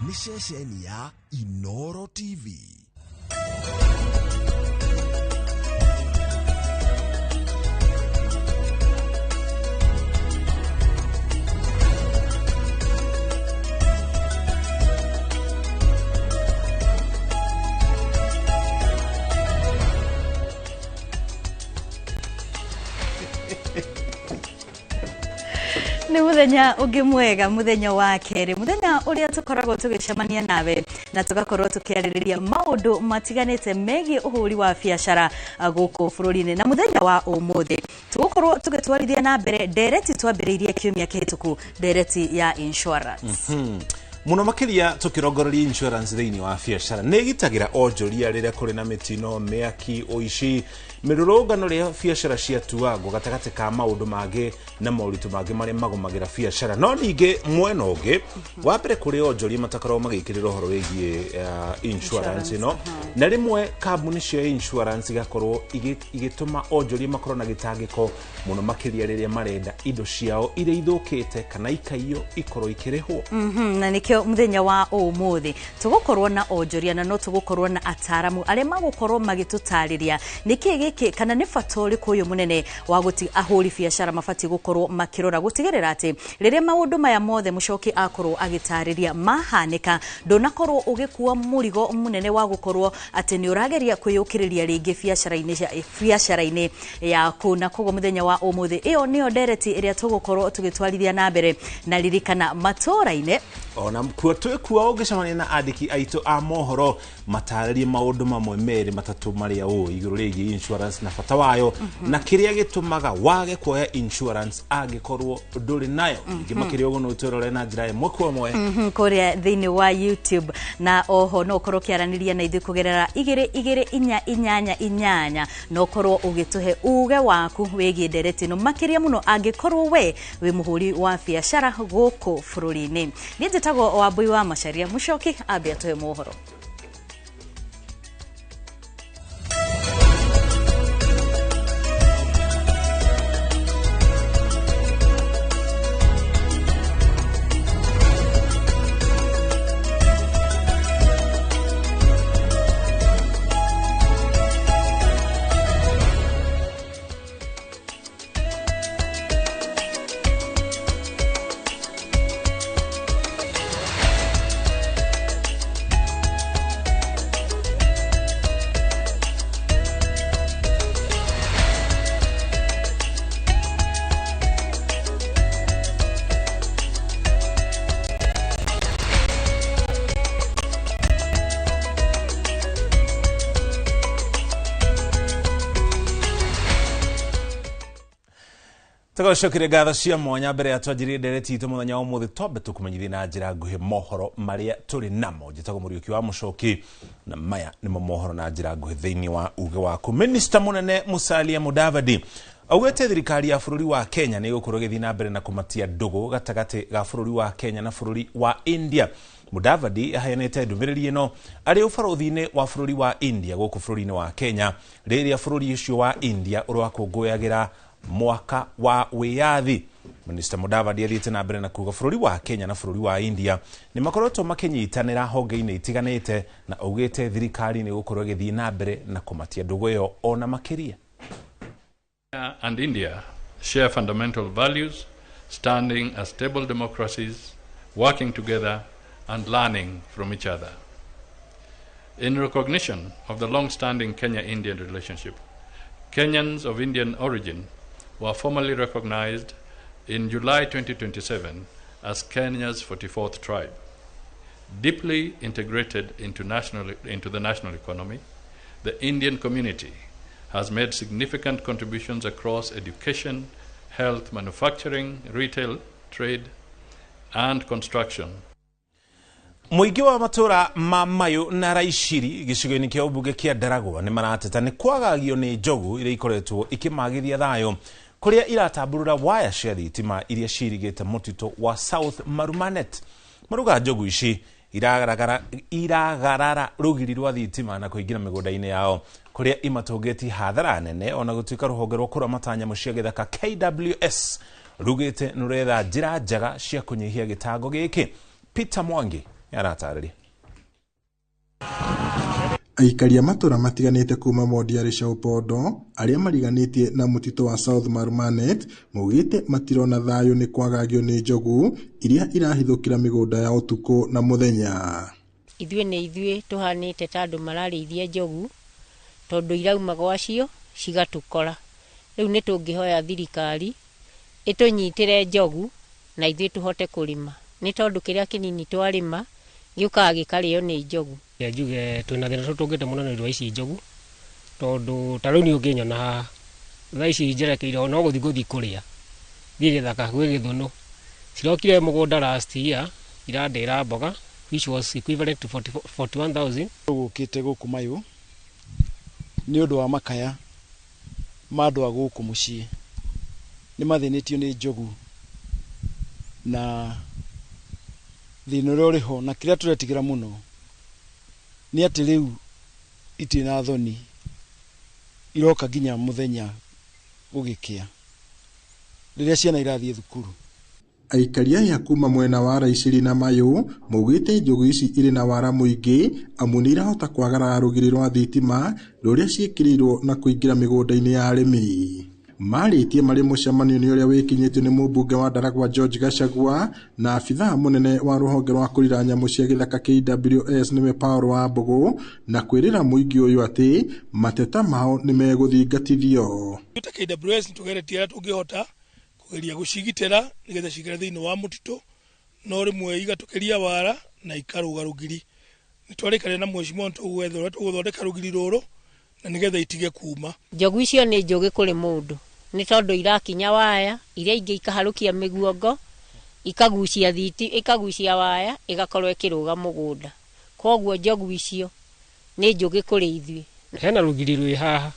ni ceceni ya Inooro TV. Ni muthenya ungi mwega, muthenya wa keri, muthenya uria tukoragwo tugicemania nawe na tugakorwo tukiaririria maundu matiganite megie uhuri wa biacara guku bururi-ini. Na muthenya wa umuthi tugukorwo tugitwarithia na mbere ndereti twambiriirie kiumia kihituku, ndereti ya insurance. Muno makiria tukirongoreria insurance thiini wa biacara ni gitagira onjoria riria kuri na mitino, meaki, oici, mirurungano ria biacara cia tuago gatagati ka maundu mage na mauritu mage maria magomagira biacara. No ninge mwena ungi wa mbere kuri onjoria matakorwo magikirira uhoro wigie insurance no na rimwe kambuni cia insurance gakorwo igituma onjoria makorwo na gitangiko muno makiria riria marenda indo ciao iria ithukite kana ikaiyo ikorwo ikirihwo. Na nikio muthenya wa umuthi tugukorwo na onjoria na no tugukorwo na ataramu aria magukorwo magitutariria niki giki kana ni fatori kuyu munene wa guti ahuri biacara mafati gukorwo makirora gutigirira ati riria maundu maya mothe mucoki akorwo agitariria mahanika ndonakorwo ugikuwa murigo munene wa gukorwo ati ni urageria kwiyukiriria ringi biacara-ini yaku. Na kogo muthenya wa umuthi iyo niyo ndereti iria tugukorwo tugitwarithia na mbere na ririkana matura-ini ona kuo twikuwa ugicemania na andiki aitu a mohoro mataririe maundu mamwe meri matatu maria iguru rigi insurance na fata wayo na kiria gitumaga wage kuoya insurance agikorwo nduri nayo ngimakiria ugo no twerore na njira imwe kwa mwe kuria thiini wa YouTube na oho no korwo kiaraniria na ithu kugerera 2288 no korwo ugituhe uge waku wigie ndereti no makiria muno agikorwo we muhuri wa biacara guku bururi-ini. Ni njitagwo Wambui wa Macharia, mucoki ambia tuhe mohoro. Tagacokire gatha cia mwanya mbere ya twanjirie ndereti itu muthenya wa umuthi tobe tukumenyithia na njira nguhi mohoro maria turi namo. Njitagwo Muriuki wa Mucoki na maya nimo mohoro na njira nguhi thiini wa uge waku. Minister munene Musalia Mudavadi augete thirikari ya bururi wa Kenya ni gukorwo githii na mbere na kumatia ndugu gatagati ga bururi wa Kenya na bururi wa India. Mudavadi aheanite ndumiriri ino ari ubarothi-ini wa bururi wa India guku bururi-ini wa Kenya riria bururi ucio wa India urakungũyagira mwaka wa wiyathi. Minister Mudavadi athiite na mbere na kuga bururi wa Kenya na bururi wa India ni makorotwo makinyitanira honge-ini itiganite na augite thirikari ni gukorwo githii na mbere na kumatia ndugu yo ona makiria. And India share fundamental values, standing as stable democracies, working together and learning from each other. In recognition of the long-standing Kenya-Indian relationship, Kenyans of Indian origin were formally recognized in July 2027 as Kenya's 44th tribe. Deeply integrated into the national economy, the Indian community has made significant contributions across education, health, manufacturing, retail, trade, and construction. Muingi wa matura ma Mayu na Raiciri gicigo-ini kia ubunge kia Ndaragwa ni marateta ni kwagagio ni njogu iria ikoretwo ikimagithia thayo kuria iratamburura waya cia thitima iria cirigite mutito wa South Marumanet. Maruga njogu ici iragarara rugiri rwa thitima na kuingira migunda-ini yao kuria imatongeti hathara nene ona gutuika ruhonge rwa kuramata nyamũ cia githaka KWS rugite nuretha njira njaga cia kunyihia gitango giki. Peter Mwangi yaratarĩria. Aikari a matura matiganĩte kuma Modiarĩ Chaupondo arĩa mariganĩtie na mũtitũ wa South Marumanet maugĩte matirona thayũ nĩ kwagagio nĩ njogu iria irahithũkĩra mĩgũnda ya ũtukũ na mũthenya. Ithuĩ tuhanĩte ta andũ mararĩithia njogu tondũ irauma gwacio cigatukora. Rĩu nĩ tũngĩhoya thirikari ĩtũnyitĩre njogu na ithuĩ tuhote kũrĩma. Nĩ tondũ kĩrĩa kĩnini twarĩma gĩũkaga gĩkarĩo nĩ njogu. Njuge twina thĩna tũtũngĩte mũno nĩ ũndũ wa ici njogu tondũ ta rĩu nĩ ũngĩnyona thaa ici njerekeire no gũthiĩ kũrĩa thiĩ gĩthaka gwĩ Gĩthũnũ cirokire mũgũnda last year irandĩra mboga which was equivalent to 41,000. Gũkĩte gũkũ Mayũ nĩ ũndũ wa makaya ma andũ a gũkũ mũciĩ nĩ mathĩnĩtio nĩ njogu na thĩna ũrĩa ũrĩ ho na kĩrĩa tũretigĩra mũno nĩ atĩ rĩu itirĩ na thoni iroka nginya mũthenya gũgĩkĩa rĩrĩa ciana irathiĩ thukuru. Aikari aya kuma mwena wa Raiciri na Mayũ maugĩte njogu ici irĩ na wara mũingĩ amu nĩ irahota kwagara rũgiri rwa thitima rũrĩa ciĩkĩrĩirwo na kũingĩra mĩgũnda-inĩ ya arĩmi. Marĩtie marĩ mũcemanio nĩ ũrĩa wĩkinyĩtio nĩ mũmbunge wa Ndaragwa George Gachagua na abithaa mũnene wa rũhonge rwa kũrira nyamũ cia gĩthaka KWS nĩwe Paul Wambũgũ na kwĩrĩra mũingĩ ũyũ atĩ mateta mao nĩ megũthingatithio. KWS nĩtũgeretie arĩa tũngĩhota kũgeria gũcigitĩra nĩgetha cikare thĩinĩ wa mũtitũ no rĩmwe igatũkĩria wara na ikarũga rũgiri. Nĩtwarĩkanĩire na mheshimiwa tũgũthondeka rũgiri rũrũ na nĩgetha itige kuma. Njogu icio nĩ njũgĩ kũrĩ mũndũ nĩ tondũ irakinya waya iria ingĩ ikaharũkia mĩguongo ikagucia thiti ikagucia waya igakorwo ĩkĩrũga mũgũnda. Koguo njogu icio nĩ njũgĩ kũrĩ ithuĩ. Hena rũgiri rwĩ haha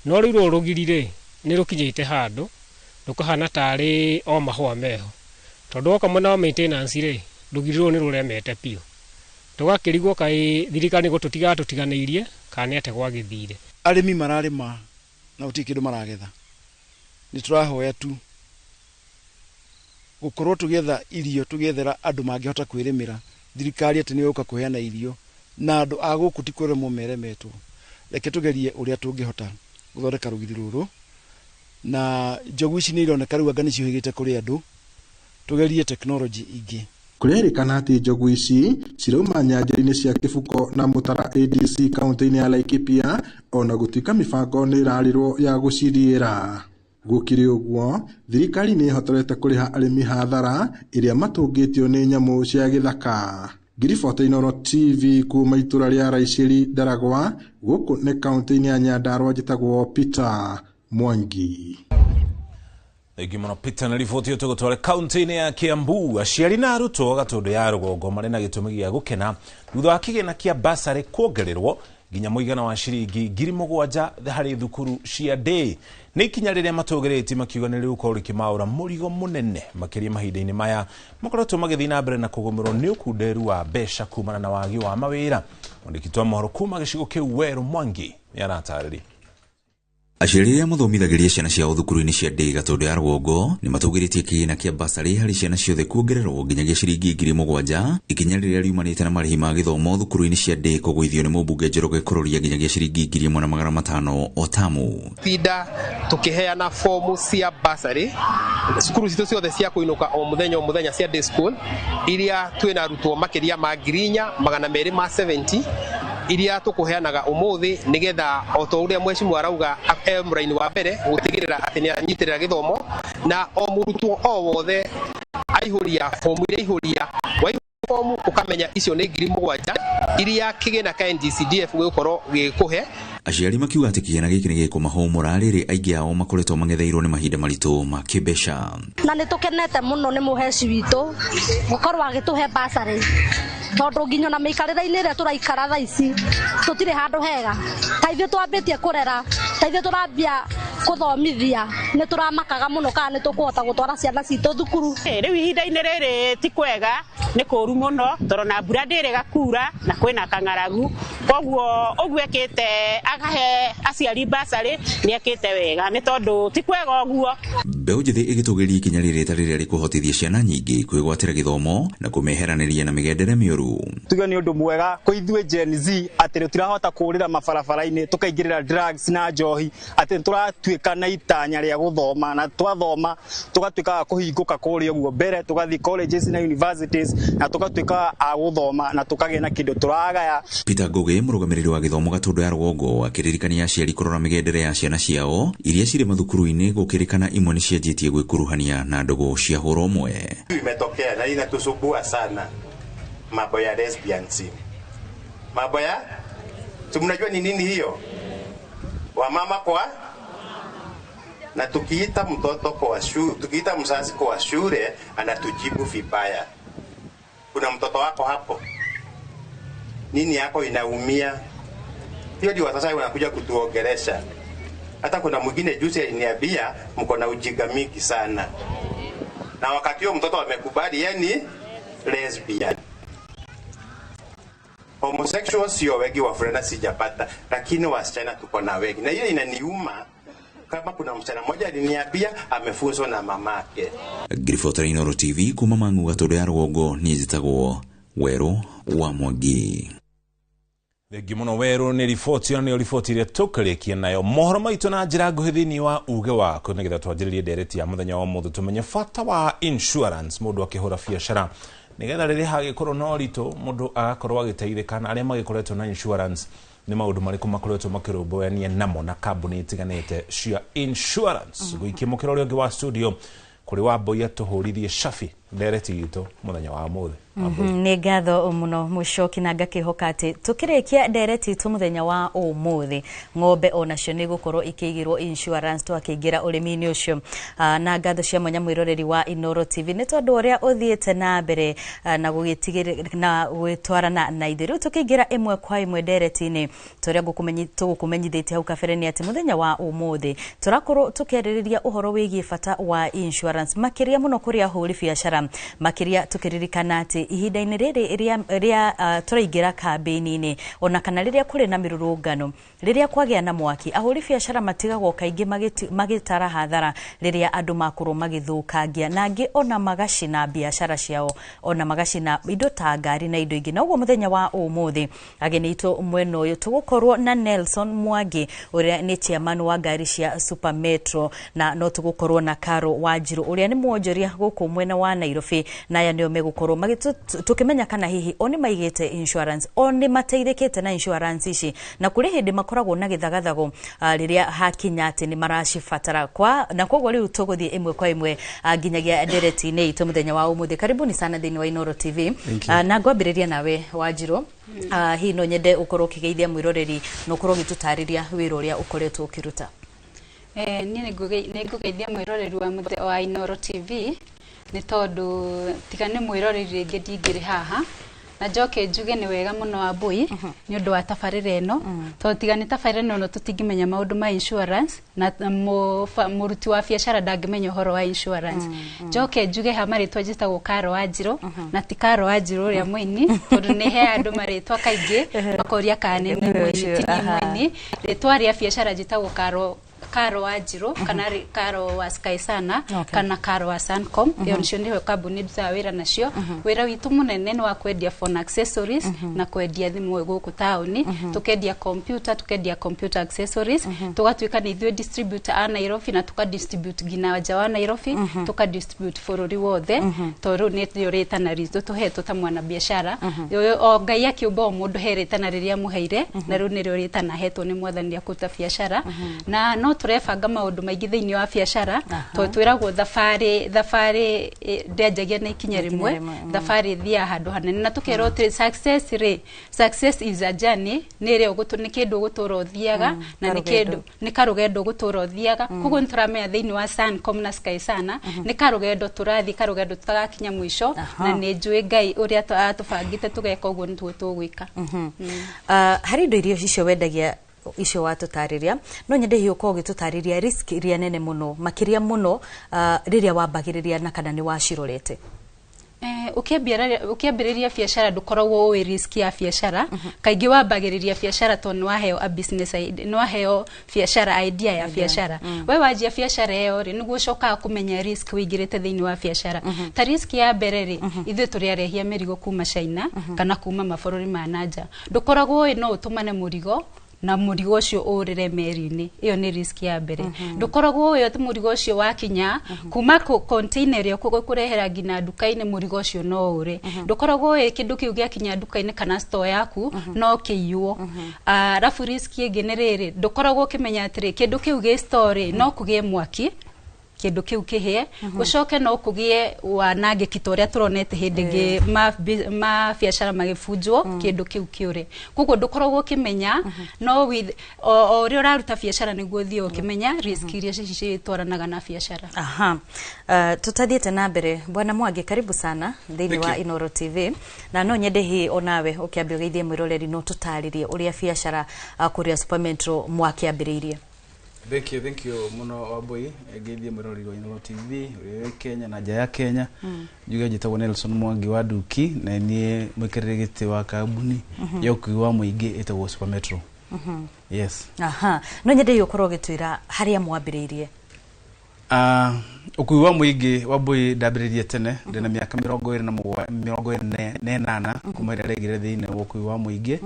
no rĩu rũgiri rĩ nĩ rũkinyĩte handũ rũkahana tarĩ o mahũa meho tondũ oka mwena wa maintenance rĩ rũgiri rũu nĩ rũremete piũ. Tũgakĩrigwo kaĩ thirikari tũtiganĩirie kana atĩ gwagĩthire. Arĩmi mararĩma na gũtirĩ kĩndũ maragetha. Nĩ tũrahoya tu gũkorwo tũgetha irio tũgethera andũ mangĩhota kwĩrĩmĩra thirikari atĩ nĩ yũka kũheana irio na andũ a gũkũ ti kũremwo meremetwo. Reke tũgerie ũrĩa tũngĩhota gũthondeka rũgiri rũrũ na njogu ici nĩ ironeka rĩu anga nĩ ciũhĩgĩte kũrĩ andũ tũgerie tekinoronjĩ ingĩ. Kũrerĩkana atĩ njogu ici cirauma nyanjĩra-inĩ cia Kĩbuko na Mũtara ADC kaunti-inĩ ya Laikipia ona gũtuĩka mĩbango nĩ ĩrarĩrwo ya gũciriĩra. Gũkĩrĩ ũguo thirikari nĩ ĩhotorete kũrĩha arĩmi hathara ĩrĩa matũngĩtio nĩ nyamũ cia gĩthaka. Ngiriboti Inooro TV kuma itũra rĩa Raiciri Ndaragwa gũkũ nĩ kaunti-inĩ ya Nyandarua njĩtagwo Peter Mwangi. Thengi mũno Peter na riboti ĩyo tũgũtware kaunti-inĩ ya Kiambu. Aciari na arutwo Gatũndũ ya Rũgongo marĩ na gĩtũmi gĩa gũkena thutha wa kĩgĩna kĩa basarĩ kuongererwo nginya mũigana wa ciringi 7,000 harĩ thukuru cia day. Nĩ ikinya rĩrĩa matũgĩrĩti makiuga nĩ rĩgũkorwo rĩkĩmaũra mũrigo mũnene makĩria mahinda-inĩ maya makoretwo magĩthiĩ na mbere na kũgũmĩrwo nĩ ũkunderu wa mbeca kumana na wagi wa mawĩra. Mwandĩki wa mohoro kuma gĩcigo kĩu Werũ Mwangi nĩaratarĩria. Aciari arĩa mathomithagĩria ciana ciao thukuru-inĩ cia day Gatũndũ ya Rũgongo nĩ matũgĩrĩtie kĩgĩna kĩa basarĩ harĩ ciana ciothe kuongererwo nginyagia ciringi 7,000 ikinya rĩrĩa riumanĩte na marĩhi ma gĩthomo thukuru-inĩ cia day kũgũithio nĩ mũmbunge Njoroge Kuroria nginyagia ciringi 1,500 o tamu. Tinda tũkĩheana fomu cia basarĩ cukuru citũ ciothe cia kũinũka o mũthenya cia day school iria twĩna arutwo makĩria ma 4,270 iria tũkũheanaga ũmũthĩ nĩgetha o ta ũrĩa mheshimiwa arauga mũraini wa mbere gũtigĩrĩra atĩ nĩ anyitĩrĩra gĩthomo na o mũrutwo o wothe aihũria fomu iria aihũria fomu ũkamenya icio nĩ 7,000 iria kĩgĩna ka NGCDF gĩgũkorwo gĩkũhe. Aciari makiuga atĩ kĩgĩna gĩkĩ nĩ gĩkũmahũmũra rĩrĩ aingĩ ao makoretwo mang'etheirwo nĩ mahinda maritũ ma kĩmbeca. Na nĩ tũkenete mũno nĩ mũheci witũ gũkorwo agĩtũhe basarĩ tondũ nginya na mĩikarĩre-inĩ ĩrĩa tũraikara thaa ici tũtirĩ handũ hega. Ta ithuĩ twambĩtie kũrera, ta ithuĩ tũrambia kũthomithia nĩ tũramakaga mũno kana nĩ tũkũhota gũtwara ciana citũ thukuru. Rĩu ihinda-inĩ rĩrĩ ti kwega nĩ kũũru mũno tondũ na mbura ndĩrĩga kuura na kwĩna kang'aragu. Koguo ũguo ekĩte agahe aciari basarĩ nĩ ekĩte wega nĩ tondũ ti kwega ũguo. Mbeũ njĩthĩ ĩgĩtũgĩria ikinya rĩrĩ rĩrĩa rĩkũhotithia ciana nyingĩ kwĩgwatĩra gĩthomo na kũmeheranĩria na mĩgendere mĩũru. Tuge nĩ ũndũ mwega kwĩ ithuĩ Gen Z atĩ tũtirahota kũrĩra mabarabara-inĩ tũkaingĩrĩra drugs na njohi, atĩ tũratuĩka na itanya rĩa gũthoma na twathoma tũgatuĩka kũhingũka kũrĩa ũguo mbere, tũgathiĩ colleges na universities na tũgatuĩka a gũthoma na tũkagĩa na kĩndũ tũragaya. Peter Ngugi, mũrũgamĩrĩri wa gĩthomo Gatũndũ ya Rũgongo, akĩririkania aciari kũrora mĩgendere ya ciana ciao iria cirĩ mathukuru-inĩ, gũkĩrĩkana imwe nĩ cianjĩtie gwĩkuruhania na ndũgũ cia hũra ũmwe. Imetokea na inatusumbua sana mambo ya lesbianism. Mambo ya mnajua ni nini hiyo? Wamama kwa na tukiita mtoto kwa shule, tukiita mzazi kwa shule anatujibu vibaya. Kuna mtoto wako hapo, nini yako inaumia? Hiyo ndio sasa wanakuja kutuongelesha. Hata kuna mwingine juzi aliniambia mko na ujinga mingi sana, na wakati huo mtoto amekubali yani lesbian. Homosexual sio wengi, wavulana sijapata, lakini wasichana tuko na wengi, na hiyo inaniuma. Kama kuna msichana mmoja aliniambia amefunzwa na mamake. Grifota Inooro TV kuma Mang'u, Gatũndũ ya Rũgongo, niĩ njĩtagwo Werũ wa Mwangi. Thengi mũno Werũ, nĩ riboti ĩno nĩyo riboti ĩrĩa tũkũrĩkia nayo mohoro maitũ na njĩra nguhĩ thĩinĩ wa uge waku, nĩgetha twanjĩrĩrie ndereti ya mũthenya wa ũmũthĩ tũmenye bata wa insurance mũndũ akĩhũra biacara, nĩgetha rĩrĩa hagĩkorwo na ũritũ mũndũ agakorwo agĩteithĩka. Na arĩa magĩkoretwo na insurance nĩ maũndũ marĩkũ makoretwo makĩrũmbũyania namo na kambuni itiganĩte cia insurance. Gũikia mũkĩra ũrĩa ũngĩ wa studio kũrĩ Wambũi atũhũrithie cabi ndereti itũ mũthenya wa ũmũthĩ. Nĩ ngatho mũno Mũchoki, na ngakĩhoka atĩ tũkĩrĩkia ndereti itũ mũthenya wa ũmũthĩ ng'ombe onacio nĩ gũkorwo ikĩigĩrwo insurance twakĩingĩra ũrĩmi-inĩ ũcio. Na ngatho cia mwanya mwĩroreri wa Inooro TV nĩ tondũ ũrĩa ũthiĩte na mbere na gũgĩtigĩrĩra na gwĩtwarana na ithuĩ. Rĩu tũkĩingĩra ĩmwe kwa ĩmwe ndereti-inĩ, tũrĩa tũgũkũmenyithĩtie hau kabere nĩ atĩ mũthenya wa ũmũthĩ tũrakorwo tũkĩarĩrĩria ũhoro wĩgiĩ bata wa insurance, makĩria mũno kũrĩ ahũri biacara, makĩria tũkĩririkana atĩ ihinda-inĩ rĩrĩ rĩrĩa tũraingĩra kambĩini-inĩ ona kana rĩrĩa kũrĩ na mĩrũrũngano, rĩrĩa kwagĩa na mwaki, ahũri biacara matigagwo kaingĩ magĩtara hathara rĩrĩa andũ makorwo magĩthũkangia, na angĩ ona magacina biacara ciao, ona magacina indo ta ngari na indo ingĩ. Na ũguo mũthenya wa ũmũthĩ ageni itũ mwena ũyũ tũgũkorwo na Nelson Mwangi ũrĩa nĩ chairman wa ngari cia Super Metro, na no tũgũkorwo na Karo Wanjirũ ũrĩa nĩ mwonjoria gũkũ mwena wa Nairobi, na aya nĩo megũkorwo tukimenya kana hihi oni maigĩte insurance, oni mateithĩkĩte na insurance ici, na kũrĩ hĩndĩ makoragwo na gĩthagathago rĩrĩa hakinya atĩ nĩ maracibatara na koguo rĩu tũgũthiĩ ĩmwe kwa ĩmwe nginyagia ndereti-inĩ itũ mũthenya wa ũmũthĩ. Karibuni sana thĩinĩ wa Inooro TV. Na ngwambĩrĩria nawe Wanjirũ, hihi no nyende ũkorwo ũkĩgeithia mwĩroreri na ũkorwo ũgĩtũtarĩria wĩra ũrĩa ũkoretwo ũkĩruta. Niĩ nĩngũgeithia mwĩroreri wa Inooro TV nĩ tondũ tiga nĩ mwĩroreri rĩngĩ ndingĩrĩ haha, na njoke njuge nĩ wega mũno Wambũi nĩ ũndũ wa tabarĩra ĩno, tondũ tiga nĩ tabarĩra ĩno tũtingĩmenya maũndũ ma insurance na mũruti wa biacara ndangĩmenya ũhoro wa insurance. Njoke njuge ha marĩtwa njĩtagwo Karo Wanjirũ, na ti Karo Wanjirũ ũrĩa mũini, tondũ nĩ he andũ marĩtwa kaingĩ makoria kana nĩ mũini ti nĩ mũini. Rĩtwa rĩa biacara njĩtagwo Karo Wanjirũ kana Karo wa Sky Sana kana Karo wa Sancom. Iyo nicio nĩho kambuni ndutaga wĩra nacio. Wĩra witũ mũnene nĩ wa kwendia phone accessories na kwendia thimũ gũkũ taũni, tukendia computer accessories, tugatuĩka nĩ ithuĩ distributor a Nairobi na tukadistribute nginya nja wa Nairobi, tukadistribute bũrũri wothe, tondũ nĩ rĩtana ritũ tũhetwo ta mwana biacara. O Ngai akĩũmba o mũndũ he rĩtana rĩrĩa mũheire, na rĩu nĩrĩo rĩtana hetwo nĩ Mwathani rĩa kũruta biacara. Na no tũrebanga maũndũ maingĩ thĩinĩ wa biacara, tondũ twĩragwo thabarĩ ndĩanjagia na ikinya rĩmwe, thabarĩ thiaga handũ hanene, na tũkerwo success is a journey, nĩ kĩndũ gũtũra ũthiaga na nĩ karũgendo gũtũra ũthiaga. Koguo nĩ tũramenya thĩinĩ wa Sancom na Sky Sana nĩ karũgendo tũrathiĩ, karũgendo tũtagakinya mũico, na nĩ njũĩ Ngai ũrĩa atũbangĩte tũgeka ũguo nĩtuo tũgwĩka. Harĩ indo irio icio wendagia icio watũtarĩria, no nyende hiyo ũkorwo ũgĩtũtarĩria risk iria nene mũno makĩria mũno rĩrĩa wambagĩrĩria na kana nĩ wacirorete. Ukiambĩrĩria biacara ndũkoragwo ũĩ risk ya biacara. Kaingĩ wambagĩrĩria biacara to nĩwaheo a business idea, nĩwaheo biacara idea ya biacara. We wanjia biacara ĩyo rĩ nĩguo ũcokaga kũmenya risk wĩingĩrĩte thĩinĩ wa biacara. Ta risk ya mbere rĩ ithuĩ tũrĩ arehia mĩrigo kuma China kana kuma mabũrũri ma nanja. Ndũkoragwo ũĩ no ũtũmane mũrigo na mũrigo ũcio ũrĩre meri-inĩ. Iyo nĩ risk ya mbere. Ndũkoragwo ũĩ atĩ mũrigo ũcio wakinya kuma container ĩyo kũrehera nginya nduka-inĩ mũrigo ũcio no ũre. Ndũkoragwo ũĩ kĩndũ kĩu gĩakinya nduka-inĩ kana store yaku no kĩiywo. Arabu risk ĩngĩ nĩ rĩrĩ ndũkoragwo ũkĩmenya atĩrĩ kĩndũ kĩu gĩ store no kũgĩe mwaki kĩndũ kĩu kĩhĩe gũcoke no kũgĩe wanangĩki ta ũrĩa tũronete hĩndĩ ĩngĩ ma biacara magĩbunjwo kĩndũ kĩu kĩũre. Koguo ndũkoragwo ũkĩmenya no o ũrĩa ũraruta biacara nĩguo ũthiĩ ũkĩmenya risk iria citwaranaga na biacara. Tutathiĩte na mbere. Bwana Mwangi, karibu sana thĩinĩ wa Inooro TV, na no nyende hĩ onawe ũkĩambia ũgeithie mwĩroreri no tũtarĩrie ũrĩa biacara kũrĩa Super Metro mwakĩambĩrĩirie. Thank you muno Wambui, ngeithie mwĩroreri wa Inooro TV uri Kenya na nja ya Kenya. Njuge njĩtagwo Nelson Mwangi wa Nduki na niĩ mwĩkĩrĩre gĩtĩ wa kambuni ya ũkui wa mũingĩ ĩtagwo Super Metro. Yes. No nyende ũkorwo ũgĩtwĩra harĩa mwambĩrĩirie. Ũkui wa mũingĩ Wambui ndambĩrĩirie tene ndĩna mĩaka 28 kuma rĩrĩa rĩngire thĩinĩ wa ũkui wa mũingĩ.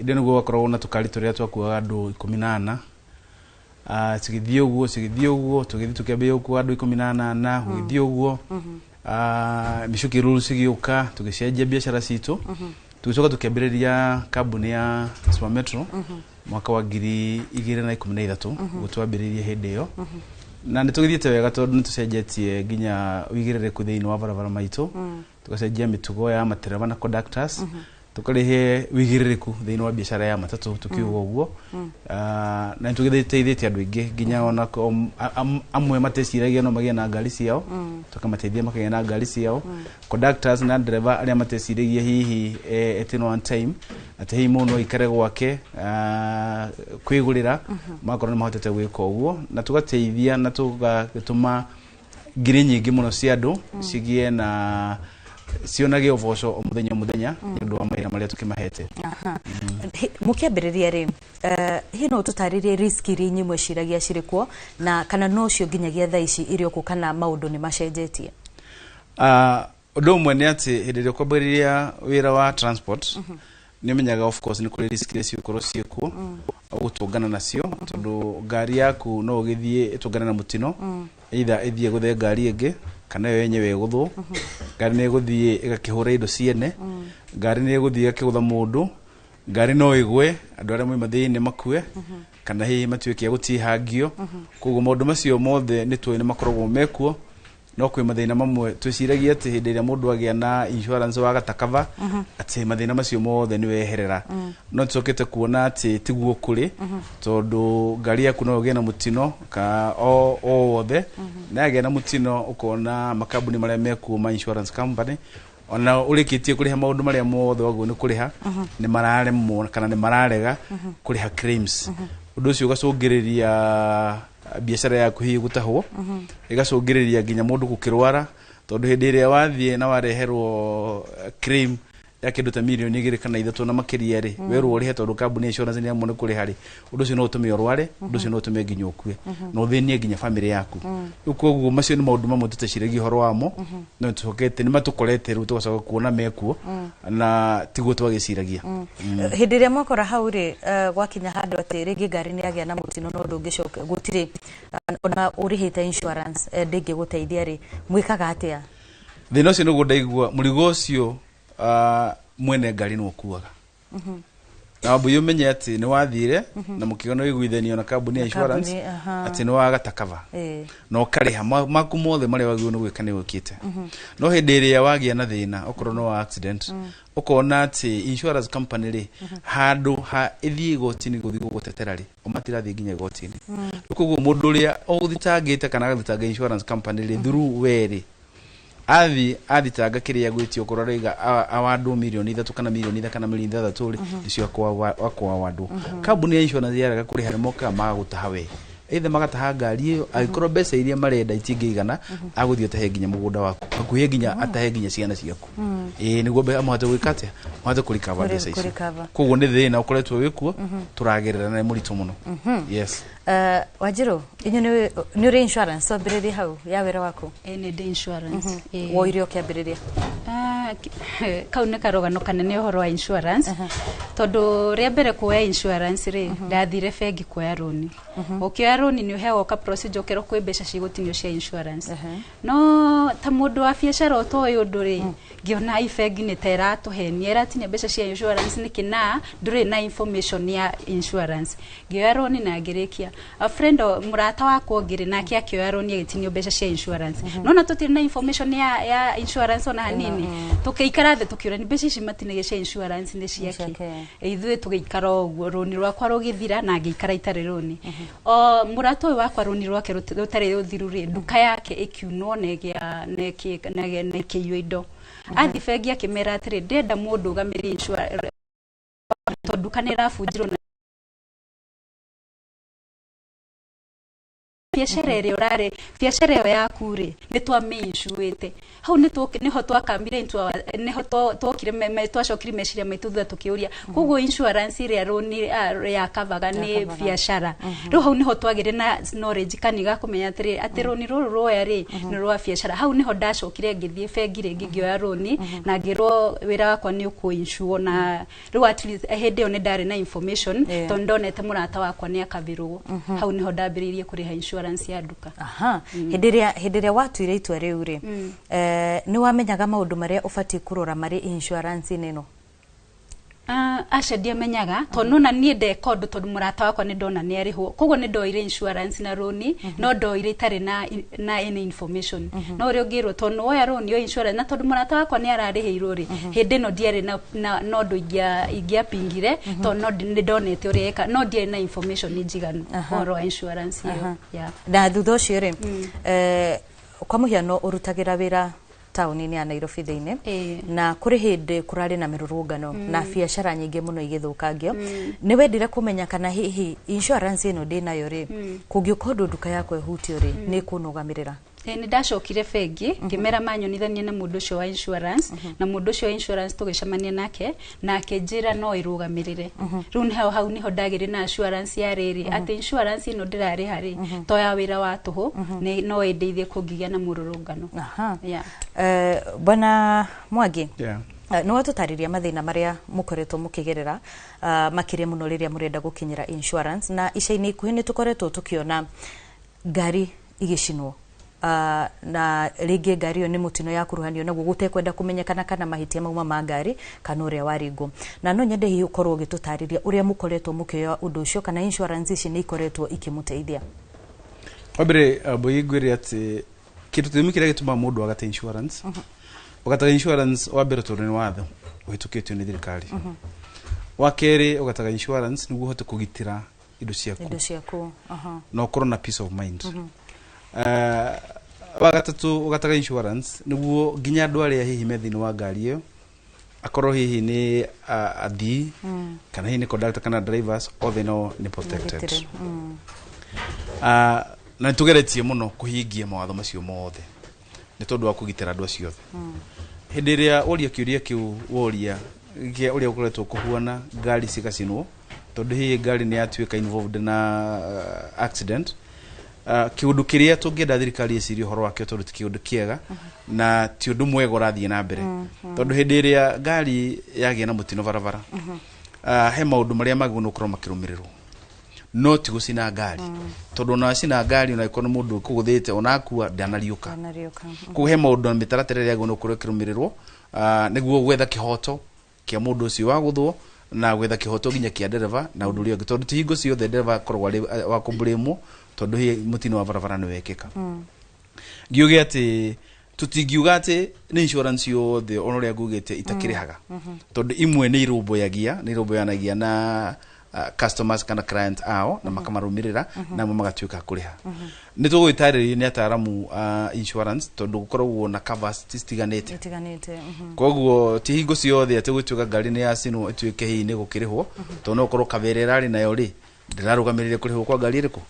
Ĩndĩ nĩguo wakoragwo na tũkari tũrĩa twakuaga andũ 14. Tũgĩthiĩ ũguo tũgĩthiĩ tũkĩambia gũkua andũ 18 gũgĩthiĩ ũguo mĩcuki rules cigĩũka tũgĩcenjia biacara citũ tũgĩcoka tũkĩambĩrĩria kambuni ya Super Metro mwaka wa 2013 gũtwambĩrĩria hĩndĩ ĩyo na nĩtũgĩthiĩte wega tondũ nĩtũcenjetie nginya wĩigĩrĩrĩku thĩinĩ wa barabara maitũ tũgacenjia mĩtugo ya matereba na conductors tukarihe wĩigĩrĩrĩku thĩinĩ wa biacara ya matatũ tukiuga ũguo na nĩtũgĩteithĩtie andũ aingĩ nginya ona amwe mateciragia no magĩe na ngari ciao tukamateithia makagĩa na ngari ciao conductors na driver arĩa mateciragia hihi at one time atĩ hihi mũndũ aikare gwake kwĩgũrĩra makorwo nĩ mahotete gwĩka ũguo na tugateithia na tũgatũma ngiri nyingĩ mũno cia andũ cigĩe na cionage ũboco o mũthenya nĩũndũ wa mawĩra marĩa tũkĩmahete. Mũkĩambĩrĩria rĩ hihi no tũtarĩrie risk iria nyimwe ciragia cirĩkuo na kana no cio nginyagia thaa ici irio kũ kana maũndũ nĩ macenjetie? Ũndũ ũmwe nĩ atĩ hĩndĩ ĩrĩa ũkwambĩrĩria wĩra wa transport nĩmenyaga of course nĩ kũrĩ risk iria cigũkorwo ciĩkuo gũtũngana nacio tondũ ngari yaku no ũgĩthiĩ ĩtũngane na mũtino either ĩthiĩ gũthe ngari ĩngĩ kana yo yenyewe gũthũ ngari nĩ gũthiĩ ĩgakĩhũra indo ciene ngari nĩ gũthiĩ ĩgakĩgũtha mũndũ ngari no ĩgwe andũ arĩa moima thĩinĩ makue kana hihi matuĩke gũtihangio koguo maũndũ macio mothe nĩ tũĩ nĩ makoragwo mekuo no kwĩ mathĩna mamwe twĩciragia atĩ hĩndĩ ĩrĩa mũndũ agĩa na insurance wa gatakava atĩ mathĩna macio mothe nĩ weherera no tũcokete kuona atĩ tiguo kũrĩ tondũ ngari yaku no ũgĩe na mũtino ka o wothe na agĩa na mũtino ũkona makambuni marĩa mekuo ma insurance company ona ũrĩkĩtie kũrĩha maũndũ marĩa mothe waguo nĩ kũrĩha nĩ mararemwo kana nĩ mararega kũrĩha claims ũndũ ũcio ũgacũngĩrĩria biacara yaku hihi gũtahwo ĩgacũngĩrĩria nginya mũndũ gũkĩrwara tondũ hĩndĩ ĩrĩa wathiĩ na wareherwo claim ya kĩndũ ta mirioni 2 kana 3 na makĩria rĩ werwo ũrĩhe tondũ kambuni insurance nĩ amwe nĩ kũrĩha rĩ ũndũ ũcio no ũtũme ũrware ũndũ ũcio no ũtũme nginya ũkue no thĩnie nginya family yaku rĩu koguo macio nĩ maũndũ mamwe tũteciragia ũhoro wamo no tũcokete nĩ matũkorete rĩu tũgacoka kuona mekuo na tiguo twagĩciragia hĩndĩ ĩrĩa mwakora hau rĩ gwakinya handũ atĩ rĩngĩ ngari nĩ yagĩa na mũtino no ndũngĩcoka gũtirĩ ona ũrĩhĩte insurance ndĩngĩgũteithia rĩ mwĩkaga atĩa? Thĩna ũcio nĩguo ndaigua mũrigo ũcio mwene ngari nĩ ũkuaga na Wambui ũmenye atĩ nĩ wathire na mũkĩgana wĩiguithanio na kambuni ya insurance atĩ nĩ wagatakava na ũkarĩha maku mothe marĩa wagĩrĩirwo nĩ gwĩka nĩ wĩkĩte no hĩndĩ ĩrĩa wagĩa na thĩna okorwo no accident ũkona atĩ insurance company rĩ handũ ha ĩthiĩ igoti-inĩ gũthiĩ gũgũtetera rĩ ũmatirathiĩ nginya igoti-inĩ koguo mũndũ ũrĩa ũthitangĩte kana agathitanga insurance company rĩ through we rĩ athitanga kĩrĩa gwĩtio ũkorwo rĩga awardwo mirioni 3 kana mirioni 4 kana mirioni 6 rĩ icio akwa wardwo kambuni ya insurance yarega kũrĩha rĩ moka magagũtaha we either magataha ngari iyo agikorwo mbeca iria marenda itingĩigana agũthio tahe nginya mũgũnda waku hakuhĩ nginya atahe nginya ciana ciaku nĩguo mahote gwĩka atĩa mahote kũrikava mbeca icio koguo nĩ thĩna ũkoretwo wĩkuo tũragerera na mũritũ mũno yes Wanjiru inyu nĩ uri insurance wambĩrĩria hau ya wĩra waku nĩ ndĩ insurance woire ũkĩambĩrĩria kau nĩ karogano kanene ũhoro wa insurance tondũ rĩa mbere kuoya insurance rĩ ndathire bengi kuoya rũni ũkĩoya rũni nĩ ũheagwo ka procedure ũkerwo kwĩ mbeca cigũtinio cia insurance no ta mũndũ wa biacara ũtoĩ ũndũ rĩ ngĩona bengi nĩ ta ĩratũhenia ĩratinia mbeca cia insurance nĩkĩ na ndũrĩ na information ya insurance ngĩoya rũni na ngĩrĩkia a friend mũrata wakwa ngĩrĩ nake akĩoya rũni agĩtinio mbeca cia insurance no na tũtirĩ na information ya insurance ona hanini tukĩikara thĩ tũkĩũra nĩ mbeca ici matinagia cia insurance nĩ ciake ithuĩ tũgĩikara ũguo rũni rwakwa rũgĩthira na ngĩikara itarĩ rũni mũrata ũyũ wakwa rũni rwake rũtarĩ rũthiru rĩ nduka yake ĩkiunwo na ĩkĩiywo indo athi bengi akĩmera atĩrĩ ndenda mũndũ ũgamĩrĩ insurance tondũ nduka nĩ ĩrabunjirwo biacara ĩrĩa ũrarĩ biacara ĩyo yaku rĩ nĩ twamĩinsuĩte hau nĩho twakambire nĩho twokire twacokire meciria maitũ thutha tũkĩũria koguo insurance ĩrĩa rũni yakavaga nĩ biacara rĩu hau nĩho twagĩire na knowledge kaniga kũmenya atĩ rũni rũrũ rwoya rĩ nĩ rwa biacara hau nĩho ndacokire ngĩthiĩ bengi rĩngĩ ngĩoya rũni na ngĩrwo wĩra wakwa nĩ ũkũinsuo na rĩu at least hĩndĩ ĩyo nĩ ndarĩ na information tondũ ndonete mũrata wakwa nĩ akavĩrwo hau nĩho ndambĩrĩirie kũrĩha insurance ya nduka hĩndĩ ĩrĩa watuire itua rĩu rĩ nĩ wamenyaga maũndũ marĩa ũbatiĩ kũrora marĩ insurance-inĩ ĩno aca ndiamenyaga tondũ na niĩ ndeka ũndũ tondũ mũrata wakwa nĩ ndona nĩ arĩhwo koguo nĩ ndoire insurance na rũni no ndoire itarĩ na any information no ũrĩa ũngĩrwo tondũ woya rũni o insurance na tondũ mũrata wakwa nĩ ararĩhĩirwo rĩ hĩndĩ ĩno ndiarĩ na ũndũ ingĩapingire tondũ nĩ ndonete ũrĩa eka no ndiarĩ na information njiganu ũhoro wa insurance ĩyo na thutha ũcio rĩ kwa mũhiano ũrutagĩra wĩra taũni-inĩ ya Nairobi thĩinĩ na kũrĩ hĩndĩ kũrarĩ na mĩrũrũngano na biacara nyingĩ mũno igĩthũkangio nĩ wendire kũmenya kana hihi insurance ĩno ndĩnayo rĩ kũngĩũka ũndũ nduka yakwa ĩhutio rĩ nĩ kũnũgamĩrĩra nĩ ndacokire bengi ngĩmera manyonithanie na mũndũ ũcio wa insurance na mũndũ ũcio wa insurance tũgĩcemania nake na akĩnjĩra no ĩrũgamĩrĩre rĩu hau niho ndagĩrĩ na assurance ya rĩrĩ atĩ insurance ĩno ndĩrarĩha rĩ to ya wĩra wa tũhũ no ĩndeithie kũngĩgĩa na mũrũrũngano bwana Mwangi nĩ watũtarĩria mathĩna marĩa mũkoretwo mũkĩgerera makĩria mũno rĩrĩa mũrenda gũkinyĩra insurance na ica-inĩ ikuhĩ nĩ tũkoretwo tũkĩona ngari igĩcinwo na rĩngĩ ngari ĩyo nĩ mũtino ya kuruhanio naguo gũtekwenda kũmenyekana kana mahĩtia mauma ma ngari kana ũrĩa waringwo na no nyende hihi ũkorwo ũgĩtũtarĩria ũrĩa mũkoretwo mũkĩoya ũndũ ũcio kana insurance ici nĩ ikoretwo ikĩmũteithia wambere boy ngwĩre atĩ kĩndũ kĩrĩa kĩrĩa gĩtũmaga mũndũ agate insurance ũgataga insurance wambere tondũ nĩ watho ũhĩtũkĩtio nĩ thirikari wa kerĩ ũgataga insurance nĩguo ũhote kũgitĩra indo ciaku na ũkorwo na peace of mind wagatatũ ũgataga insurance nĩguo nginya andũ arĩa hihi me thĩinĩ wa ngari ĩyo akorwo hihi nĩ athii kana hihi nĩ conductor kana drivers othe no nĩ protected na nĩtũgeretie mũno kũhingia mawatho macio mothe nĩ tondũ wa kũgitĩra andũ acio othe hĩndĩ ĩrĩa woria kĩũria kĩu woria ũrĩa ũkoretwo kũhuana ngari cigacinwo tondũ hihi ngari nĩ yatuĩka involved na accident kiundu kĩrĩa tũngĩenda thirikari ĩcirie ũhoro wakĩo tondũ ti kiundu kĩega na ti ũndũ mwega ũrathiĩ na mbere tondũ hĩndĩ ĩrĩa ngari yagĩa na mũtino barabara he maũndũ marĩa magĩrĩirwo gũkorwo makĩrũmĩrĩrwo no ti gũcina ngari tondũ ona wacina ngari ona ĩkorwo nĩ mũndũ ũkũgũthĩte ona akua ndanariũka koguo he maũndũ na mĩtaratara ĩrĩa yagĩrĩirwo gũkorwo ĩkĩrũmĩrĩrwo nĩguo gwetha kĩhoto kĩa mũndũ ũcio wagũthwo na gwetha kĩhoto nginya kĩa ndereba na ũndũ ũrĩa ũngĩ tondũ ti hingo ciothe ndereba akoragwo arĩ wa kũmburĩmwo tondũ hihi mũtino wa barabara nĩ wekĩka ngiuge atĩ tũtingiuga atĩ nĩ insurance yothe ona ũrĩa ngugĩte itakĩrĩhaga tondũ imwe nĩ irũmbũyanagia na customers kana client ao na makamarũmĩrĩra na amwe magatuĩka kũrĩha nĩ tũgũgĩtarĩria nĩ ataaramu insurance tondũ gũkoragwo na covers citiganĩte koguo ti hingo ciothe atĩ gũtuĩka ngari nĩ yacinwo ĩtuĩke hihi nĩ gũkĩrĩhwo tondũ no ũkorwo kavere rarĩ nayo rĩ ndirarugamirire kuriho kwa ngari iriku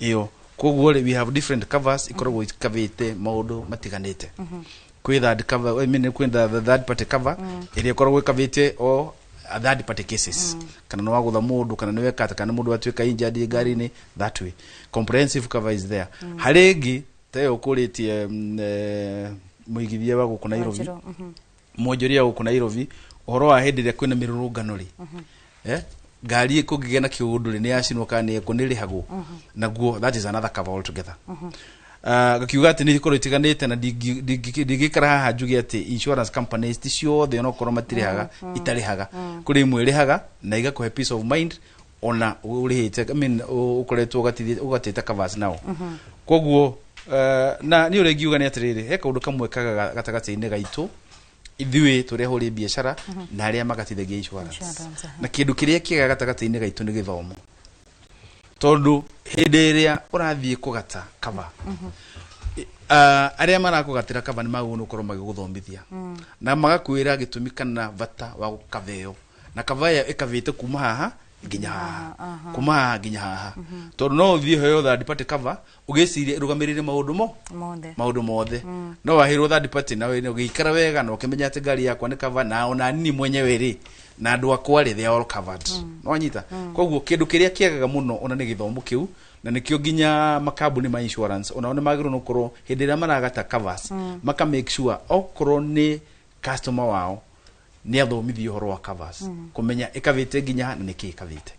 iyo koguo we have different covers ikoragwo ikavite maundu matiganite kwi third cover I mean kwi the third party cover iria ikoragwo ikavite o a third party cases kana no wagutha mundu kana ni wekata kana mundu atuika injured ngari ni that way comprehensive cover is there haringi tayo kuritie muigithia wa gukuna Nairobi mojoria gukuna Nairobi uhoro wa hindire kwina mirurungano ri ngari ikugigena kiundu ni yacinwo kana ni kunirihagwo naguo that is another cover altogether gakiuga ati ni ikoro itiganite na digikara haha njugi ati insurance companies ti ciothe no korwo matirihaga itarihaga kuri imwe irihaga na igakuhe peace of mind ona urihite I mean ukoretwo ugatita covers nao koguo na ni uri ngiuga ni atiriri he kaundu kamwe kaga gatagati-ini gaitu ithui turehuri biashara na aria magatithagia insurance na kindu kiria kiega gatagati-ini gaitu ni githomo tondu hindi iria urathie kugata cover aria marakugatira cover ni maguno korwo magiguthomithia na magakwira gitumi kana bata wa gukaveo na cover ya ikavite kuma haha nginya haha kuma haha nginya haha tondu no uthie heo third party cover ugiciria rugamirire maundu mothe no wahirwo third party nawe ugikara wega no ukimenya ati ngari yakwa ni cover na ona nini mwenyewe ri na andu akwa ri they are all covered no nyita koguo kindu kiria kiagaga muno ona ni githomo kiu na nikio ginya makambuni ma insurance ona one magiro no korwo hindi ria maragata covers maka make sure okorwo ni customer wao ni athomithio horo wa covers kumenya ikavite ginya na niki ikavite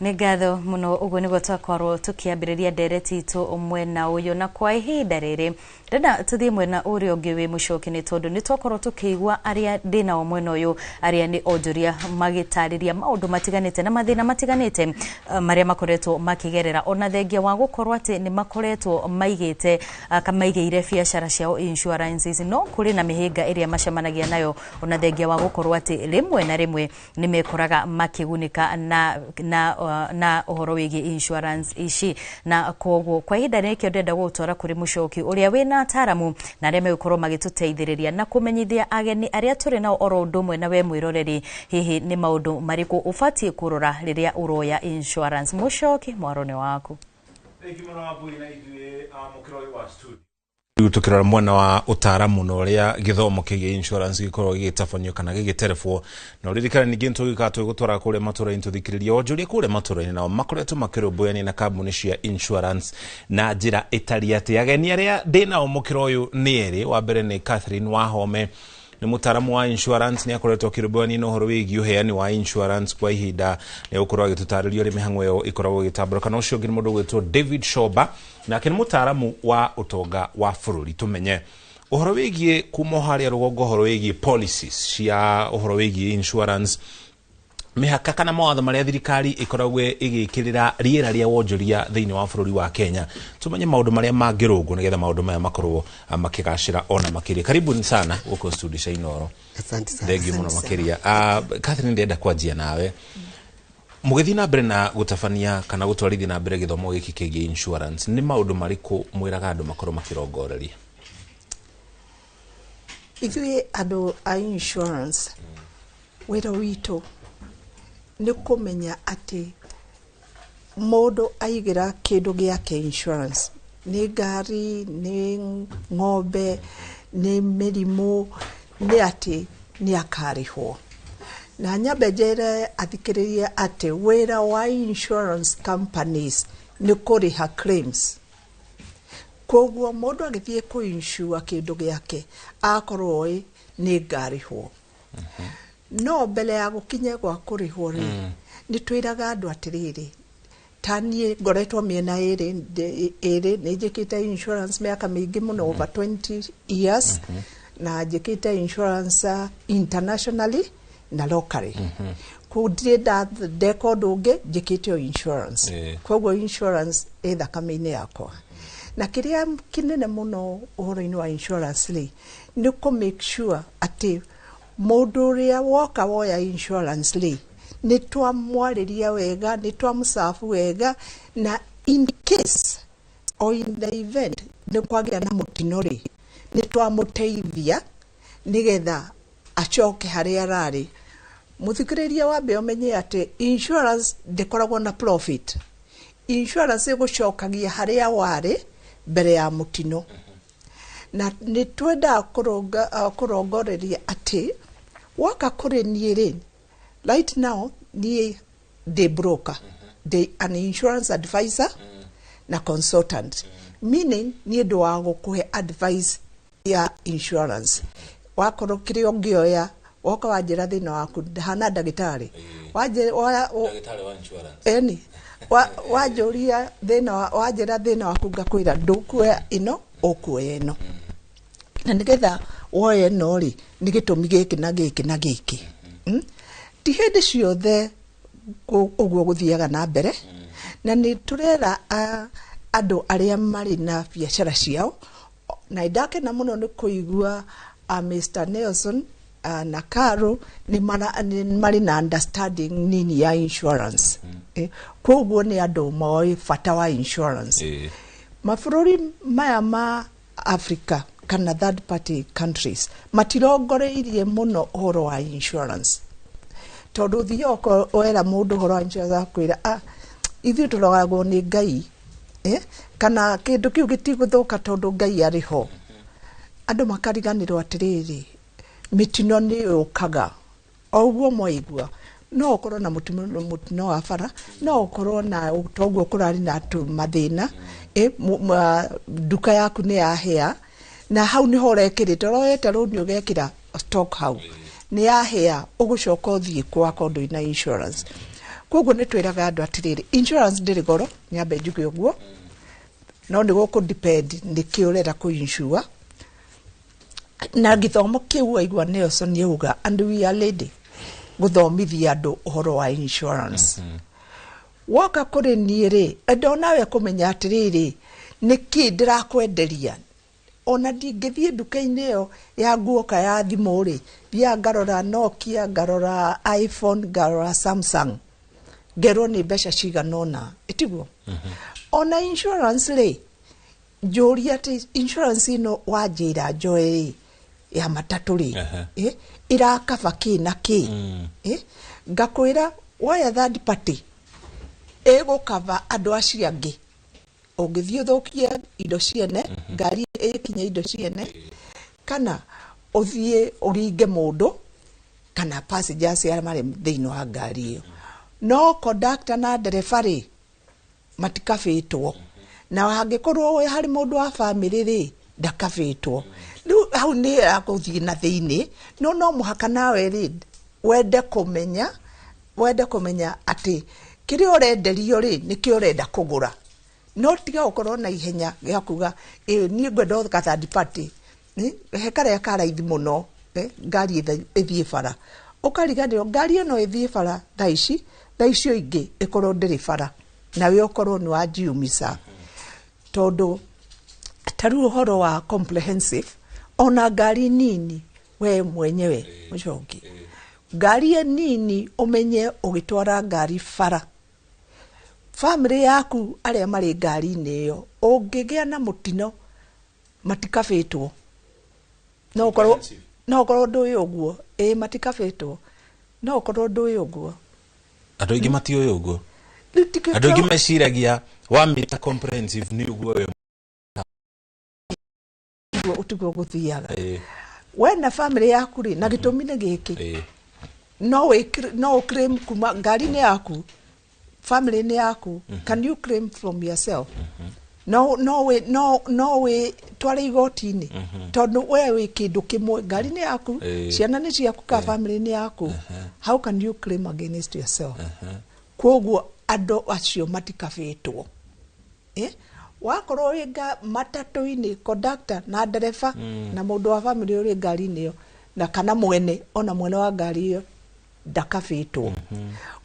nĩ ngatho mũno ũguo nĩguo twakorwo tũkĩambĩrĩria ndereti itũ mwena ũyũ na kwa ihinda rĩrĩ ndĩrenda tũthiĩ mwena ũrĩa ũngĩ wĩ mũcoki-inĩ tondũ nĩ twakorwo tũkĩigua arĩa ndĩnao mwena ũyũ arĩa nĩ onjoria magĩtarĩria maũndũ matiganĩte na mathĩna matiganĩte marĩa makoretwo makĩgerera ona thengia wa gũkorwo atĩ nĩ makoretwo maigĩte maigĩire biacara ciao insurances no kũrĩ na mĩhĩnga ĩrĩa macemanagia nayo ona thengia wa gũkorwo atĩ rĩmwe na rĩmwe nĩ mekoraga makĩgunĩka na ũhoro wĩgiĩ insurance ici na koguo kwa ihinda rĩkĩ ndĩrenda gũtwara kũrĩ mũcoki ũrĩa wĩna ataramu na arĩa megũkorwo magĩtũteithĩrĩria na kũmenyithia ageni arĩa tũrĩ nao oro ũndũ ũmwe na we mwĩroreri hihi nĩ maũndũ marĩkũ ũbatiĩ kũrora rĩrĩa ũroya insurance mũcoki mwaro-inĩ waku tukirora mwana wa utaramu no ria githomo kigi insurance gikorwo gigitafanyo kana gigiterefwo no ririkana ningi ntugikatwe gutwara kure matura inthuthikiriria onjuria kure matura nao makoretwo makirumbuani na kambuni cia insurance na njira itari ati ageni aria ndina omukiro uyu ni eri wa mbere ni Catherine Wahome ni mutaramu wa insurance ni akoretwo kirubani no horo wigi uheani wa insurance kwa ihinda ni ukorwo agitutaririo ri mihango yo ikoragwo gitamburuka no cio ngi mundu gwitwo David Shoba na kin mutaramu wa utonga wa bururi tumenye uhoro wigi kuma haria rugongo horo wigi policies cia uhoro wigi insurance mihaka kana mawatho maria thirikari ikoragwo igikirira riera ria wonjoria thiini wa bururi wa Kenya tumenye maundu maria mangirungu nigetha maundu maya makorwo makigacira ona makiria karibu sana uko studio cia Inoro. Asante sana thengi muno makiria Catherine ndenda kwanjia nawe mugithi na mbere na gutafania kana gutwarithia na mbere githomo giki kigi insurance ni maundu mariku mwiraga andu makorwo makirongoreria ithuĩ andũ a insurance wĩra witũ nĩ kũmenya atĩ mũndũ aigĩra kĩndũ gĩake insurance nĩ ngari nĩ ng'ombe nĩ mĩrimũ nĩ atĩ nĩ akarĩhwo na nyambe njĩre athikĩrĩrie atĩ wĩra wa insurance companies nĩ kũrĩha claims koguo mũndũ agĩthiĩ kũ-insure kĩndũ gĩake akorwo oĩ nĩ ngarĩhwo no mbele ya gukinye gwa kurihwo ri ni twiraga andu atiriri tanie ngoretwo miena iri ni njikite insurance miaka mingi muno over 20 years na njikite insurance internationally na locally kudire da deko doge njikite insurance koguo insurance thakame-inĩ yakwa na kiria kinene muno uhoro-inĩ wa insurance ri ni ku make sure ati mundu ria woka woya insurance li ni twamwarĩria wega ni twamũsafu wega na in case or in the event ni kwagĩa na mũtino ri ni twamũteithia nigetha acoke harĩa ararĩ muthikiriria wambe umenye ati insurance ndekoragwo na profit. Insurance igucokagia haria wari mbere ya mutino. Na ni twenda kurongoreria ati waka kuri niere right now ni the broker, an insurance advisor na consultant, meaning ni ndo wa gukuhe advice ya insurance. Wakorwo kirio ngioya woka wajira thina waku hana ndagitari ndagitari wa insurance wajuria thina wajira thina waku ngakwira ndukue ino okue ino na nigetha woye no ri ni gitumi giki na giki na giki ti hindi ciothe uguo guthiaga na mbere na ni turera andu aria mari na biashara ciao na idake na muno ni kuigua Mr. Nelson na Karo ni mari na understanding nini ya insurance. Koguo ni andu moi fata wa insurance. Mabũrũri maya ma Africa kana third party countries matirongoreirie muno uhoro wa insurance. Tondu thioko wera mundu uhoro wa insurance akwira ithu turogagwo ni Ngai kana kindu kiu gitiguthuka tondu Ngai ariho. Andu makariganirwo atiriri mitino ni ukaga oguo moigua no ukorwo na mutino wa bara no ukorwo na utongo kurari na mathina duka yaku ni yahea na hau ni horekirite royete runi ugekira stock hau ni yahea ugucoka uthie kwa kondu ina insurance. Koguo ni twiraga andu atiriri insurance ndiri goro nyambe njuge uguo no ni guku depend ni kiurera ku insure na githomo kiu waigua Nelson yuga and we are ready guthomithia andu uhoro wa insurance. Woka kuri niere ndona we kumenya atiriri niki ndirakwenderia ona ndingithie duka-ini yo ya nguoka ya thimu ri thia ngarora Nokia ngarora iPhone ngarora Samsung ngero ni mbeca ciganona itiguo ona insurance ri njuri ati insurance ino wajira njoe ya matatu ri ira kaba ki na ki ngakwira waya third party ego kaba andu acio angi ungithio thukia indo ciene ngari ikinya indo ciene kana uthie uringe mundu kana passengers ya mari thiino wa ngari iyo no conductor na dereva ri matikabitwo na wangikorwo hari mundu wa family ri ndakabitwo hau ni akuthie na thiini no muhaka nawe ri wende kumenya ati kirio urenderio ri nikio urenda kugura no tiga ukorwo na ihenya ya kuga ni ngwenda ka third party hekare ya karaithi muno ngari ithie bara ukariganirwo ngari ino ithie bara thaicio ingi ikorwo ndiri bara nawe ukorwo ni wajiumisa tondu taru uhoro wa comprehensive ona ngari nini we mwenyewe mucoki ngari nini umenye ugitwara ngari bara family yaku aria mari ngari niyo ungigia na mutino matikabitwo no korwo ndui uguo matikabitwo no korwo ndui uguo andu ingi matio uguo andu ingi meciragia wa mita comprehensive ni uguo we utugo guthiaga wena family yaku ri na gitumine giki no claim kuma ngari ni yaku family ni yaku can you claim from yourself no we tware igoti-ini tondu we wi kindu kimwe ngari ni yaku ciana ni ciaku ka family ni yaku how can you claim against yourself koguo andu acio matikabitwo wakorwo winga matatu-ini conductor na dereva na mundu wa family uri ngari-ini yo na kana mwene ona mwene wa ngari iyo ndakabitwo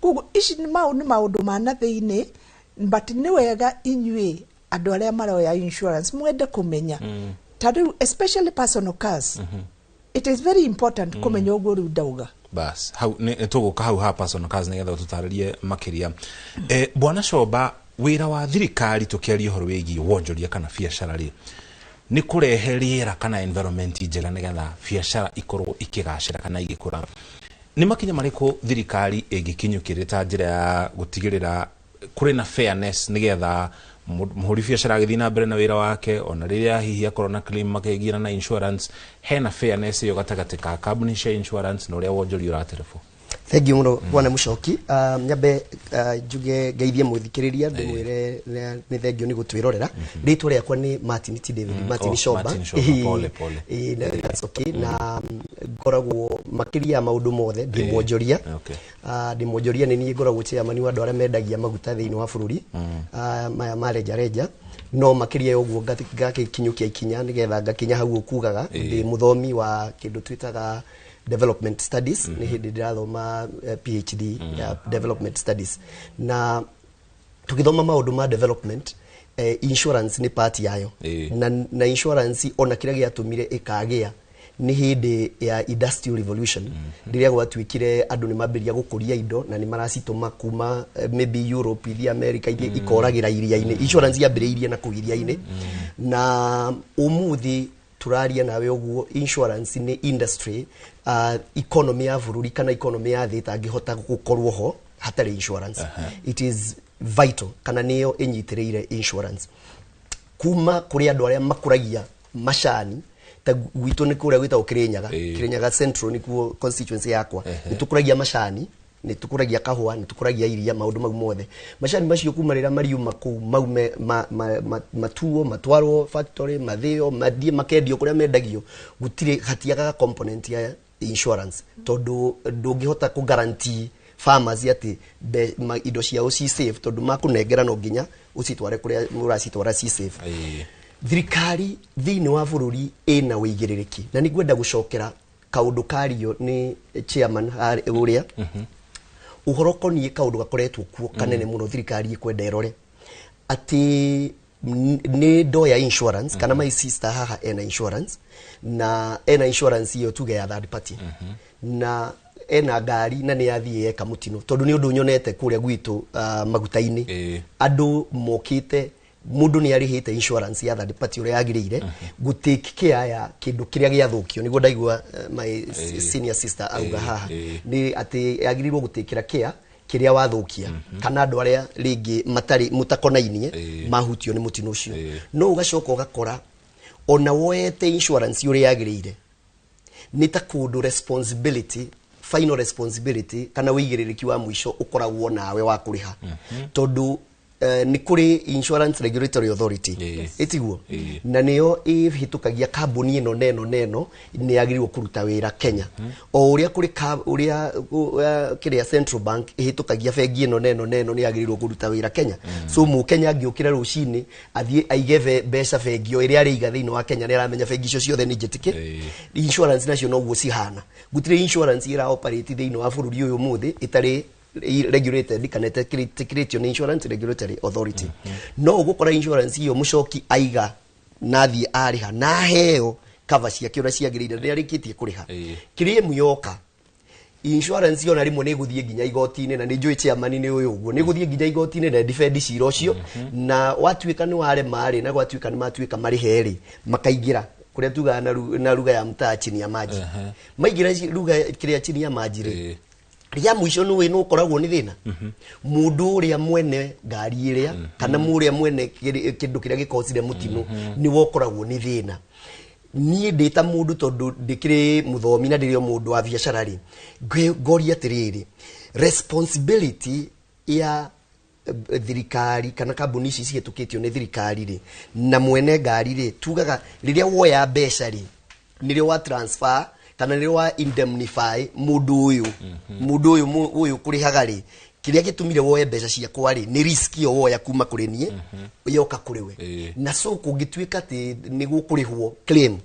koguo ici ni maundu mana thiini but ni wega inyui andu aria maroya insurance mwende kumenya tadu especially personal cars it is very important kumenya uguo riu ndauga bas hau ni tuguka hau ha personal cars ni getha tutaririe makiria bwana Coba wira wa thirikari tukiaria horo wigi wonjoria kana biashara ri ni kurehe riera kana environment njega ni getha biashara ikorwo ikigacira kana igikura ni makinya mariko thirikari ingikinyukirita njira ya gutigirira kuri na fairness nigetha muhuri biashara githina mbere na wira wake ona riria hihi akorwo na claim makegira na insurance hena fairness yo gatagati ka company cia insurance no ria wonjori uraterefo. Thank you muno bwana Muchoki. Nyabe njuge geithie muthikiriria ndimwire ni thengio ni gutwirorera. Ritwa riakwa ni Martin T David Martin Shoba. Pole. That's okay. Na ngoragwo makiria maundu mothe ndimwonjoria. Ndimwonjoria ni nie ngoragwo chairman wa andu aria mendagia maguta thiini wa bururi. Maya mareja no makiria uguo ngakinyukia ikinya nigetha ngakinya hau ukugaga ndi muthomi wa kindu twitaga development studies ni hindi ndirathoma PhD ya development studies na tukithoma maundu ma development insurance ni part yayo na insurance ona kiria giatumire ikagia ni hindi ya industrial revolution ndiria gwatwikire andu ni mambiria gukuria indo na ni maracituma kuma maybe Europe ithi America ithi ikoragira iria-ini insurance yambiriirie na kugiria-ini na umuthi turaria nawe uguo insurance ni industry economy ya bururi kana economy ya thi tangihota gukorwo ho hatari insurance it is vital kana niyo inyitireire insurance kuma kuri andu aria makuragia macani ta gwitu ni kuria gwita Kirinyaga Central ni kuo constituency yakwa nitukuragia macani nitukuragia kahua nitukuragia iria maundu mau mothe macani macio kumarira mariuma ku maume matuo matwarwo factory mathio madie makendio kuria mendagio gutire hatiaga component ya insurance tondu ndungihota ku guarantee farmers ati indo ciao ci safe tondu makunengera no nginya ucitware kuria muracitwara ci safe. Thirikari thiini wa bururi ina wigiririki na nigwenda gucokera kaundu kario ni chairman uria uhoro konie kaundu gakoretwo kuo kanene muno thirikari ikwenda irore ati ni ndo ya insurance kana my sister haha ena insurance na ena insurance iyo tuge ya third party na ena gari na ni yathie kamutino tondu ni undu nyonete kuria gwitu magutaini andu mokite mundu ni arihite insurance ya third party uria yagirire gutake care ya kindu kiria giathukio niguo ndaigua my senior sister auga haha ni ati yagirirwo gutekira care kiria wathukia kana andu aria ringi matari mutakonainie mahutio ni mutino ucio no ugacoka ugakora ona woete insurance uria yagirire ni ta kundu responsibility final responsibility kana wigiririki wa mwisho ukoragwo nawe wa kuriha tondu ni kuri insurance regulatory authority etiguo na niyo ihitukagia kambuni ino neno ni yagirirwo kuruta wira Kenya o uria kuri uria kiria Central Bank ihitukagia bengi ino neno ni yagirirwo kuruta wira Kenya so mu Kenya angiukira rucini athie aigeve mbeca bengi iria ari iga thiini wa Kenya ni aramenya bengi icio ciothe ni njitike insurance nacio no guo cihana gutire insurance ira operate thiini wa bururi uyu muthi itari regulated kana create insurance regulatory authority no ugukora insurance iyo Muchoki aiga nathi ariha na heo cover cia kiura ciagirire ria rikitie kuriha claim yoka insurance yo na rimwe ni guthie nginya igoti-ini na ni njui chairman ni uyu uguo ni guthie nginya igoti-ini na defend cira ucio na watwika ni ware mari na gwatwika ni matwika mari heri makaigira kuria tuga na ruga ya mtaa chini ya maji maigira ruga kiria chini ya maji ri ria mwisho ni no koragwo ni thina mundu uria mwene ngari iria kana muria mwene kindu kiria gikosire mutino ni wokoragwo ni thina ni ndita mundu tondu ndikire muthomi na ndirio mundu wa biashara ri ngoria tiriri responsibility ya thirikari kana kambuni ici cihetukitio ni thirikari ri na mwene ngari ri tugaga riria woya mbeca ri nirio wa transfer kana nirio wa indemnify mundu uyu kurihaga ri kiria gitumire woye mbeca ciakwa ri ni risk yo woya kuma kuri nie yoka kuri we na so kungitwika ati ni gukurihwo claim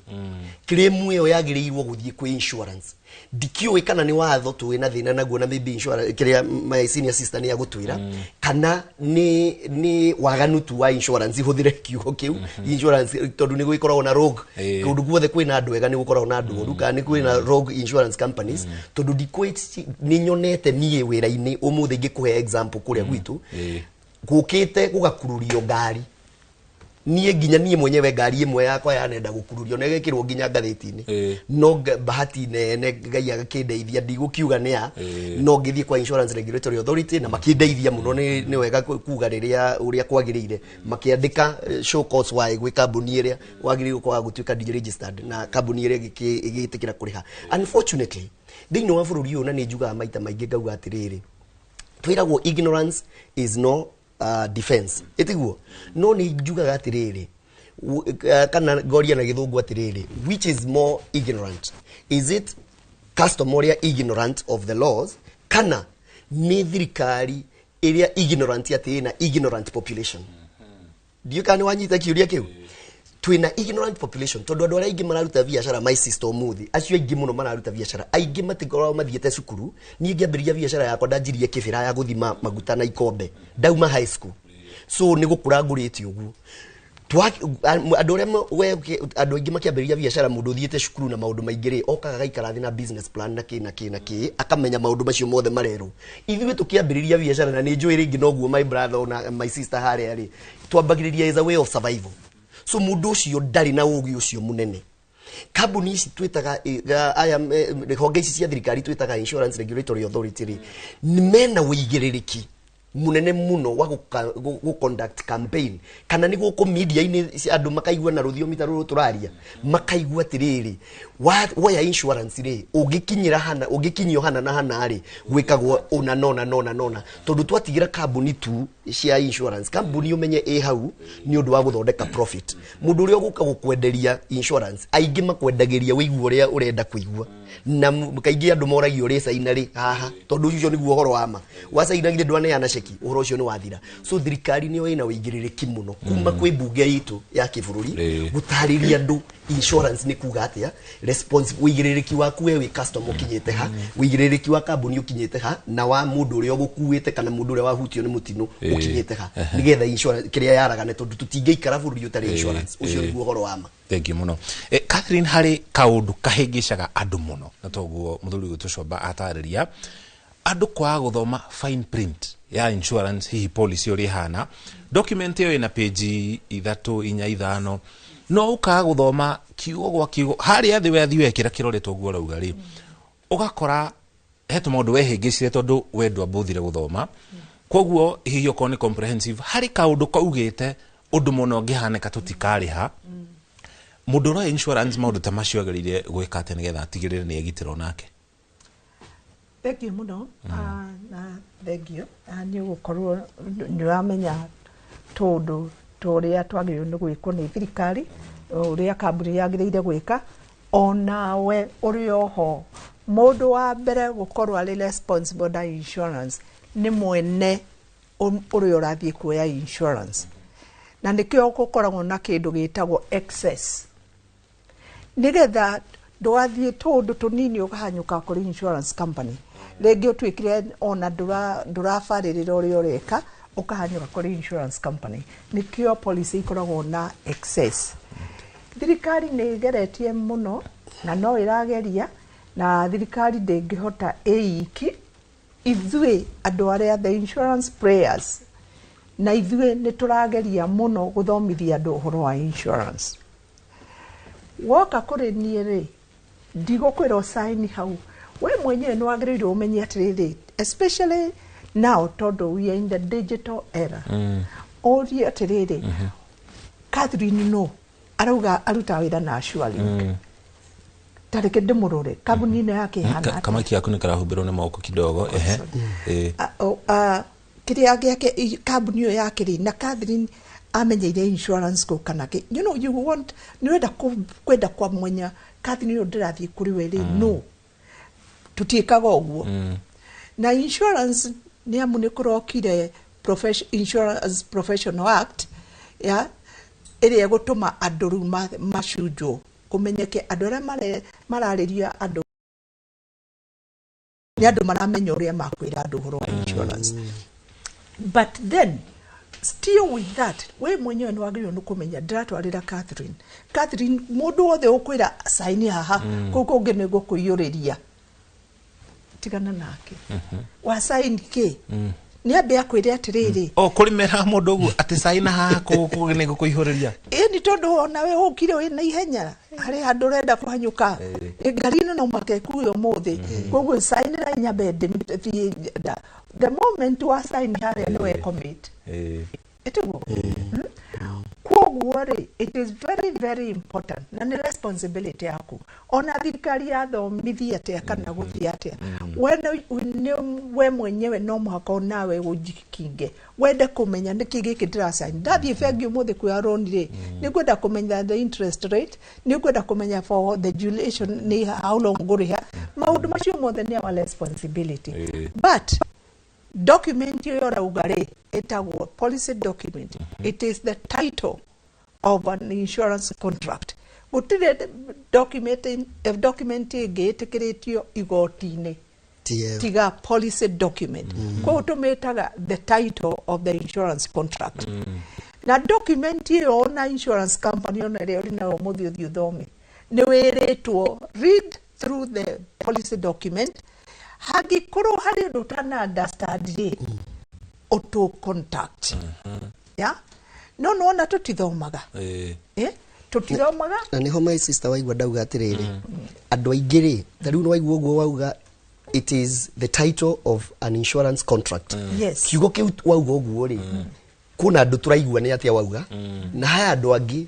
iyo yagirirwo guthie ku insurance dikiwe kana ni watho tuwina thina naguo na maybe insurance kiria my senior sister ni agutwira kana ni waganu tu wa insurance ihuthire kiugo kiu insurance tondu ni guikoragwo na rogue kundu guothe kwina andu ega ni gukoragwo na andu oru kana ni kwina rogue insurance companies tondu dikwiti ni nyonete nie wira-ini umuthi ngikuhe example kuria gwitu gukite gugakururio ngari niĩ nginya niĩ mwenyewe ngari ĩmwe yakwa yanenda gũkururio na ĩgekĩrwo nginya ngathĩti-inĩ no bahati nene Ngai agakĩndeithia ndigũkiuga nĩa no ngĩthiĩ kwa Insurance Regulatory Authority na makĩndeithia mũno nĩ wega kuga rĩrĩa ũrĩa kwagĩrĩire makĩandĩka show cause why gwĩ kambuni ĩrĩa wagĩrĩirwo kwaga gũtuĩka deregistered na kambuni ĩrĩa ĩgĩtĩkĩra kũrĩha. Unfortunately thĩinĩ wa bũrũri ũyũ na nĩ njugaga maita maingĩ ngauga atĩrĩrĩ twĩragwo ignorance is no defense etiguo no ni njugaga atiriri kana ngoria na githungu atiriri which is more ignorant, is it customer ignorant of the laws kana ni thirikari iria ignorant ati na ignorant population dio kana wanyita kiuria kiu twina ignorant population tondu andu aria ingi mararuta biashara my sister muthi acio ingi muno mararuta biashara aingi matikorwo mathiete cukuru ni ngiambiriria biashara yakwa ndanjirie kibira ya guthima maguta na ikombe ndauma high school so ni gukura ngurite uguo andu aingi makiambiriria biashara mundu thiete cukuru na maundu maingiri okaga gaikara thina business plan na ki akamenya maundu macio mothe marero ithuĩ tukiambiriria biashara na ni njui ringi noguo my brother na my sister hare ari twambagiriria is a way of survival. So mundu ucio ndari na ugi ucio munene kambuni ici twitaga honge ici cia thirikari twitaga Insurance Regulatory Authority ni mena wĩigĩrĩrĩki munene muno wa conduct campaign kana ni guku media ini andu makaigua na ruthiomi ta ruru turaria makaigua tiriri waya insurance ri ugikinyira hana ugikinyio hana na hana ri gwikagwo una nona tondu twatigira kambuni tu cia insurance kambuni umenye hau ni undu wa guthondeka profit mundu uri uguka gukwenderia insurance aingi makwendagiria wĩigua uria urenda kuigua na kaingi andu moragio ri saina ri haha tondu ucio niguo horo wama wasainagire ndwane yana sheki uhoro ucio ni wathira so thirikari ni ina wĩigĩrĩrĩki muno kuma kwĩ bunge itu ya kĩbũrũri gutariria andu insurance ni kuga atia responsible wĩigĩrĩrĩki waku we customer ukinyete ha wĩigĩrĩrĩki wa kambuni ukinyete ha na wa mundu uria ugukuite kana mundu uria wahutio ni mutino ukinyete ha nigetha insurance kiria yaragane tondu tutingĩikara bũrũri utari insurance ucio niguo horo wama. Thank you muno. Catherine, hari kaundu kahingicaga andu muno na toguo muthuri witu Coba atariria andu kwa guthoma fine print ya insurance hihi policy uri hana document iyo ina page 3 4 5 no ukaga guthoma kiugo gwa kiugo hari athi wethi wekira kiroretwo guo rauga ri ugakora hetu maundu wehingicire tondu wendwa mbuthire guthoma koguo hihi okoni comprehensive hari kaundu kaugite undu muno ngihaneka tutikariha mundu ro insurance maundu ta macio agerire gwika ate nigetha atigirire ni egitiro nake. Thank you muno na thank you ni gukorwo ni ramenya tondu turia twagirwo ni gwikwo ni thirikari uria kambuni yagirire gwika ona we uri oho mundu wa mbere gukorwo ari responsible na insurance ni mwene uri urathie kuoya insurance na nikio gukoragwo na kindu gitagwo excess nigetha ndwathie tondu tunini ukahanyuka kuri insurance company rĩngĩ ũtwĩkire ona ndũrabarĩrĩra ũrĩa ũreka ũkahanyũka kuri insurance company nikio policy ikoragwo na excess. Thirikari nĩ igeretie muno na no irageria na thirikari ndĩngĩhota iki ithuĩ andũ arĩa the insurance players na ithuĩ nĩ tũrageria muno gũthomithia andũ ũhoro wa insurance. Woka kũrĩ niĩ rĩ ndigũkwĩra sign hau we mwenyewe no agĩrĩirwo umenye atiriri especially now tondu we are in the digital era ori atiriri Catherine no arauga aruta wĩra na Surelink tareke ndimurore kambuni ino yake hana kama kiaku ni karahumbirwo ni moko kidogo kiria yake kambuni ino yake ri na Catherine amenyeire insurance ko kanake you know you want ni kwenda kwa mwenya Catherine ino ndirathie kuri we ri no tutiikaga uguo na insurance ni amu ni kurokire Insurance Professional Act ya ĩrĩa gũtũma andũ rĩu macunjwo kũmenyeke andũ arĩa mararĩria andũ ni andũ maramenya ũrĩa makwĩra andũ ũhoro wa insurance but then still with that we mwenyewe ni wagĩrĩirwo nĩ kũmenya ndiratwarĩra Catherine mũndũ wothe ũkwĩra sign haha kũu kũngĩ nĩ gũkũiyũrĩria tigana nake wa sign ke ni ambe akwire atiriri kuri mera mundu ugu ati saina ha ko ne kuihuriria ni tondu ona we ukire we na ihenya hari handu renda kuhanyuka ngari no make kuyo muthi koguo sainira nyambe the moment wa sign hari no we commit itugo koguo ri it is very very important na ni responsibility yaku ona thirikari yathomithia atia kana guthia atia we mwenyewe no muhaka nawe ujikinge wende kumenya niki giki ndirasign ndathie bengi umuthi kuya loan ri ni kwenda kumenya the interest rate ni kwenda kumenya for the duration ni how long nguriha maundu macio mothe ni our responsibility but document yo raugare etagwo policy document it is the title of an insurance contract gutire document igetikiritio igotine tiga policy document ko tumetaga the title of the insurance contract na document yo na insurance company ona leo na umuthi uthome ni wiritwo read through the policy document hagikuru hari ndutana understand auto contact no na tutithomaga tutithomaga na niho my sister waigwa ndauga atiriri andu aingiri tariu no waigwa uguo wauga it is the title of an insurance contract kiugo kiu wauga uguo ri kuna andu turaigua ni atia wauga na haya andu angi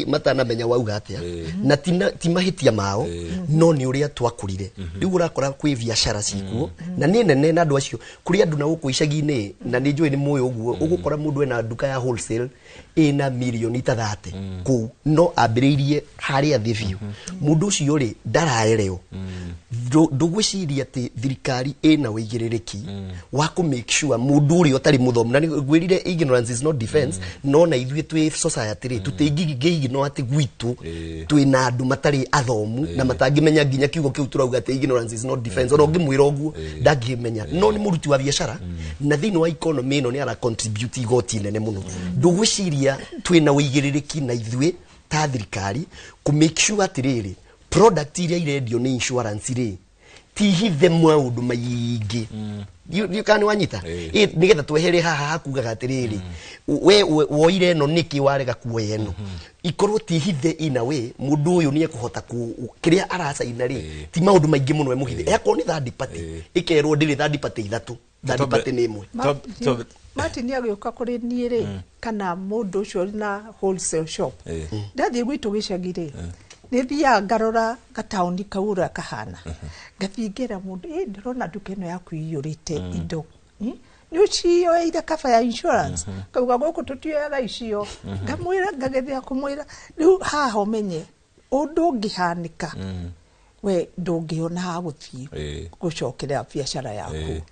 matanamenya wauga atia na ti mahitia mao no ni uria twakurire riu urakora kwi biashara cikuo na ni nene na andu acio kuri andu na guku icagi-ini na ni njui ni muyo uguo ugukora mundu ena nduka ya wholesale ina milioni 30 ku no ambiriirie haria thi biu mundu ucio ri ndaraereo ndugwiciria ati thirikari ina wigiririki wa ku make sure mundu uri otari muthomu na gwirire ignorance is not defense no na ithue twi society ri tutingigi no ati gwitu twina andu matari athomu na matangimenya nginya kiugo kiu turauga ati ignorance is not defense ono ngimwira oguo ndangimenya no ni muruti wa biashara na thini wa economy no ni ara contribute igoti nene muno ndugwiciria twina wigiririki na ithue ta thirikari ku make sure atiriri product iria irendio ni insurance ri tihithe maundu maingi you can wanyita nigetha twehere haha hakugaga atiriri we woire no niki warega kuoya no ikorwo tihithe ina we mundu uyu ni ekuhota kiria aracaina ri ti maundu maingi muno we muhithe eko ni third party ikerwo ndiri third party ithatu third party ni imwe Martin agioka kuri nie ri kana mundu ucio na wholesale shop ndathie gwitu gicagire nithia ngarora gatauni kaura kahana ngathingira mundu ndirona nduka ino yaku iyurite indo ni ucio ida kafa ya insurance kauga goko tutioyaga icio ngamwira ngagethia kumwira riu haha umenye undu ngihanika we ndungiona ha guthii gucokera biashara yaku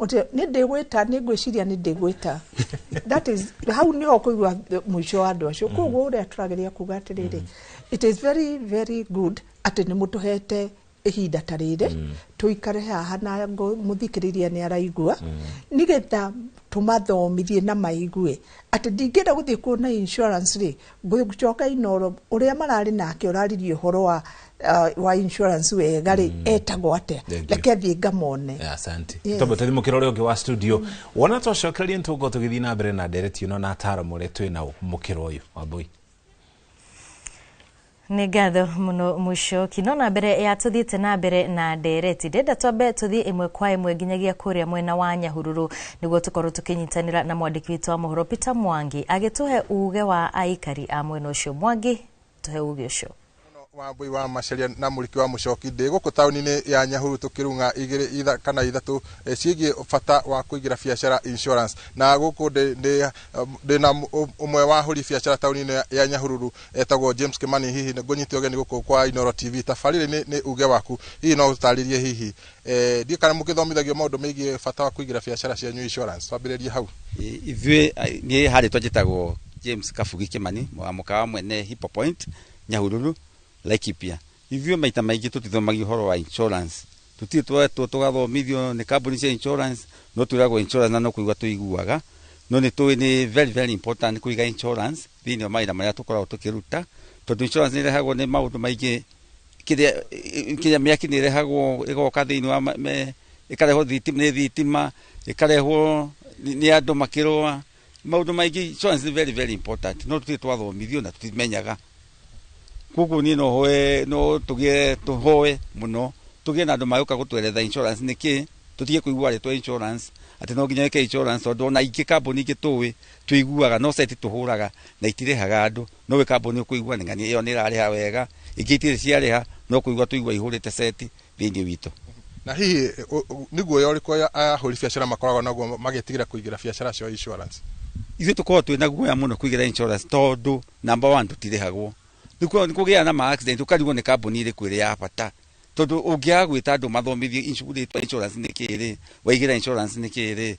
mutu ni ndigwita ni ngwiciria ni ndigwita that is how ni okuigwa mwisho wa andu acio koguo uria turageria kuga atiriri it is very very good ati ni mutuhete ihinda tarire tuikare haha na muthikiriria ni araigua nigetha tumathomithie na maigue ati ndingenda guthie kuona insurance ri gucoka inoro uria marari nake uraririe horo wa insurance wega ri etagwo atia reke thie ngamone asante tobo tedi mukiro uri ungi wa studio wona twacokererie ntugo tugithi na mbere na ndereti no na ataramu ri twina mukiro uyu Wambui nĩ ngatho mũno Mũchoki no na mbere ya tuthiĩte na mbere na ndereti ndenda twambe tuthie imwe kwa imwe nginyagia kũrĩa mwena wa Nyahururu nĩguo tukorwo tukinyitanĩra na mwandĩki witũ wa mohoro Peter Mwangi agĩtuhe uge wa aikari a mwena ũcio. Mwangi tuhe uge ũcio. Wambui wa Macharia na Mũriki wa Mũchoki ndi gũkũ taũni-inĩ ya Nyahururu tukirunga igĩrĩ kana ithatũ ciĩgiĩ bata wa kũigira biashara insurance na gũkũ ndi na ũmwe wa hũri biashara taũni-inĩ ya Nyahururu etagwo James Kimani hihi ngũnyite ũgeni gũkũ kwa Inoro TV tabarĩre nĩ uge waku hihi no ũtarĩrie hihi ndi kana mũkĩthomithagio maũndũ megiĩ bata wa kũigira biashara cia insurance twambĩrĩrie hau ithuĩ niĩ harĩ twajĩtagwo James Kabugi Kimani mũkawa mwene Hippo Point Nyahururu Laikipia ivyo maita maingĩ tutithomagio horo wa insurance tugathomithio nĩ kambuni cia insurance no twĩragwo insurance na no kũigua tũiguaga no nĩ tũĩ nĩ very very important kũiga insurance thĩinĩ wa mawĩra marĩa tũkoragwo tũkĩruta tondũ insurance nĩ ĩrehagwo nĩ maũndũ maingĩ kĩrĩa mĩaki nĩ ĩrehagwo ĩgoka thĩinĩ wa ikarehwo thitima ikarehwo ni andu makirwa maundu maingi. Insurance is very very important, no tuti twathomithio na tutimenyaga. Koguo ni no tugie muno tugie na andu maguka gutweretha insurance niki tutige kuigua ritwa insurance ati no nginya ke insurance tondu na ingi kambuni ingi tuwi tuiguaga no seti tuhuraga na itirehaga andu no we kambuni ukuigua ni ngani iyo ni irareha wega ingi itire ciareha no kuigua tuigua ihurite seti thiini witu. Na hihi niguo yo riko ahuri biacara makoragwo naguo magetigira kuigira biacara cio insurance? Ithuĩ tukoragwo twĩna guoya mũno kũigĩra insurance tondũ number 1 tũtirĩhagwo. Nĩkũgĩa na ma accident ũkarigwo nĩ kambuni ĩrĩkũ ĩrĩ ya bata tondũ ũngĩaga gwĩta andũ mathomithie insurance nĩ kĩrĩ, waigĩra insurance nĩ kĩrĩ,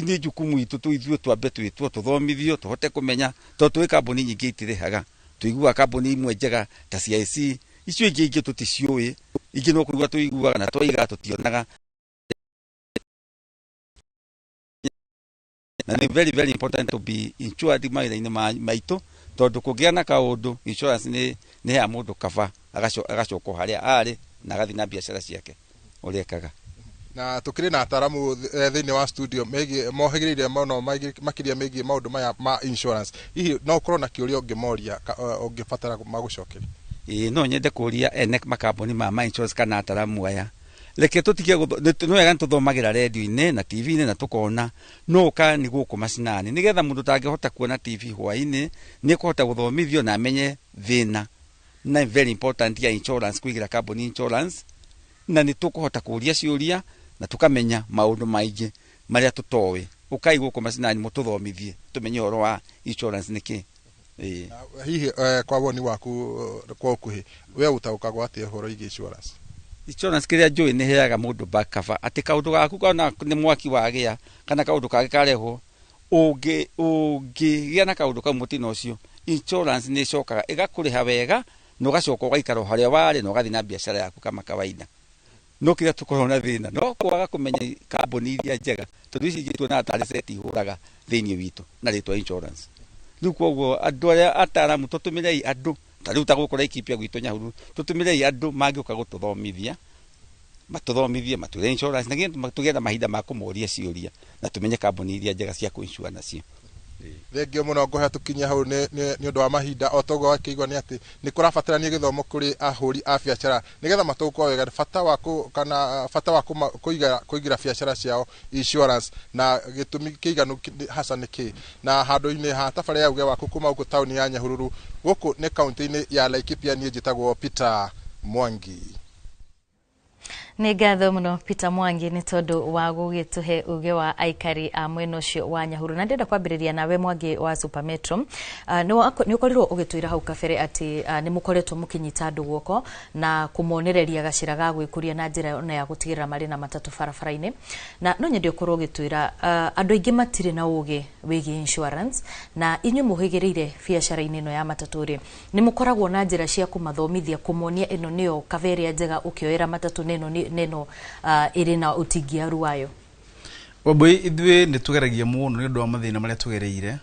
nĩ jukumu itũ ithuĩ twambe twĩtwo tũthomithio tũhote kũmenya tondũ twĩ kambuni nyingĩ itirĩhaga. Tũiguaga kambuni imwe njega ta CIC, icio ingĩ tũticiũĩ, ingĩ no kũigua tũiguaga na twaiga tũtionaga. Na ni very very important to be insured mawĩra-inĩ maitũ tondũ kũgĩa na kaũndũ insurance nĩ ya mũndũ kaba agacokwo harĩa arĩ na agathi na biacara ciake ũrĩa ekaga. Na tukiri na ataramu thĩinĩ wa studio mohĩgĩrĩire mũno makĩria megiĩ maũndũ maya ma insurance. Hihi no ũkorwo na kĩũria ũngĩmoria ũngĩbatara magũcokeria? No nyende kũria ene makambuni ma insurance kana ataramu aya reke tutige no wega nĩtũthomagĩra radio-inĩ na TV-inĩ na tukona no ka nĩ gũkũ macinani nigetha mũndũ tangĩhota kuona TV hwaĩ-inĩ nĩ kũhota gũthomithio na amenye thĩna na very important ya insurance kũigĩra kambuni insurance na nĩ tũkũhota kũria ciũria na tukamenya maũndũ maingĩ marĩa tũtoĩ ũkai gũkũ macinani mũtũthomithie tũmenye ũhoro wa insurance nĩkĩ. Hihi kwa woni waku kwa ũkuhĩ we ũtaũkagwo atĩa ũhoro wĩgiĩ insurance? Insurance kĩrĩa njũĩ nĩ heaga mũndũ back cover atĩ kaũndũ gaku kana nĩ mwaki wagĩa kana kaũndũ kangĩ karehwo ũngĩgĩa na kaũndũ kau mũtino ũcio insurance nĩ ĩcokaga ĩgakũrĩha wega na ũgacoka ũgaikara harĩa warĩ na ũgathiĩ na biacara yaku kama kawaida. No kĩrĩa tũkoragwo na thĩna no kwaga kũmenya kambuni iria njega tondũ ici ingĩ tuonaga tarĩ seti ihũraga thĩinĩ witũ na rĩtwa insurance. Rĩu koguo andũ arĩa ataramu tũtũmĩrei andũ tarĩu ta gũkũ Laikipia gwitũ Nyahururu tũtũmĩrei andũ mangĩũka gũtũthomithia matũthomithie matwĩre insurance na tũgĩe na mahinda ma kũmoria ciũria na tũmenye kambuni iria njega cia kũinsure nacio. Thengio mũno ngũhe tũkinyia hau nĩ ũndũ wa mahinda o togo akĩigua nĩ atĩ nĩ kũrabatarania gĩthomo kũrĩ ahũri a biacara nĩgetha mataũkwo wega bata wa kũigĩra biacara ciao insurance na gĩtũmi kĩiganu hasa nĩkĩ. Na handũ-inĩ ha tabarĩra ya uge waku kuma gũkũ taũni ya Nyahururu gũkũ nĩ kaũntĩ-inĩ ya Laikipia niĩ njĩtagwo Peter Mwangi. Nĩ ngatho mũno Peter Mwangi nĩ tondũ wa gũgĩtũhe uge wa aikari a mwena ũcio wa Nyahururu. Na ndĩrenda kwambĩrĩria nawe Mwangi wa Super Metro. Nĩ ũkorirwo ũgĩtwĩra hau kabere atĩ nĩ mũkoretwo mũkĩnyita andũ guoko na kũmonereria gacĩra ga gwĩkũria na njĩra ona ya gũtigĩrĩra marĩ na matatũ barabara-inĩ. Na no nyende ũkorwo ũgĩtwĩra andũ aingĩ matirĩ na ũgĩ wĩgiĩ insurance na inyuĩ mũhĩgĩrĩire biacara-inĩ ĩno ya matatũ rĩ nĩ mũkoragwo na njĩra cia kũmathomithia kũmonia ĩno nĩyo kaberia njega ũkĩoera matatũ neno ĩrĩ na ũtingiaru wayo? Wambui ithuĩ nĩ tũgeragia mũno nĩ ũndũ wa mathĩna marĩa tũgereire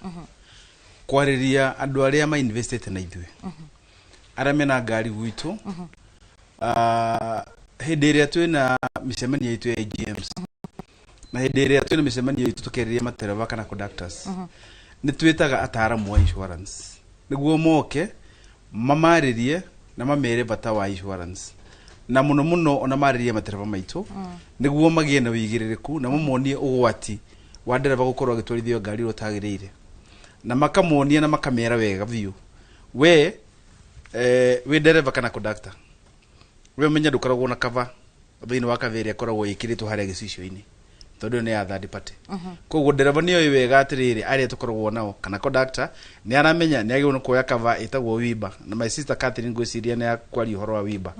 kwarĩria andũ arĩa ma investete na ithuĩ arĩa mena ngari gwitũ hĩndĩ ĩrĩa twĩna mĩcemanio itũ ya AGMs na hĩndĩ ĩrĩa twĩna mĩcemanio itũ tũkerĩria matereba kana conductors nĩ twĩtaga ataramu wa insurance nĩguo moke mamarĩrie na mamere bata wa insurance na muno ona marĩrie matereba maitũ nĩguo magĩe na wĩigĩrĩrĩku na mamonie ũgwati wa ndereba gũkorwo agĩtwarithia ngari ũtagĩrĩire na makamonia na makamera wega biũ we ndereba kana conductor we menya ndũkoragwo na cover thĩinĩ wa cover ĩrĩa ĩkoragwo ĩkĩrĩtwo harĩa gĩcicio-inĩ tondũ nĩ ya third party. Koguo ndereba nĩoĩ wega atĩrĩrĩ arĩa tũkoragwo nao kana conductor nĩ aramenya nĩ agĩrĩirwo kuoya cover ĩtagwo WIBA na my sister Catherine ngwĩciria nĩ yakwaria ũhoro wa WIBA.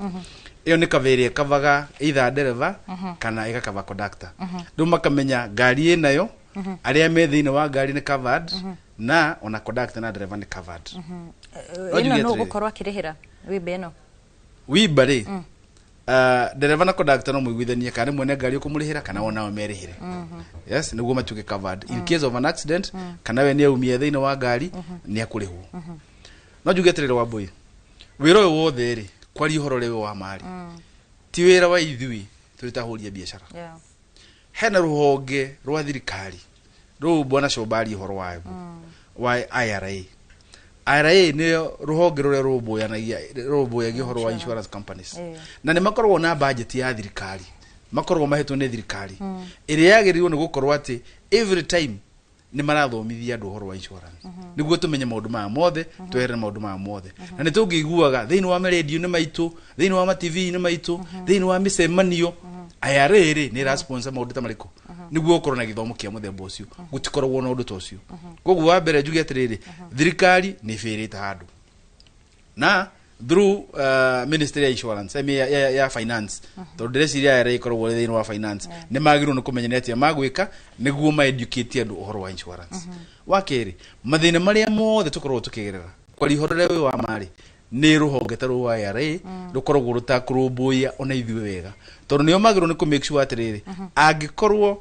Iyo nĩ cover ĩrĩa ĩkavaga either ndereba kana ĩgakava conductor. Rĩu makamenya ngari ĩnayo arĩa me thĩinĩ wa ngari nĩ covered na ona conductor na ndereba nĩ covered. Ĩno no gũkorwo akĩrĩhĩra WIBA ĩno? WIBA rĩ ndereba na conductor no mũiguithanie kana mwene ngari ũkũmũrĩhĩra kana onao merĩhĩre. Yes, nĩguo matuĩke covered in case of an accident kana we nĩ aumia thĩinĩ wa ngari nĩ akũrĩhwo. No njuge atĩrĩrĩ Wambui wĩra ũyũ wothe rĩ kwaria ũhoro rĩwe wa mari ti wĩra wa ithuĩ turitahuria biashara Yeah. hena ruhonge rwa thirikari ru bwana Shobari horo wayo wa IRA nä rũhonge rũrĩa rũmbũyagia ũhoro wa insurance companies na nĩ makoragwo na budget ya thirikari makoragwo mahetwo nĩ thirikari ĩrĩa yagĩrĩirwo nĩ gũkorwo atĩ every time nĩ marathomithia andũ ũhoro wa insurance nĩguo tũmenye maũndũ maya mothe twehere maũndũ maya mothe na nĩ tũngĩiguaga thĩinĩ wa radio-inĩ maitũ thĩinĩ wa TV-inĩ maitũ thĩinĩ wa mĩcemanio IRA nĩ ĩrasponsor maũndũ ta marĩkũ nĩguo ũkorwo na gĩthomo kĩa mũthemba ũcio gũtikoragwo na ũndũ ta ũcio koguo wa mbere njuge atĩrĩrĩ thirikari nĩ ĩbĩrĩte handũ na through ministry ya insurance ya finance tondũ ndĩreciria IRA ĩkoragwo thĩinĩ wa finance nĩ magĩrĩirwo nĩ kũmenya atĩa magwĩka nĩguo ma-educate andũ ũhoro wa insurance wa kerĩ mathĩna marĩa mothe tũkoragwo tũkĩgerera kwa ihorere ũyũ wa marĩ nĩ rũhonge ta rwa IRA rũkoragwo rũtakũrũmbũiya ona ithuĩ wega tondũ nĩo magĩrĩirwo nĩ kũ-make sure atĩrĩrĩ angĩkorwo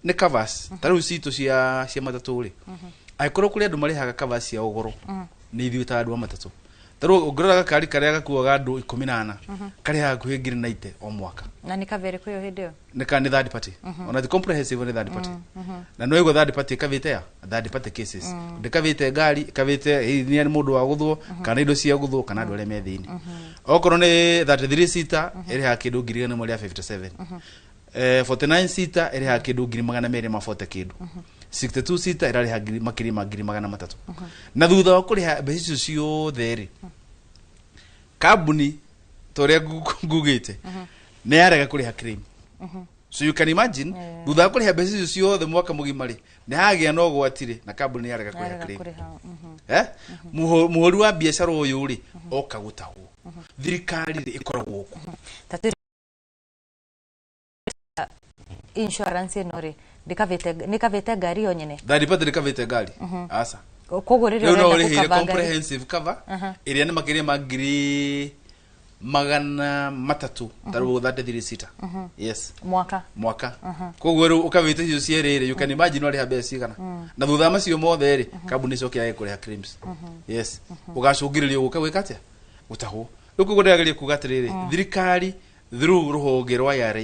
nĩ covers ta rĩu citũ cia matatũ rĩ angĩkorwo kũrĩ andũ marĩhaga covers cia ũgoro nĩ ithuĩ ta andũ a matatũ ta rĩu ũngĩrora gakari karĩa gakuaga andũ 14 karĩhaga hakuhĩ ngiri 90 o mwaka na nĩ kaverĩ kwĩyo hĩndĩ ĩyo nĩ third party ona the comprehensive nĩ third party na no ĩgo third party kavĩte ya third party cases ndĩkavĩte ngari kavĩte nĩ mũndũ wa gũthwo kana indo cia gũthwo kana andũ arĩa me thĩinĩ okorwo nĩ 33 seater ĩrĩhaga kĩndũ ngiri 157 49 seater ĩrĩhaga kĩndũ ngiri 240 kĩndũ 62 seater ĩrarĩha makĩria ma ngiri 300 na thutha wa kũrĩha mbeca icio ciothe rĩ kambuni torĩa ngugĩte nĩ yarega kũrĩha claim so you can imagine thutha wa kũrĩha mbeca icio ciothe mwaka mũgima rĩ nĩ hagĩa na ũgwati rĩ na kambuni nĩ yarega kũrĩha claim mũhũri wa biacara ũyũ rĩ oka gũtahwo thirikari rĩ ĩkoragwo gũkũ insurance ĩno rĩ ndĩkavĩte ngari yo nyene third-party ndĩkavĩte ngari aca koguo rĩrĩa ũrenda gũkava comprehensive cover ĩrĩa nĩ makĩria ma ngiri 300 ta rĩu 33 seater yes mwaka koguo rĩu ũkavĩte icio cierĩ you can imagine warĩha mbeca cigana na thutha macio mothe rĩ kambuni icoke yage kũrĩha claims yes ũgacũngĩrĩrio gũka gwĩka atĩa gũtahwo rĩu koguo ndĩrageria kuuga atĩrĩrĩ thirikari through rũhonge rwa IRA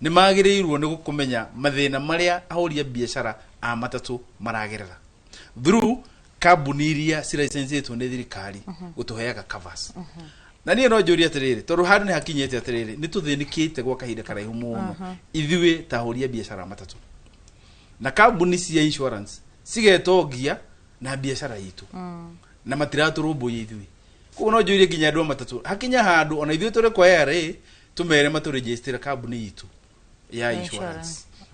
nĩ magĩrĩirwo nĩ gũkũmenya mathĩna marĩa ahũri biacara a matatũ maragerera through kambuni iria ciraicensĩtwo nĩ thirikari gũtũheaga covers na niĩ no njũrie atĩrĩrĩ tondũ handũ nĩ hakinyĩte atĩrĩrĩ nĩ tũthĩnĩkĩte gwa kahinda karaihu mũno ithuĩ ta ahũri biacara a matatũ na kambuni cia insurance cigetongia na biacara itũ na matiratũrũmbũiya ithuĩ koguo no njũrie nginya andũ a matatũ hakinya handũ ona ithuĩ tũrĩ kwa IRA tũmere matũregistĩra kambuni itũ ya insurance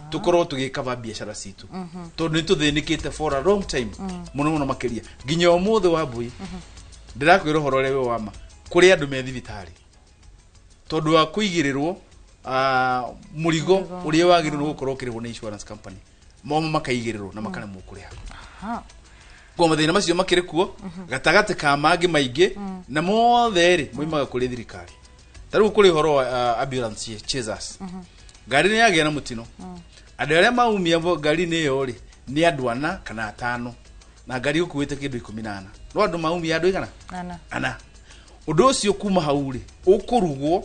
tukorwo tugikava biacara citu tondu nituthinikite for a long time muno makiria nginya umuthi wa mbui ndirakwira horo rewe wama kuri andu me thibitari tondu wa kuigirirwo murigo uria wagirirwo gukorwo kirirwo ni insurance company momo makaigirirwo na makane mukuriha kwa mathina macio makiri kuo gatagate ka mangi maingi na mothe ri moimaga kuri thirikari taru kuri horo ambulance chasers ngari nĩ yagĩa na mũtino andũ arĩa maumia ngari nĩ yo rĩ nĩ andũ ana kana atano na ngari ũkuĩte kĩndũ 18 no andũ maumia andũ igana ana ũndũ ũcio kuma hau rĩ ũkũrugwo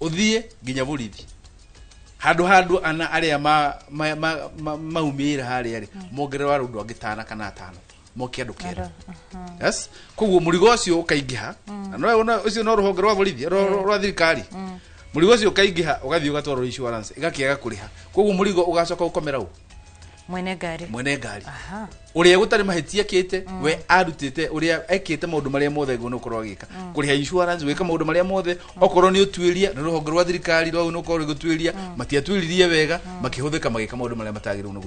ũthiĩ nginya borithi handũ ana arĩa maumĩra harĩa rĩ mongerera wa ũndũ angĩtana kana atano moke andũ kera yes koguo mũrigo ũcio ũkaingĩha na ũcio no rũhonge rwa borithi rwa thirikari mũrigo ũcio ũkaingĩha ũgathiĩ ũgatwarwo insurance ĩgakĩaga kũrĩha koguo mũrigo ũgacoka ũkomera ũ mwene ngari ũrĩa gũtarĩ mahĩtia kĩte we arutĩte ũrĩa ekĩte maũndũ marĩa mothe ngũ nũkorwo agĩka kũrĩha insurance gwĩka maũndũ marĩa mothe okorwo nĩ ũtuĩria na rũhonge rwa thirikari rwa nũkorwo gũtuĩria matiatuĩririe wega makĩhũthĩka magĩka maũndũ marĩa matagĩrĩirwo nĩ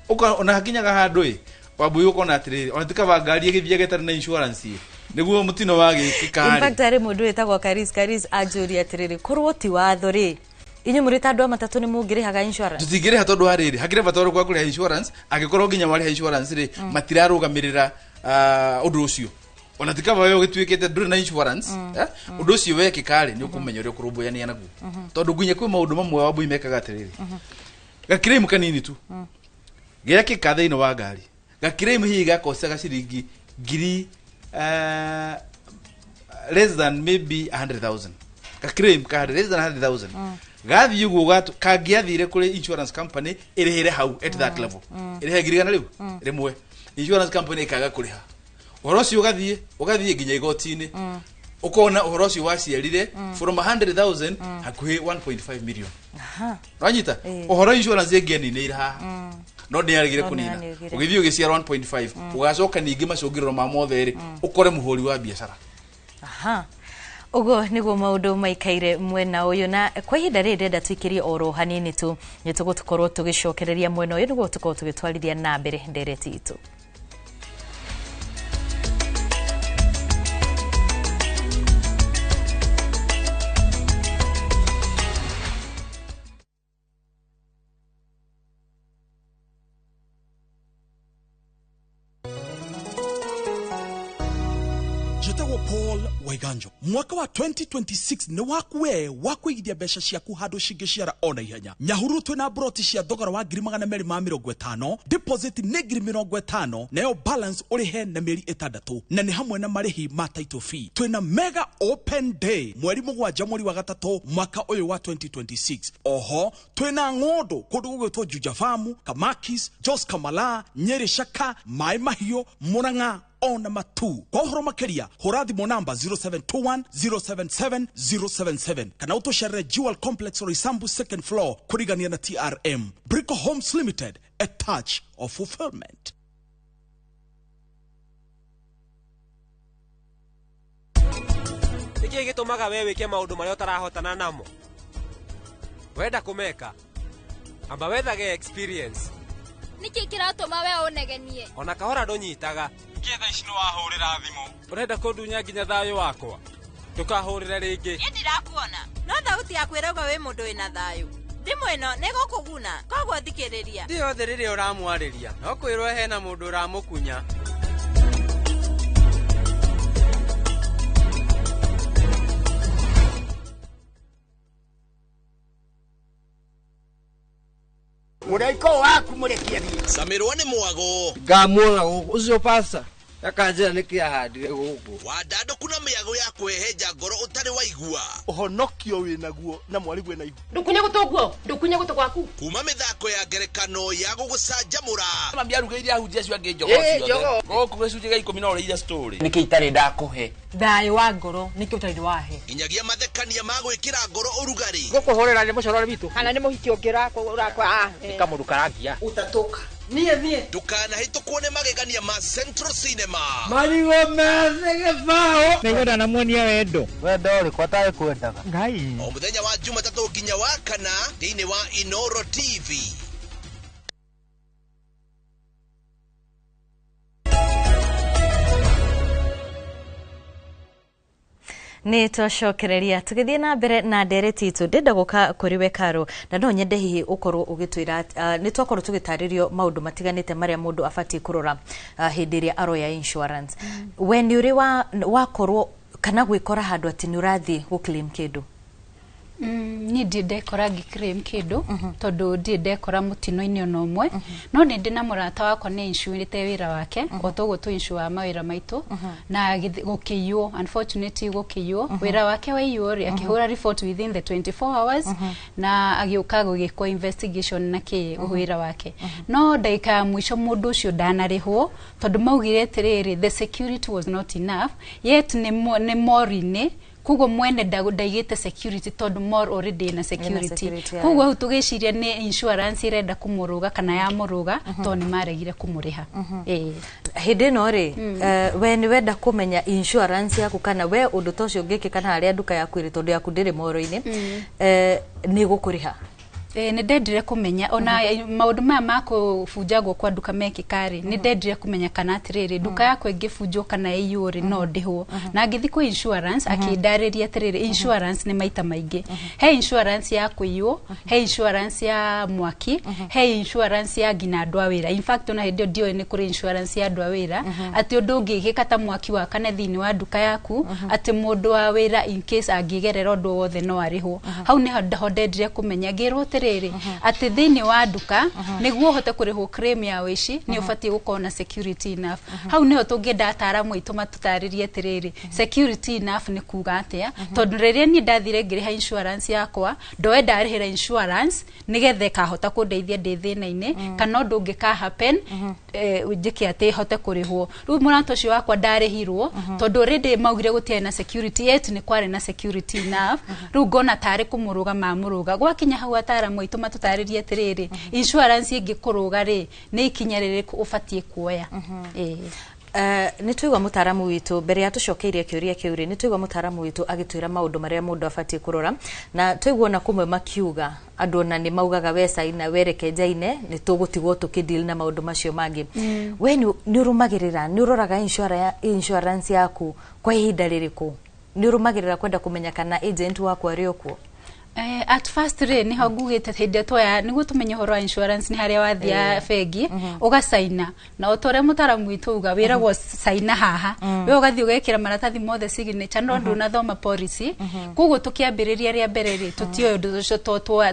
gwĩka ona hakinyaga handũ ĩ wambui ũkona atĩrĩrĩ ona tikaba ngari ĩgĩthiĩ gĩtarĩ na insurance nĩguo mũtino wagĩkĩka in fact arĩ mũndũ wĩtagwo Karis anjũria atĩrĩrĩ korwo ti watho rĩ inyu mũrĩ ta andũ a matatũ nĩ mũngĩrĩhaga insurance tutingĩrĩha tondũ harĩrĩ hakĩrĩ bata wa kũrĩha insurance angĩkorwo nginya warĩha insurance rĩ matirarũgamĩrĩra ũndũ ũcio ona tikaba wewe ũgĩtuĩkĩte ndũrĩ na insurance ũndũ ũcio wekĩka rĩ nĩ ũkũmenya ũrĩa ũkũrũmbũyania naguo tondũ nginya kwĩ maũndũ mamwe wa mbui mekaga atĩrĩrĩ gakirĩmu kanini tu gĩakĩka thĩinĩ wa ngari gakirĩmu hihi gakocaga ciringi ngiri less than maybe 100,000 ka claim ka less than 100,000 gathi uguo kangiathire kuri insurance company irihere hau at that level irihe girigana riu rimwe insurance company ikaga kuriha uhoro ucio ugathie nginya igoti-ini ukona uhoro ucio waciarire from 100,000 hakuhi 1.5 million ranyita uhoro insurance ngeni ni iraha no ndiarigire kunina ugithio giciara 1.5 ugacoka ningi macungiriro ma motheri ukore muhuri wa biashara ugo niguo maundu maikaire mwena uyu na kwa ihinda riri ndenda twikirie oro hanini tu nitugukorwo tugicokereria mwena uyu niguo tukorwo tugitwarithia na mbere ndereti itu. Paul Waiganjo mwaka wa 2026 ni wakuwe wakuigithia mbeca ciaku handu cingiciara ona ihenya Nyahururu twina broti cia thogora wa 250 deposit ni 50 nayo balance urihe na mieri 6 na ni hamwe na marihi ma title fee twina mega open day mweri 7 mweri wa 3 mwaka uyu wa 2026 oho twina ngondo kundu gugwitwo Juja Farm Kamakis Jos Kamala Nyeri Shaka Mai Mahio Murang'a ona matu kwa uhoro makeria hura thimo namba 0721 077 077 kana utoshere Jewel Complex or Isambu second floor kurigania na TRM Brico Homes Limited, a touch of fulfillment. Niki gitumaga we wike maundu maria utarahotana namo wenda kumeka amba wethage experience niki kiratuma we unegenie ona kahora ndonyitaga Kietha ici ni wahurira thimu urenda kundunya nginya thayo wakwa tukahurira ringi ni ndirakuona no thauti yaku irauga we mundu wina thayo thimu ino ni gukuguna koguo thikiriria ndio thiriria uramwariria no kwirwo hena mundu uramukunya Muraiko waku murekia thie Samirwa ni mwago ngamuona ucio pasta akanjira nikiahandire guku wadado kuna miago ya kweheja ngoro utari waigua uhonokio winaguo na mwarigu na igu ndukunye guto gwaku kuma mithako ya ngerekano ya gugucanjamura mambia rugeire ahunjia cio ange njogo cio goku gicunje ga 10 na ureira story niki itari ndakuhe thayo wa ngoro niki utari wahe inyagia mathekania ma gwikira ngoro urugari gukuhorera ni mucorore bitu kana ni muhiki ungira urakwa nikamurukaragia utatoka nie dukana hitukuone magegania ma Central Cinema marigo methege bao nigoda na muonia wendo uri kwatae kwendaga ngai o muthenya wa Jumatatu nginya wa kana thiini wa Inoro TV. ni twacokereria tugithie na mbere na ndereti itu ndenda guka kuri we Karo na no nyende hihi ukorwo ugitwira ni twakorwo tugitaririo maundu matiganite maria mundu afati kurora hindi iria aroya insurance when uri wakorwo kana gwikora handu ati ni urathi guclaim kindu ni ndekora ngiclaim kindu tondu ndekora mutino-ini ona umwe no ni ndina murata wakwa ni insurite wira wake otogo tu insure mawira maitu na gukiywo unfortunately gukiywo wira wake wa iyori akihura report within the 24 hours na agiuka gugikwa investigation na ki wira wake no ndaika mwisho mundu ucio ndanarihwo tondu maugire tiriri the security was not enough yet ni morini kugo mwene ndaigite security tondu more already na security kugo hu tugiciria ni insurance irenda kumuruga kana ya muruga to ni maregire kumuriha hindi no ri we ni wenda kumenya insurance yaku kana we undu tocio ngiki kana aria nduka yaku iri tondu yaku ndiri moro-ini ni gukuriha ni ndendire kumenya ona maundu maya makubunjagwo kwa nduka mekikari ni ndendire kumenya kana atiriri nduka yako ingibunjwo kana iyuri no ndihwo na ngithi ku insurance akindariria atiriri insurance ni maita maingi he insurance ya kuiyo he insurance ya mwaki he insurance ya ngina andu a wira in fact ona hindi ndio ni kuri insurance ya andu a wira ati undu ngigika ta mwaki wa kana thini wa nduka yaku ati mundu wa wira in case angigerera undu wothe no arihwo hau ni ndendire kumenya ngirwo atiriri ati thiini wa nduka niguo hote kurihwo claim ya wici ni ubatie gukorwo na security enough hau niho tungienda ataramu itu matutaririe atiriri security enough ni kuga atia tondu riria ni ndathire ngiriha insurance yakwa ndoe ndarihira insurance nigethe kahota kundeithia ndi thina-ini kana undu ungika happen njike ati hote kurihwo riu muranto cio wakwa ndarihirwo tondu already maugire gutia na security yet ni kwari na security enough riu ngona tari kumuruga mamuruga gwakinya hau ataramu itu matutaririe atiriri insurance ingikuruga ri ni ikinya ririku ubatie kuoya ni tuigwa mutaramu witu mbere ya tucokeirie kiuria kiuri ni tuigwa mutaramu witu agitwira maundu maria mundu abatie kurora na tuigwa na kumwe makiuga andu na ni maugaga wesa ina werekenjaine ni tugutigwo tukideal na maundu macio mangi we ni urumagirira ni uroraga insurance yaku kwa ihinda ririku ni urumagirira kwenda kumenya kana agent wako ari okuo at first ni ho ngugite hinde toya niguo tumenye horo wa insurance ni haria wathia fegi ugasaina na utore mutaramu witu uga wiragwo saina haha we ugathi ugekira maratathi mothe signature no ndu na thoma policy kuguo tukiambiriria ria mbere ri tutio ndu cio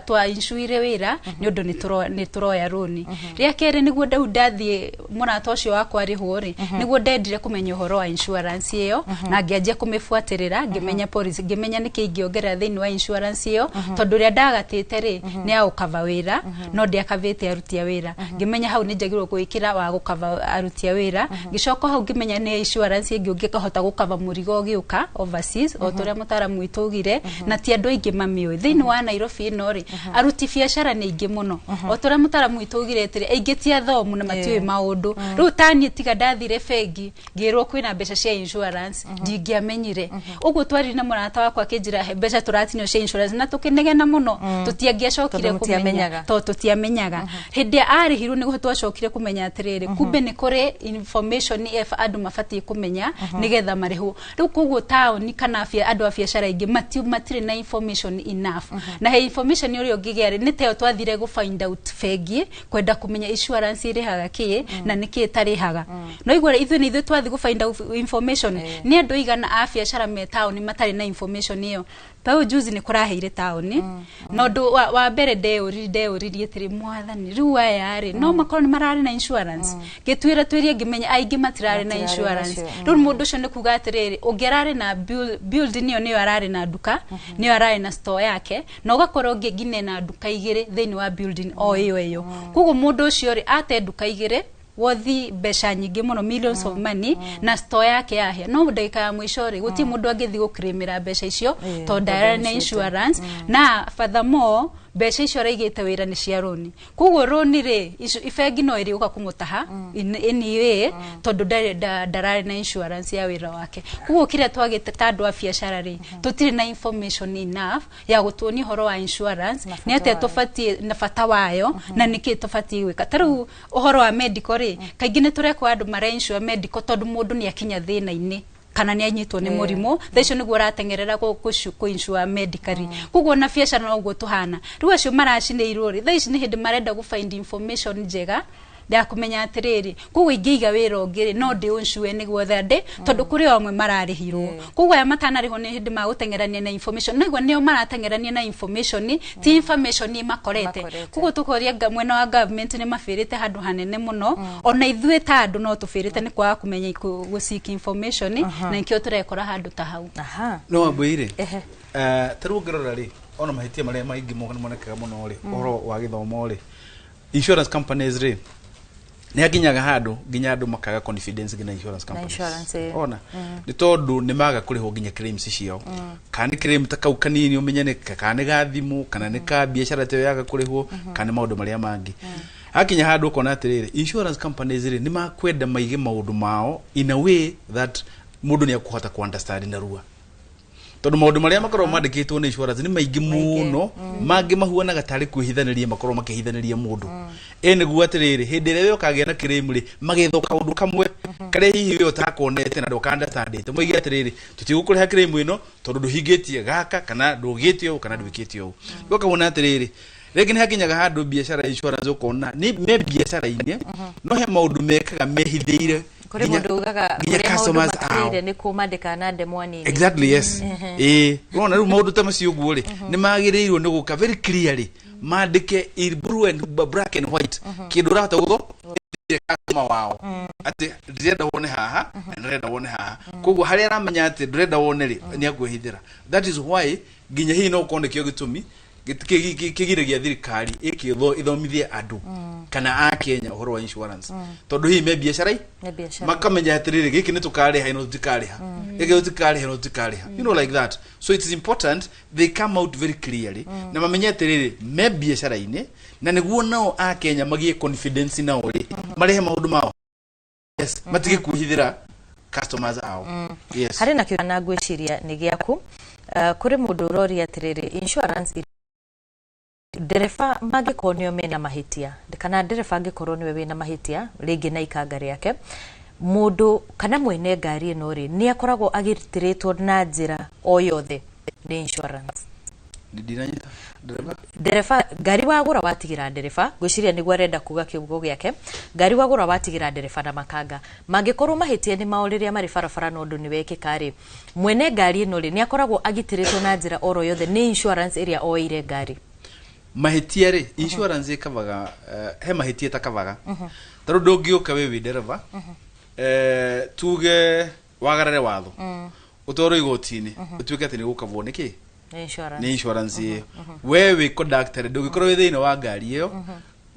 twa insure wira ni undu ni turoya roni ria kere niguo ndathi murata ucio wakwa ri hori niguo ndendire kumenya horo wa insurance iyo na ngianjia kumifuatirira ngimenya policy ngimenya niki ingiongerera thiini wa insurance iyo tondu ria ndagatite ri ni ya ukava wira no ndia kavite arutia wira ngimenya hau ni njagirwo gwikira wa gukava arutia wira ngicoka hau ngimenya ni insurance ingi ungikahota gukava murigo giuka overseas o turia mutaramu itugire na ti andu ingi mamioi thiini wa Nairobi no ri aruti biashara ni ingi muno o turia mutaramu itugire tiri ingi ti athomu na matioi maundu riu tani tiga ndathire fegi ngirwo kwina mbeca cia insurance ndingiamenyire uguo twari na murata wakwa kinjira mbeca turatinio cia insurance na tukinegena muno tutiangiacokire kumenya to tutiamenyaga hindi arihirwo ni twacokire kumenya atiriri kumbe ni kuri information if andu mabatie kumenya nigetha marihwo riu kuguo town kana andu a biashara ingi matire na information enough na he information uri ongigere ni teo twathire go find out fegi kwenda kumenya insurance irihaga ki na niki tarihaga no igore ithu ni ithu twathi go find out information ni andu igana a biashara me town matari na information iyo pau juzi ni kuraheire taoni no ndu wa mbere ndeuririe tiri mwathani riu aya ri no makoro ni marari na insurance gitwira twirie ngimenya aingi matirari na insurance riu mundu ucio ni kuga atiriri ungerari na build niyo arari na duka niyo arari na store yake no gakoro ngine na duka igire thiini wa building o iyo kuguo mundu ucio ri ate duka igire wothi besha nyingi muno millions of money na store yake yahia no ndagika ya mwisho ri guti mundu angithi gukrimira besha icio to direct insurance na furthermore besha icio raigite wira ni cia roni kuguo roni ri ifengi no iri uka kumutaha anyway tondu darari na insurance ya wira wake kuguo kiria twagite tandu a biashara ri tutiri na information enough ya gutuoni horo wa insurance ni ate tufatie na fata wayo na niki tufatie gwika taru horo wa medical ri kaingi ni turekwa andu mara insure medical tondu mundu ni akinya thina-ini kana ni anyitwo ni murimo thaicio niguo ratengerera ku insure medically kuguo na biashara no guo tuhana riu acio maracineirwo ri thaici ni hindi marenda gu find information njega ya kumenya atiriri kuguo ingiiga wira ungiri no ndi unsue niguo thande tondu kuri omwe mararihirwo kuguo ya matanariho ni hindi magutengerania na information niguo nio maratengerania na information ti information ni makorete kuguo tukoria mwena wa government ni mafirite handu hanene muno ona ithuĩ ta andu no tufirite ni kwa kumenya gu seek information na ikio turekora handu ta hau no ambuire taru ngirora ri ona mahitia maria maingi monekaga muno ri oro wa githomo ri insurance companies ri ni akinyaga handu nginya andu makaga confidence gina insurance companies ona ni tondu ni maga kuriho nginya claims ciao kana claim takau kanini umenye ni kana ga thimu kana ni ka biashara te yaga kuriho kana maundu maria mangi akinya handu kona atiriri insurance companies ri ni makwenda maige maundu mao in a way that mundu ni akuhota ku understand na ruwa tondu maundu maria makoro mandikitwo ni insurance ni maigi muno mangi mahuana gatari kwihithaniria makoro makihithaniria mundu eniguo atiriri hindi ria ukagia na claim ri magetho kaundu kamwe kare hihi we utakonete na ndokanda tandite moige atiriri tutigukuriha claim ino tondu nduhingitie gaka kana ndugitio kana ndwikitio ukabona atiriri rege ni hakinyaga handu biashara insurance ukona ni me biashara ine no he maundu mekaga mehithire kuri mundu ugaga customers are ni kumandika na ndemwani exactly yes unaona ru maundu ta macio guo ri ni magirirwo ni guka very clearly mandike in blue and black and white kidura ta gudo kama wao ati ndirenda wone haha ndirenda wone haha koguo haria ramenya ati ndirenda wone ri ni agwehithira. That is why ginya hi no konde kyo gitumi kigiragia thirikari ithomithie andu kana a Kenya uhoro wa insurance tondu hi me biashara makamenya atiriri giki ni tukariha ino tukariha ege tukariha no tukariha, you know, like that. So it is important they come out very clearly na mamenye atiriri me biashara ine na niguo nao a Kenya magie confidence na ori marehe maundu mao, yes, matige kuhithira customers ao. Yes, hari na kiana gwiciria ni giaku kuri mundu urori atiriri insurance dereva magikonio mena mahitia kana dereva angikorwo niwe wina mahitia ringi na ikanga riake mundu kana mwene ngari ino ri ni akoragwo agitiritwo na njira o yothe ni insurance. Ndinanyita dereva ngari wagura watigira dereva gwiciria niguo arenda kuga kiugo giake ngari wagura watigira dereva na makanga mangikorwo mahitia ni mauriria mari barabara no ndu ni wekika ri mwene ngari ino ri ni akoragwo agitiritwo na njira oro yothe ni insurance area oire ngari mahitia ri insurance ikavaga he mahitia takavaga taru ndungiuka we dereva tuge wagarare watho utoro igotini utuike ati ni gukavwo niki ni insurance wewe conductor ndungikorwo we thiina wa ngari iyo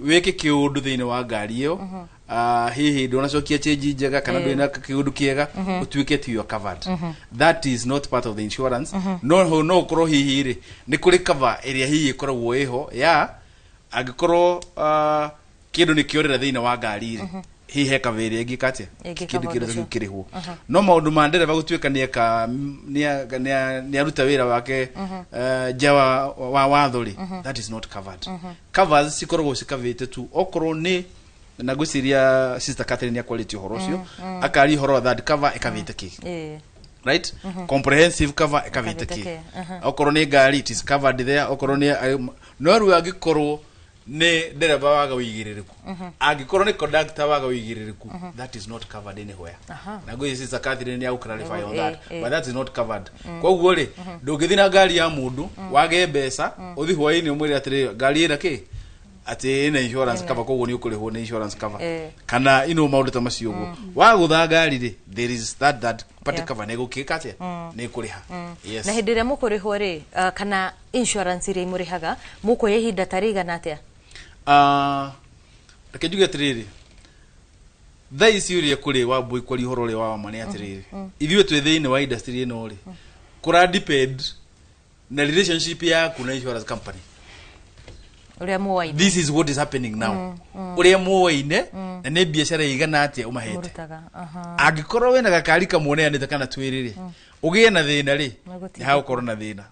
weke kiundu thiina wa ngari iyo hihi ndonacokia change njega kana ndwina kiundu kiega utuike ti you covered. That is not part of the insurance. No korwo hihi ri ni kuri cover area hihi korwo iho ya agikorwo kindu ni kiorera thiina wa ngari ri hihi he cover area ngikatia kindu kiorera kirihwo no maundu ma ndereva gutuika ni aruta wira wake jawa wa wathori that is not covered. Covers sikorwo sikavite tu okorwo ni na gwiciria sister Catherine ya quality horocio akari horo that cover ekavite ki right comprehensive cover ekavite ki okorwo ni ngari it is covered there okorwo ni no ru agikorwo ni dereva waga wigiririku agikorwo ni conductor waga wigiririku that is not covered anywhere. Na gwiciria sister Catherine ya clarify on that but that is not covered. Kwa uguo ri ndungithina ngari ya mundu wage mbeca uthi hwaini umwire atiri ngari ina ki ati ina insurance cover koguo ni ukurihwo ni insurance cover kana ino maundu ta macio guo wagutha ngari ri there is that part cover nego kikate ni kuriha. Yes, na hindire mukurihwo ri kana insurance ri murihaga muko yehinda tarigana atia akejuga atiriri thai ciuria kuri wa boy kwari horo ri wa mani atiriri ithuĩ twi thiini wa industry ino ri kura depend na relationship yaku na insurance company. This is what is happening now. Uria muwaine na ne biashara igana atia umahete agikorwo wena gakari kamone anite kana twiriri ugie na thina ri ni ha ukorwo na thina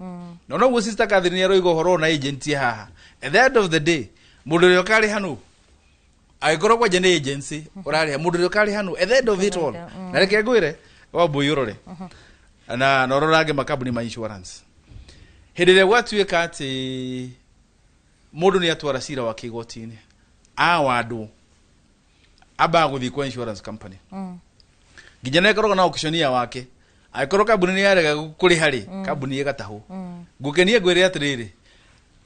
no guo sister Catherine aroigo horo na agency haha at the end of the day mundu ri okari hanu agikorwo kwa jene agency urari mundu ri okari hanu at the end of it all na reke ngwire wa boyurore na nororange makabuni ma insurance hindire gwatuika ati mundu ni atwara cira wa kigotini wandu aba guthi kwa insurance company gijana ikoroga na auctioneer wake aikoroga kabuni ni yarega kuri hari kabuni igatahu gukenia gwire atiriri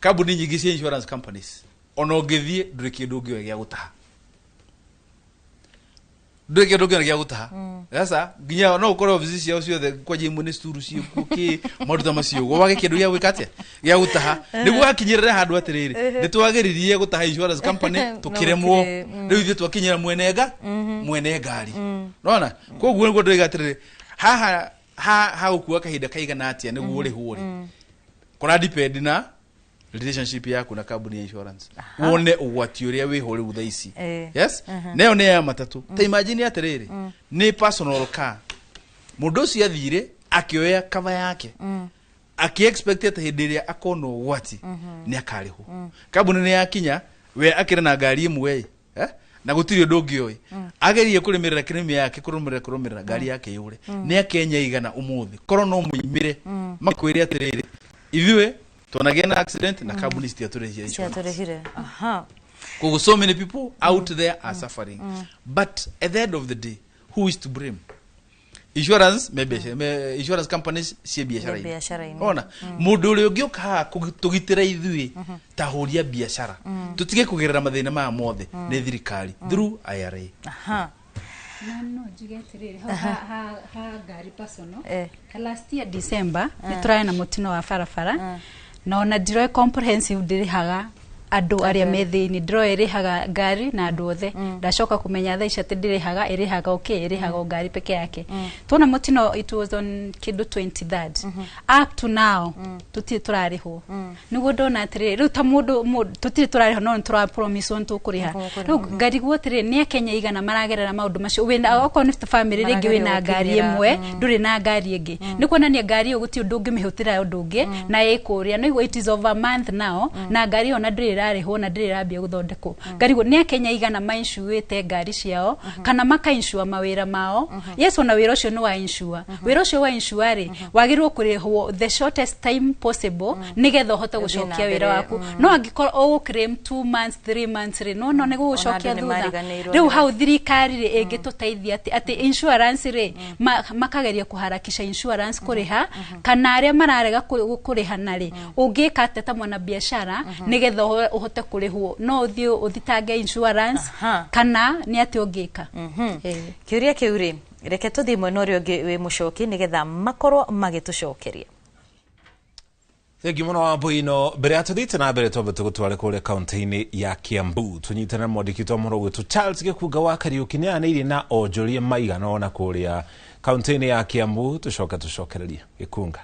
kabuni nyingi cia insurance companies ono ngithie nduri kindu ngio gia gutaha nduri kindu ngio gia gutaha sasa ginya no ukoro office cia ciothe kwa jimu ni sturu cio kuki maruta macio go wage kindu gia gwikate gia gutaha niguo akinyirira handu atiriri nitwagiririe gutaha insurance company tukiremwo riu ithu twakinyira mwene ngari nona koguo niguo ndoiga atiriri ha ukua kahinda kaigana atia niguo uri huri kora depend na relationship yaku na company ya insurance wone ugwati uria wiho ri utha ici. Yes, nayo ne ya matatu ta imagine atiriri ni personal car mundu cio athire akioya cover yake aki expect hindiria akono ugwati ni akariho company ni yakinya we akira na ngari imwe na gutiri ndungioi agerie kurimirira kirimi yake kurumirira ngari yake yure ni akenya igana umuthi koro no muimire makwire atiriri ithuĩ tunagia na accident na company stia turehire kugo so many people out there are suffering but at the end of the day who is to blame? insurance insurance companies cie biashara ona mundu uri ungioka tugitira ithui ta huria biashara tutige kugerera mathina ma mothe ni thirikari through IRA. No jugetiriri ha gari personal last year December ni turae na mutino wa farafara na ona ndiro comprehensive ndirihaga andu aria methi-ini ndiro irihaga ngari na andu othe ndacoka kumenya tha ica ndirihaga irihaga irihaga ngari peke yake tuna mutino it was on kindu 23rd up to now tuti turariho niguo ndona atiri riu ta mundu tuti turariho no tura promise on tukuriha riu ngari guotiri ni Kenya igana maragerera maundu macio wina oko ni family ringi wina ngari imwe nduri na ngari ingi ni kuonania ngari uguti undu ngimihutira undu ungi na ikuria no it is over a month now na ngari ona ndiri rariho na ndirambia guthondeko ngarigo ni Kenya igana mainshuite ngari ciao kana makainsure mawira mao yeso na wira ucio no wa insure wira ucio wa insure wagirwo kurihwo the shortest time possible nigetha hote gucokia wira waku no angikora o claim 2 months 3 months no ne gucokia thutha riu hau thirikari ri ingituteithia ati insurance ri makageria kuharakisha insurance kuriha kana aria mararega kuriha nari ungika teta mwana biashara nigetha uhote kurihwo no uthio uthitange insurance kana ni ati ungika kiuria kiuri reke tuthi mwena uria ungi wi mucoki nigetha makorwo magitucokeria. Thank you muno Wambui. Mbere ya tuthite na mbere twambe tugutware kuria kaunti-ini ya Kiambu tunyitana mwandiki twa muhoro witu Charles Gikuga wa Kariuki ni anairi na onjoria maigana ona kuria kaunti-ini ya Kiambu tucokereria Gikunga.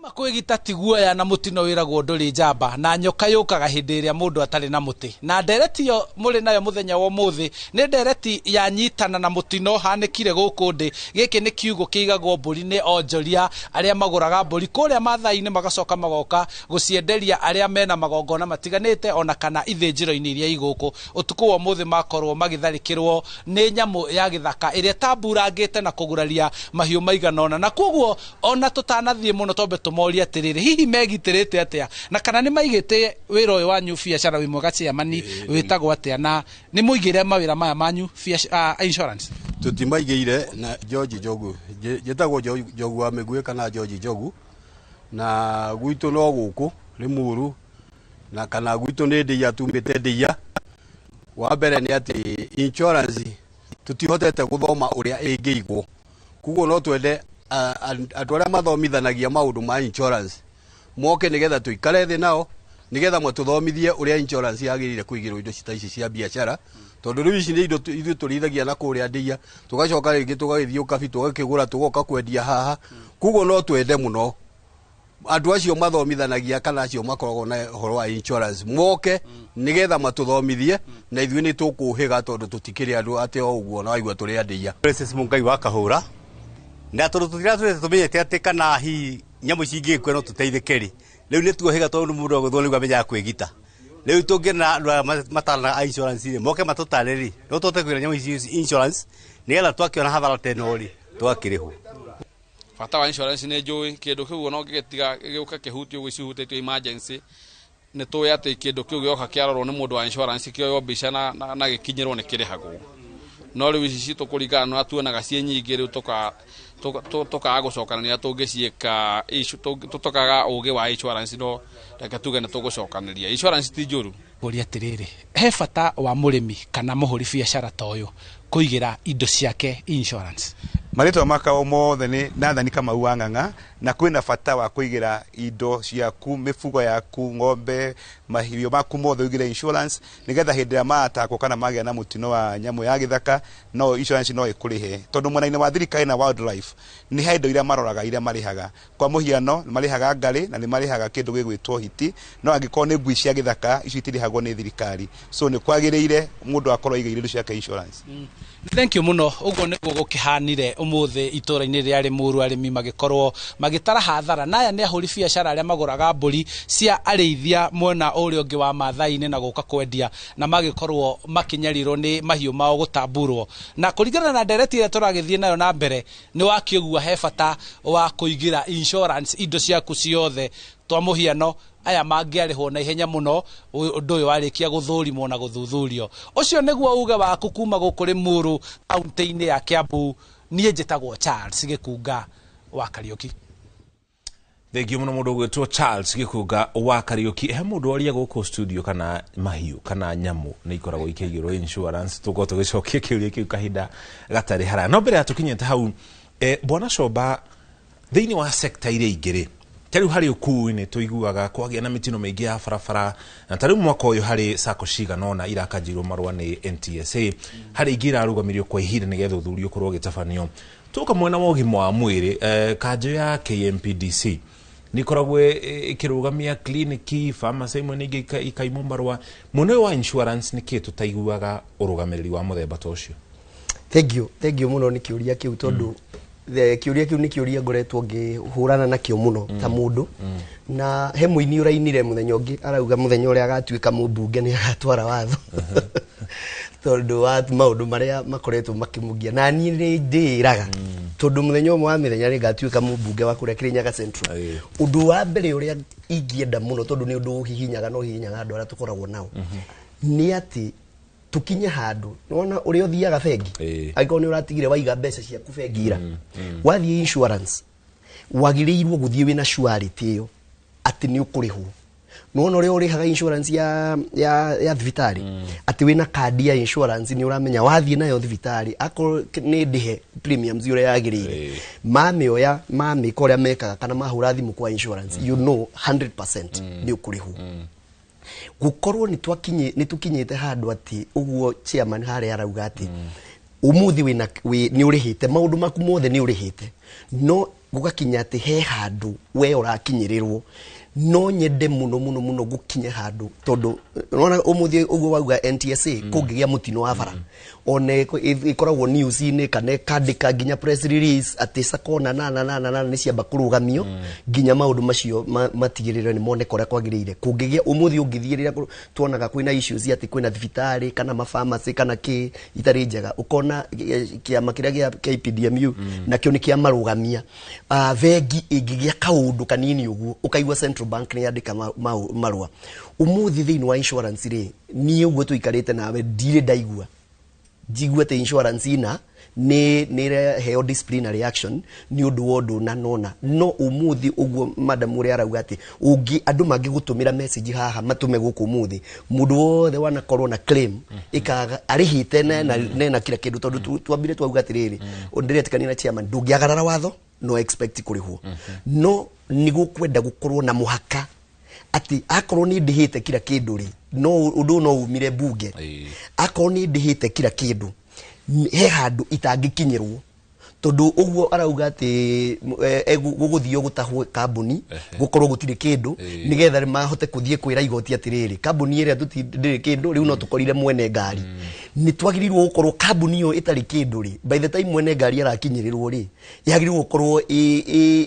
Makwigita tiguoya na mutino wiragwo nduri njamba na nyoka yukaga hindi iria mundu atari na muti na ndereti yo muri nayo muthenya wa muthi ni ndereti ya nyitana na mutino hanikire guku ndi giki ni kiugo kiigagwo mburi ni onjoria aria maguraga mburi kuria mathai-ini magacoka magoka gucienderia aria mena magongona matiganite ona kana ithinjiro-ini iria iguku utuku wa muthi makorwo magitharikirwo ni nyamu ya githaka iria tamburangite na kuguraria mahiu maiganona na koguo ona tutanathie muno tombe moria atiriri hihi megitirite atia na kana ni maigite wira uyu wanyu biashara wi mwega ciamani witagwo atia na ni muigire mawira maya manyu insurance tutimaigire na George Jogu jetagwo Jogu wa Migwe kana George Jogu na gwitu no guku Limuru na kana gwitu ni ndia tumbite ndia wa mbere ni ati insurance tutihotete guthoma uria ingiigwo kuguo no twende andu aria mathomithanagia maundu ma insurance moke nigetha tuikare thi nao nigetha matuthomithie uria insurance yagirire kuigirwo indo cita ici cia biashara tondu riu ici ni indo ithu turithagia na kuria ndia tugacoka ringi tugagithio kabi tugakigura tugoka kwendia haha kuguo no twende muno andu acio mathomithanagia kana acio makoragwo na horo wa insurance moke nigetha matuthomithie na ithuĩ ni tukuhiga tondu tutikiri andu ate o uguo na waigua turi andia Princess Mungai wa Kahura na tondu tutira tumenyete ati kana hi nyamu cingikwe no tuteithikeri riu ni tuohiga tondu mundu aguthwo ni amenya kwigita riu tungena matana insurance ri moke matutareri no tote kwira nyamu insurance nigetha twakiona hathara tenori twakiriho fata wa insurance ni njui kindu kiu no gigetiga giuka kihutio gwicihutitio emergency ni tuya ati kindu kiu gioka kiarorwo ni mundu wa insurance kioyo mbica na gikinyirwo ni kirihagwo no riu ici tukuringana no atuonaga cie nyingi riu tukaga gucokanania tungicieka tutokaga ugi wa insurance no reke tuge ni tugucokaniria insurance ti njuru uri atiriri he fata wa murimi kana muhuri biashara toyo kuigira indo ciake insurance marito makao mothe ni Nathani Kamau wa Ng'ang'a na kwina fata wa kuigira indo ciaku mifugo yaku ng'ombe mahiũ maku mothe uigire insurance nigetha hindi ya matakwo kana magia na mutino wa nyamu ya githaka no insurance no ikurihe tondu mwena-ini wa thirikari na wildlife ni he indo iria maroraga iria marihaga kwa muhiano marihaga ngari na ni marihaga kindu gigwitwo hiti no angikorwo ni ngui cia githaka icio itirihagwo ni thirikari so ni kwagiriire mundu akorwo igire indo ciake insurance. Thank you muno uguo niguo gukihanire umuthi itura-ini ria Limuru arimi magikorwo magitara hathara naya ni ahuri biashara aria maguraga mburi cia arithia mwena uria ungi wa mathai-ini na guka kwendia na magikorwo makinyarirwo ni mahiu mao gutamburwo na kuringana na ndereti ira turagithie nayo na mbere ni wakiugua he fata wa kuigira insurance indo ciaku ciothe twa muhiano aya mangiarihwo na ihenya muno undu uyu warikia guthurimwo na guthuthurio ucio niguo uge waku kuma guku Limuru kaunti-ini ya Kiambu niĩ njĩtagwo Charles Gĩkunga wa Kariũki. Thengio muno mundu gwetwo Charles Gĩkunga wa Kariũki. He mundu oria guku studio kana mahiu kana nyamu ni ikoragwo ikigirwo insurance tuko tugicokia kiuria kiu kahinda gatari hara. No mbere atukinyete hau bwana Coba thiini wa sector iria ingiri tariu hari ukui-ini tuiguaga kwagia na mitino maingi ya barabara na tariu mwaka uyu hari sako ciganona irakanjirwo marua ni NTSA hari ingira arugamirio kwa ihinda nigetha uthurio korwo gitabanio tuka mwena wa ugima wa mwiri kanjo ya KMPDC nikoragwe ikirugamia kliniki pharmacy imwe ningi ikaimwo marua muno wa insurance niki tutaiguaga urugamiriri wa muthemba ta ucio. Thank you muno ni kiuria kiu tondu kiuria kiu ni kiuria ngoretwo ngihurana nakio muno ta mundu na he muini urainire muthenya ungi arauga muthenya uria agatuika mubunge ni agatwara watho tondu wa maundu maria makoretwo makimugia na ni ndiraga tondu muthenya umwe wa mithenya ni ngatuika mubunge wa kuria Kirinyaga Central undu wa mbere uria ingienda muno tondu ni undu hihinyaga no hihinyaga andu aria tukoragwo nao ni ati tukinye handu nona uri othiaga bengi angiko ni uratigire waiga mbeca ciaku bengira wathie insurance wagirirwo guthie wina surety iyo ati ni ukurihwo nona uri urihaga insurance ya thibitari ati wina card ya insurance ni uramenya wathie nayo thibitari ako ni ndihe premiums ure yagirire mami oya mami koria mekaga kana mahura thimu kwa insurance you know 100% ni ukurihwo gukorwo ni tukinyete handu ati uguo chairman hare arauga ati umuthi wina ni urihite maundu maku mothe ni urihite no gugakinya ati he handu we urakinyirirwo no nyende muno gukinye handu tondu unaona umuthi uguo wauga NTSA kungigia mutino wa bara one ikoragwo news ini kana kandika ginya press release ati sakona na ni ciamba kurugamio ginya maundu macio matigirire ni mone kora kwagirire kungigia umuthi ungithirira tuonaga kwina issues ati kwina thibitari kana mapharmacy kana ki itari njega ukona kiama kiria gia KPDMU na kio ni kia marugamia vengi ingigia kaundu kanini uguo ukaigwa Central Bank ni yandika marua umuthi thiini wa insurance ri ni uguo tuikarite nawe ndire ndaigua jigua te insurance ina ni heo disciplinary action ni undu wondu na nona no umuthi uguo madam uri arauga ati ungi andu mangi gutumira message haha matume guku umuthi mundu wothe wana korwo na claim ikaga arihite na kila kindu tondu twambire twauga atiriri undiretikania na chairman ndungiagarara watho no expect kurihwo no ni gukwenda gukorwo na muhaka ati akorwo ni ndihite kila kindu ri no undu no umire bunge akorwo ni ndihite kila kindu he handu itangikinyirwo tondu uguo arauga ati guguthio gutahwo kambuni gukorwo gutire kindu nigetha mahote kuthie kwira igoti atiriri kambuni iria tutindire kindu riu no tukorire mwene ngari ni twagirirwo gukorwo kambuni iyo itari kindu ri by the time mwene ngari arakinyirirwo ri yagirirwo gukorwo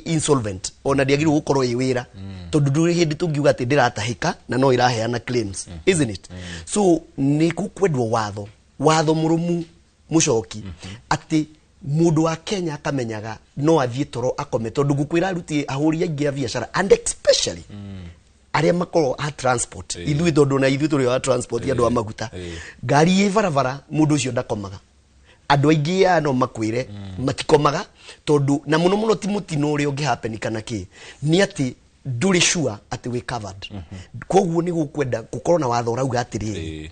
insolvent ona ndiagirirwo gukorwo wira tondu nduri hindi tungiuga ati ndiratahika na no iraheana claims isn't it so ni kukwendwo watho murumu mucoki ati mundu wa Kenya akamenyaga no athie toro akome tondu gukwira ruti ahuri aingi a biashara and especially aria makoro a transport ithui tondu na ithui turi wa transport andu a maguta ngari ivaravara mundu ucio ndakomaga andu aingi ano makwire matikomaga tondu na muno ti mutino uri ungi happen kana ki ni ati nduri sure ati we covered koguo ni gukwenda gukorwo na watho rauga atiriri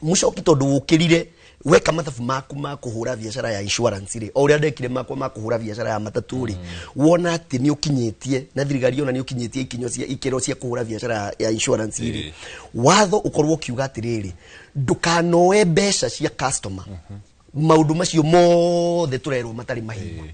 mucoki tondu ukirire weka mathabu maku ma kuhura biashara ya insurance ri o ria ndekire makwa ma kuhura biashara ya matatu ri wona ati ni ukinyitie na thirikari ona ni ukinyitie ikinyo cia ikero cia kuhura biashara ya insurance ri watho ukorwo kiuga atiriri ndukanoe mbeca cia customer maundu macio mothe turerwo matari mahingo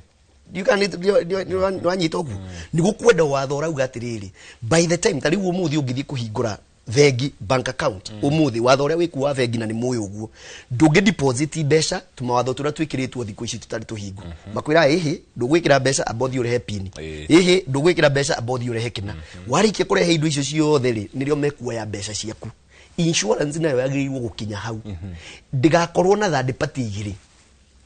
wanyita uguo ni gukwenda watho urauga atiriri by the time tari umuthi ungithie kuhingura vengi bank account umuthi watho uria wiku wa vengi na ni muyo uguo ndungi deposit mbeca tumawatho turia twikiritwo thiku ici tutari tuhingu makwira ehe ndugwikira mbeca abothi urehe pin ehe ndugwikira mbeca abothi urehe kina warikie kurehe indo icio ciothe ri nirio mekuoya mbeca ciaku insurance nayo yagirirwo gukinya hau ndigakorwo na third party igiri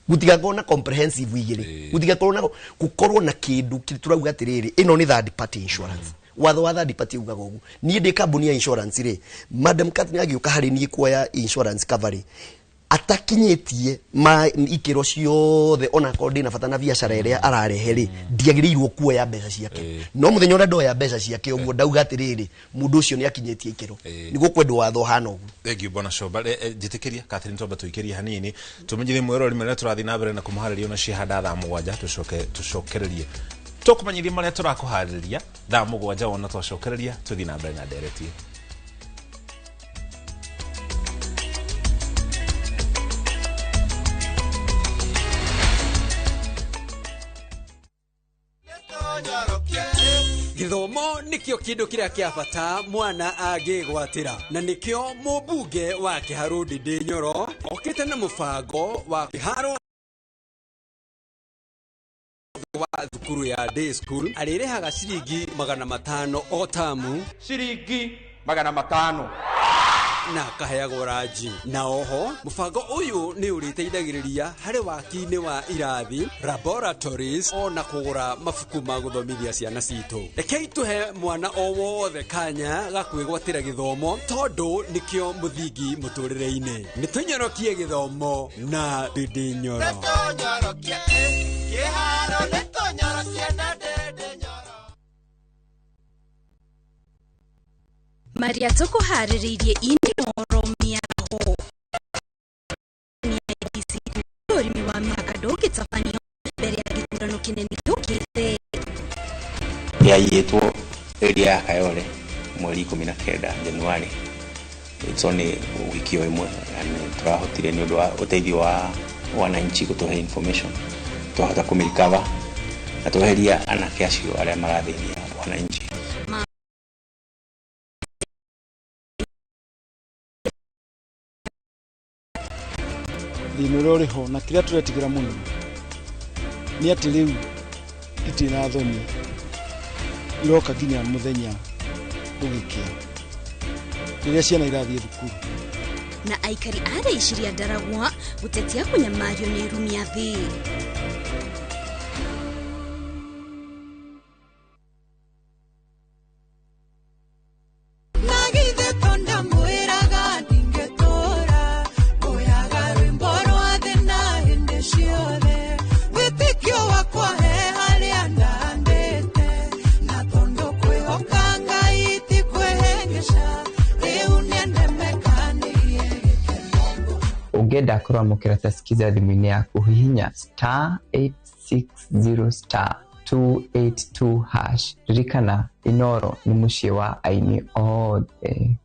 gutigakorwo na comprehensive igiri gutigakorwo na gukorwo na kindu turauga atiriri ino ni third party insurance watho wa third party ugaga ugu ni ndi kambuni ya insurance ri madam Katni agiuka hari ni kuoya insurance cover atakinyetie ikiro ciothe ona kondi na bata na biacara iria arareheri ndiagirirwo kuoya mbeca ciake no muthenya ura ndoya mbeca ciake uguo ndauga atiriri mundu ucio ni akinyetie ikiro niguo kwendwo watho hana uguo. Thank you bwana Shoba. Jitikiria Catherine Toba tuikiria hanini tumenyire mwero rimwe turathi na mbere na kumuhariria ona cihanda thaa mugwanja tucokererie tukumanyiria maria turakuhariria thaa mugwanja ona twacokereria tuthi na mbere na ndereti. Githomo nikio kindu kiria kia bata mwana agigwatira na nikio mubunge wa Kiharu Ndindi Nyoro okite na mubango wa Kiharu wa thukuru ya day school arirehaga ciringi 500 o tamu, ciringi 500 na kaheagwo ranji. Na oho mubango uyu ni uriteithagiriria hari waki-ini wa irathi, laboratories ona kugura mabuku ma guthomithia ciana citu. Rekei tuhe mwana o wothe kanya gakwigwatira githomo tondu nikio muthingi muturire-ini. Nitunyorokie githomo na Ndindi Nyoro. Maria toko hariririe Inoro miaho ni IDC urimi wa miaka ndoki tafanio mbere ya githurano kinene tukite yayetwo area ya Kayole mweri 19 Januari. It's only wiki imwe and turahotire ni undu wa uteithio wa wananchi kutuhe information tuhota kumikava na tuheria anake acio aria marathithia wananchi. Thino roriho na kiria turetigira muno ni ati riu itina thoni iroka ginya muthenya ugikia riria ciana irathie thukuru na aikari araiciria Ndaragwa gutetia kunyamario ni rumia thi. Ungenda kuramukira tasikiza thimu-ini yaku hihinya *860*282# ririkana Inoro ni mucii wa aini othe.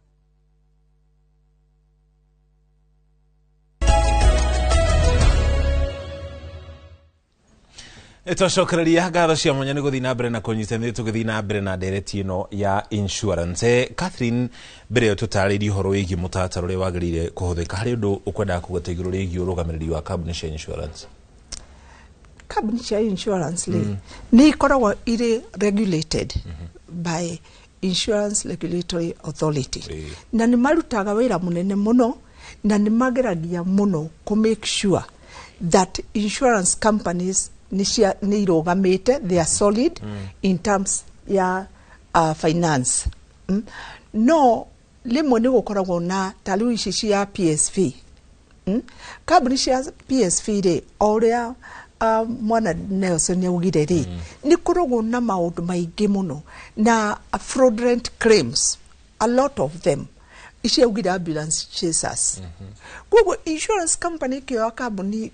Etocokereria ngatho cia mwanya ni guthii na mbere na kunyitithania tugithi na mbere na ndereti ino ya insurance. Catherine, mbere yo tutaririe horo wigi mutataro ri wagirire kuhuthika hari undu ukwenda kugateigiro rigi urugamiriri wa company cia insurance. Company cia insurance ni ikoragwo iri regulated by Insurance Regulatory Authority na ni marutaga wira munene muno na ni mageragia muno to make sure that insurance companies ni irogamite, they are solid in terms ya finance. No limwe ni gukoragwo na tariu ici cia PSV. Company cia PSV ri oria mwana Nelson yaugire ri ni koragwo na maundu maingi muno na fraudulent claims, a lot of them. Ishi ugira ambulance chasers. Google insurance company kio company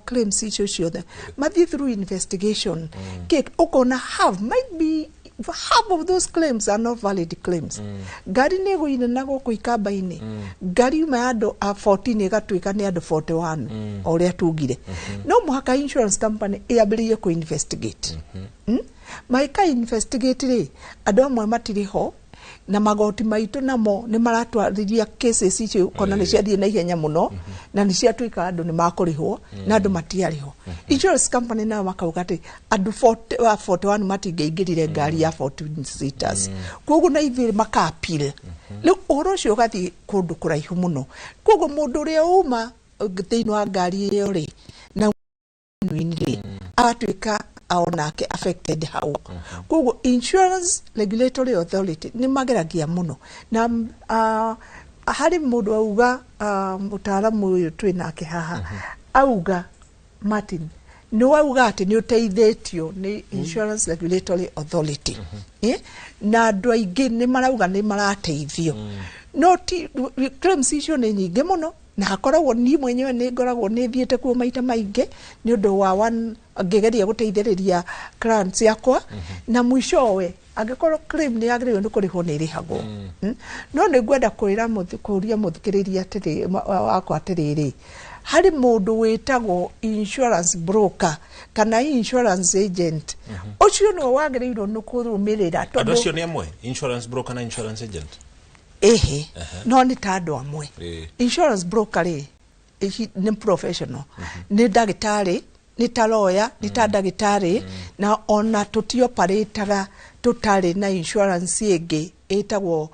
claims issue the mathi through investigation. Cake okona might be half of those claims are not valid claims. Gari nego ina nago kuikaba ine. Gari maado 14 igatuika ni ado 41 oria tugire. No muhaka insurance company iabilie ku investigate. Maika investigate ri ado amwe matiriho na magoti maitu namo ni maratwariria cases icio kona ni ciathie na ihenya muno na ni ciatuika andu ni makurihwo na andu matiariho. Insurance company na makauga ati andu 41 matingeingirire ngari ya 14 seaters. Koguo na ivire makaapil. Riu uhoro ucio ugathi kundu kuraihu muno. Koguo mundu uria uma thiini wa ngari iyo ri na nwinire atuika aonake affected how. Koguo Insurance Regulatory Authority ni mageragia muno na hari mundu auga mutaalamu uyu twinake haha auga Martin no auga ati ni uteithitio ni Insurance Regulatory Authority na andu aingi ni marauga ni marateithio no ti claims icio ni nyingi muno na hakoragwo ni mwenyewe ni ngoragwo ni thiete kuo maita maingi ni undu wa ngegeria guteithiriria clients yakwa na mwishowe angikorwo claim ni yagiriwe ni kurihwo ni rihagwo no ni ngwenda kuria muthikiriria atiri wakwa atiriri hari mundu witagwo insurance broker kana insurance agent ucio no wagirirwo ni kurumirira tondu ucio ni amwe insurance broker na insurance agent no ni tando amwe insurance broker ni professional ni dagitari ni ta lawyer ni ta dagitari na ona tutioparetaga tutari na insurance igi etagwo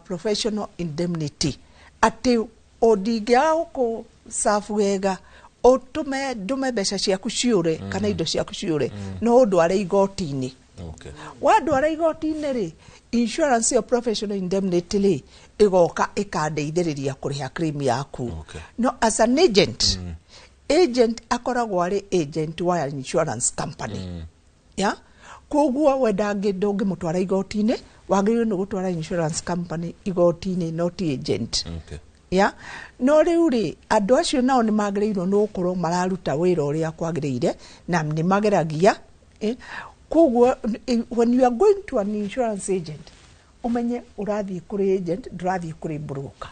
professional indemnity ati odigya ko safu wega otume dume besha ciaku ciure kana indo ciaku ciure no ndware igoti-ini wa ndware igoti-ini ri insurance ya professional indemnity ri igoka ikandeithiriria kuriha claim yaku no as an agent agent akoragwo ari agent wa insurance company koguo wenda ngindungi mutwara igoti-ini wagiriwe ni gutwara insurance company igoti-ini not agent no riu ri andu acio nao ni magiriirwo ni gukorwo mararuta wira uria kwagiriire na ni mageragia koguo when you are going to an insurance agent umenye urathie kuri agent ndurathie kuri broker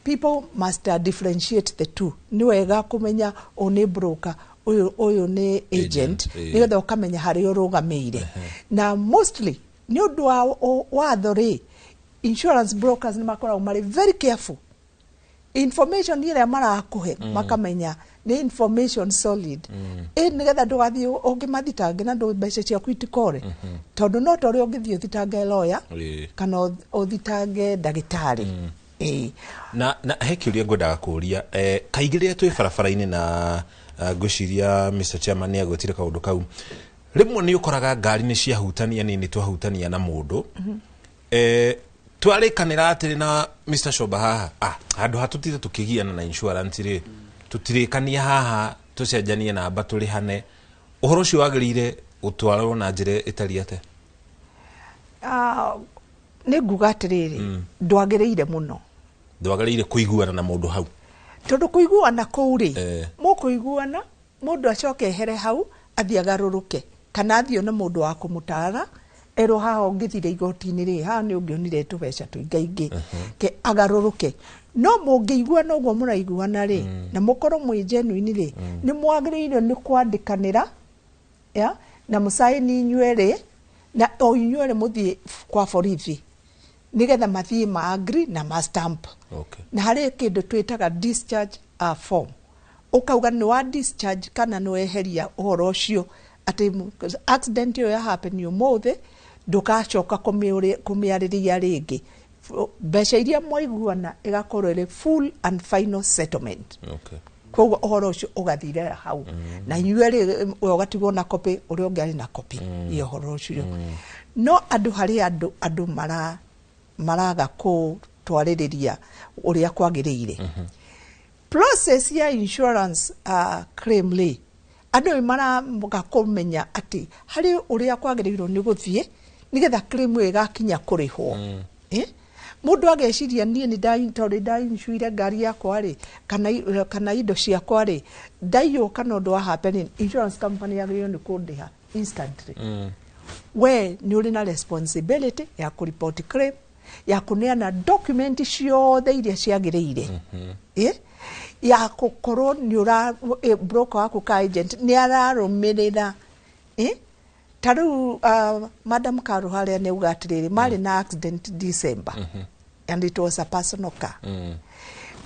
people must differentiate the two ni wega kumenya oni broker uyu ni agent nigetha ukamenya hari urugameire na mostly ni undu wa thori insurance brokers ni makoragwo mari very careful information ile marakuhe makamenya ni information solid nigetha ndugathie ungimathitange na ndu mbeca ciaku itikore tondu no tori ungithie thitange lawyer kana uthitange dagitari na he kiuria ngwendaga kuria kaigire twi barabara-ini na ngwiciria Mr Chairman ni agwetire kaundu kau rimwe ni ukoraga ngari ni ciahutania ni twahutania na mundu twarikanira atiri na Mr Shoba haha handu hatutite tukigiana na insurance ri tutirikania haha tucenjanie namba turihane uhoro ucio wagirire utwarwo na njire itari ate ni nguga atiriri ndwagiriire muno ndwagiriire kuiguana na mundu hau tondu kuiguana kuu ri mukuiguana mundu acoke ehere hau athie agaruruke kana athie na mundu wa kumutara ero haha ngithire igoti-ini ri haha ni ungionire tubeca tuingaingi ke agaruruke no mungiguana uguo muraiguana ri na mukorwo mwi genuine ri ni mwagiriire ni kwandikanira na musaini inyuere na o inyuere muthie kwa borithi nigetha mathie ma agree na ma stamp na hari kindu twitaga discharge form ukauga ni wa discharge kana no eheria uhoro ucio ati accident yo ya happen umuthi ndugacoka kumiariria ringi mbeca iria mwaiguana igakorwo iri full and final settlement koguo uhoro ucio ugathire hau na inyuere ugatigwo na copy uria ungi ari na copy iyo uhoro ucio no andu hari andu maraga kutwaririria uria kwagiriire process ya insurance claim li andu maraga kumenya ati hari uria kwagiriirwo ni guthie nigetha claim igakinya kurihwo mundu ageciria nie ni insure ngari yakwa ri kana indo ciakwa ri ndaiyo kana undu wa happening insurance company yagiriirwo ni kundiha instantly we ni uri na responsibility ya kuripoti claim ya kuneana document ciothe iria ciagiriire ya kukorwo ni ura broker waku ka agent ni ararumirira taru Madam Karuharia ni ugatiriri mari na accident December and it was a personal car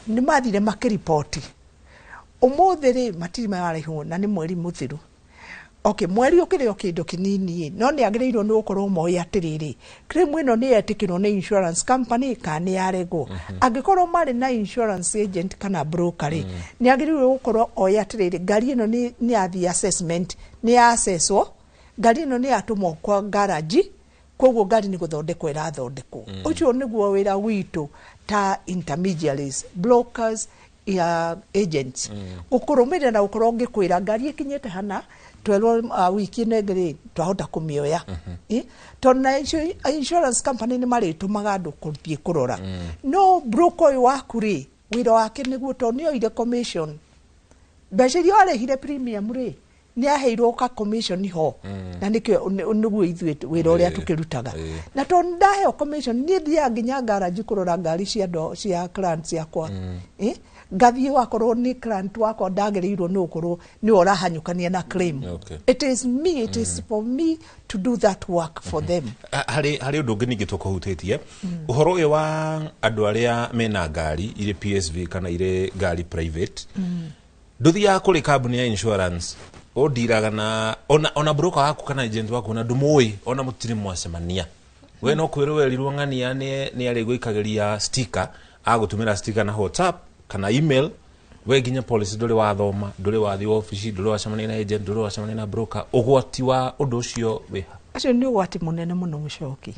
ni mathire makiripoti umuthi ri matiri marihwo na ni mweri muthiru mweri ukire kindu kinini no ni agirirwo ni gukorwo moi atiriri claim ino ni etikirwo ni insurance company kana yarego angikorwo mari na insurance agent kana broker ri ni agirirwo gukorwo oi atiriri ngari ino ni athi assessment ni assesswo ngari ino ni atumwo kwa garage koguo ngari nĩ gũthondekwo ĩrathondekwo ũcio nĩguo wĩra witũ ta intermediaries brokers ya agents gũkũrũmĩrĩra na gũkorwo ngĩkwĩra ngari ĩkinyĩte hana twerwo wiki ĩno ĩngĩ twahota kũmĩoya tondũ na insurance company nĩ marĩtũmaga andũ gũthiĩ kũrora no broker ũyũ waku rĩ wĩra wake nĩguo tondũ nĩoire commission mbeca iria warĩhire premium rĩ nĩ aheirwo ka commission ho na nĩguo ithuĩ wĩra ũrĩa tũkĩrutaga na tondũ ndaheo commission niĩ thiaga nginya garage kũrora ngari cia clients yakwa ngathiĩ wakorwo nĩ client wakwa ndagĩrĩirwo nĩ gũkorwo nĩ ũrahanyũkania na claim it is for me to do that work for them harĩ ũndũ ũngĩ ningĩ tũkũhutĩtie ũhoro ũyũ wa andũ arĩa mena ngari irĩ PSV kana irĩ ngari private ndũthiaga kũrĩ kambuni ya insurance ũndiraga na ona broker waku kana agent waku na ndũmũĩ ona mũtirĩ mwacemania we no kwĩrwo werirwo ng'ania nĩ arĩ gũikagĩria sticker agũtũmĩra sticker na WhatsApp kana email we nginya policy ndũrĩ wathoma ndũrĩ wathi office ndũrĩ wacemania na agent ndũrĩ wacemania na broker ũgwati wa ũndũ ũcio wĩha acio nĩ ũgwati mũnene mũno Mũchoki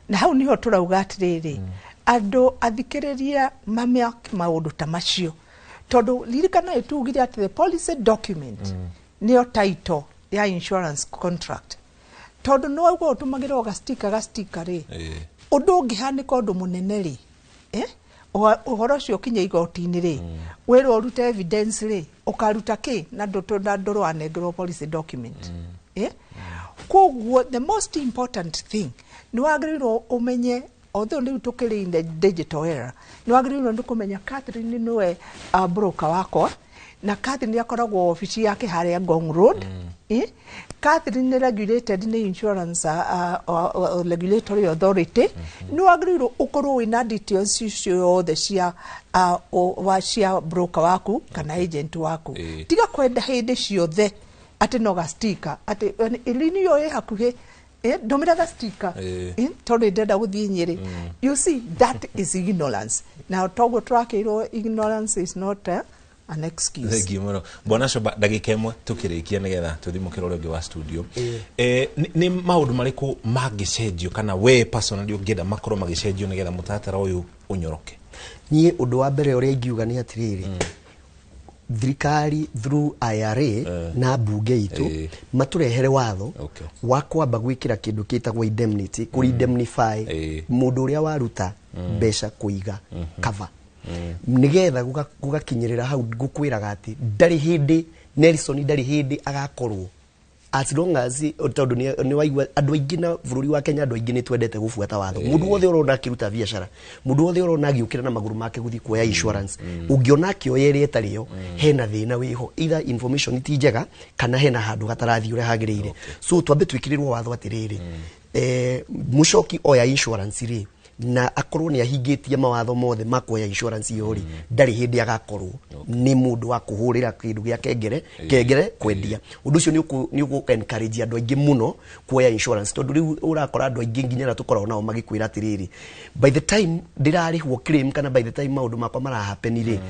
na hau niho tũrauga atĩrĩrĩ andũ athikĩrĩria maũndũ ta macio tondũ ririkana tugire atĩ the policy document nĩyo title ya insurance contract tondũ no ũguo ũtũmagĩra ga sticker rĩ ũndũ ũngĩhanĩka ũndũ mũnene rĩ ũhoro ũcio ũkinye igoti-inĩ rĩ wĩrwo ũrute evidence rĩ ũkaruta kĩ na ndũrĩ wanengerwo policy document koguo the most important thing nĩ wagĩrĩirwo ũmenye although rĩu tũkĩrĩ in the digital era nĩ wagĩrĩirwo nĩ kũmenya Catherine nĩwe broker wakwa na Catherine akoragwo ofici yake harĩa Ngong Road Catherine regulated nĩ insurance regulatory authority nĩ wagĩrĩirwo ũkorwo wĩna details icio yothe cia broker waku kana agent waku tiga kwenda hĩndĩ ciothe atĩ no ga sticker atĩ lini yo ĩ hakuhĩ ndũmĩra ga sticker tondũ ndenda gũthiĩ Nyĩrĩ you see that is ignorance now toguo tũrakĩirwo ignorance is not an excuse. Thank you muno. Bwana Shoba ndagika ĩmwe tukĩrĩkia nĩgetha tũthiĩ mũkĩrore ũngĩ wa studio. Nĩ maũndũ marĩkũ mangĩcenjio kana we personally ũngĩenda makorwo magĩcenjio nĩgetha mũtaratara ũyũ ũnyoroke? Niĩ ũndũ wa mbere ũrĩa ingiuga nĩ atĩrĩrĩ thirikari through IRA na bunge itũ matũrehere watho wa kwamba gwĩkĩra kĩndũ kĩtagwo indemnity kũ indemnify mũndũ ũrĩa waruta mbeca kũiga cover nigetha gugakinyirira hau gukwiraga ati ndari hindi Nelson ndari hindi agakorwo as long as tondu ni waigua andu aingi na bururi wa Kenya andu aingi ni twendete gufuata watho mundu wothe urona kiruta biashara mundu wothe urona agiukira na maguru make guthi kuoya insurance ungiona kioyeri etariyo hena thina wiho either information ti njega kana hena handu gatarathi ure hagirire so twambe twikirirwo watho atiriri Muchoki oya insurance ri na akorwo ni ahingĩtie mawatho mothe makoya insurance yori ndari hindi agakorwo ni mundu wa kuhurira kindu gya kengere kwendia undu ucio ni ugu encourage andu aingi muno kuoya insurance tondu riu urakora andu aingi nginya na tukorwo nao magikwira atiriri by the time ndirarihwo claim kana by the time maundu makwa mara happen ri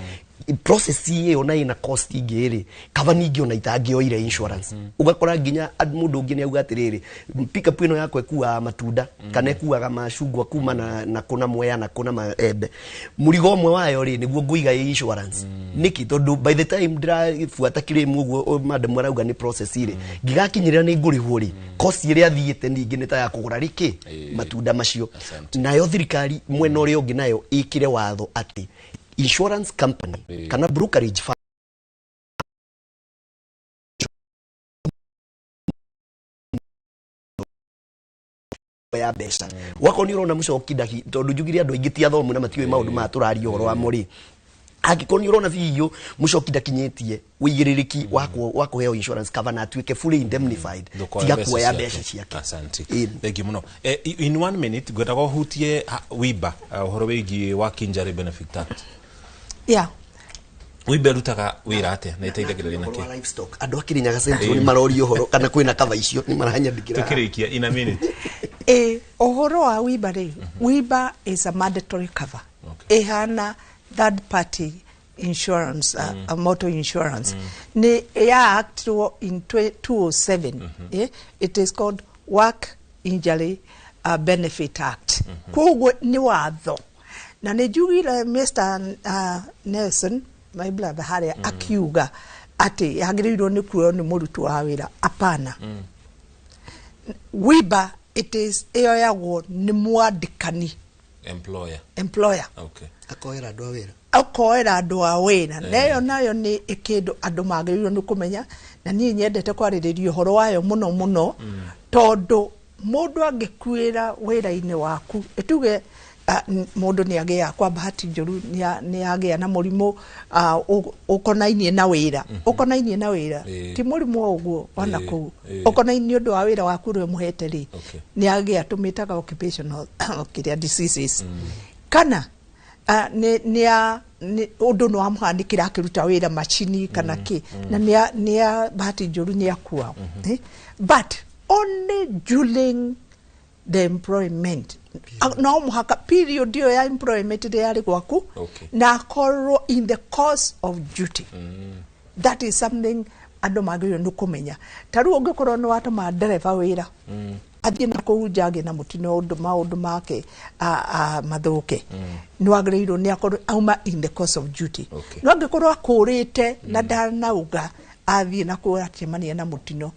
process iyo na ina cost ingiri kava ningi ona itangioire insurance ugakora nginya mundu ungi ni auga atiriri pick up ino yakwe kuwa matunda kana kuwa mashungwa kuma na kuna mwea na kuna maembe murigo omwe wayo ri niguo nguiga insurance niki tondu by the time ndirafuata claim uguo madam arauga ni process iri ngigakinyira ni ngurihwo ri cost iri athiite ningi ni ta ya kugura riki matunda macio nayo thirikari mwena uri ungi nayo ikire watho ati insurance company kana brokerage firm ya besa wako ni urona Muchoki ndaki tondu njugire andu aingi ti athomu na matiwe maundu ma turario horo wa muri angiko ni urona biyo Muchoki ndakinyetie wigiririki wako heo insurance cover na tuike fully indemnified tiga kuoya mbeca ciake. Asante thank you muno. In 1 minute gweta go hutie wiba horo wigi work injury benefit act wiba rutaga wira ate na iteithagĩrĩria naki livestock andu akirinyaga central ni marori horo kana kwina cover icio ni marahanyandikira tukirikia in a minute ohoro wa wiba ri wiba is a mandatory cover ehana third party insurance motor insurance ni ya act in 2007 it is called work injury Benefit Act koguo ni watho na nä njugire Mr Nelson my brother haria akiuga ati yagĩrĩirwo nĩ kuoyo nĩ mũruti wa wĩra apana WIBA it is eyoyagwo nĩ mwandĩkani employer okay akoera andũ a wĩra akoera andũ a wĩra nayo nayo nĩ kĩndũ andũ magĩrĩirwo nĩ kũmenya na niĩ nyendete kwarĩrĩria ũhoro wayo mũno mũno tondũ mũndũ angĩkuĩra wĩra-inĩ waku ĩtuge mũndũ nĩ agĩa kwa bahati njũru nĩ agĩa na mũrimũ ũkonainie na wĩra ũkonainie na wĩra ti mũrimũ ũguo ona kũu ũkonainie ũndũ wa wĩra waku rwe mũhete rĩ nĩ agĩa tũmĩtaga occupational kĩrĩa diseases kana nĩ ũndũ nĩ wamũhandĩkĩra akĩruta wĩra macini kana kĩ na nĩ bahati njũru nĩ akua but only during the employment no muhaka period ya employment yarĩ gwaku na korwo in the course of duty that is something andũ magĩrĩirwo nĩ kũmenya tarĩu ũngĩkorwo nĩ watũma ndereba wĩra athiĩ na kũu nja na mũtino maũndũ make mathũke nĩ wagĩrĩirwo nĩ akorwo auma in the course of duty no angĩkorwo akũrĩte na ndanauga athiĩ na kũu acemania na mũtino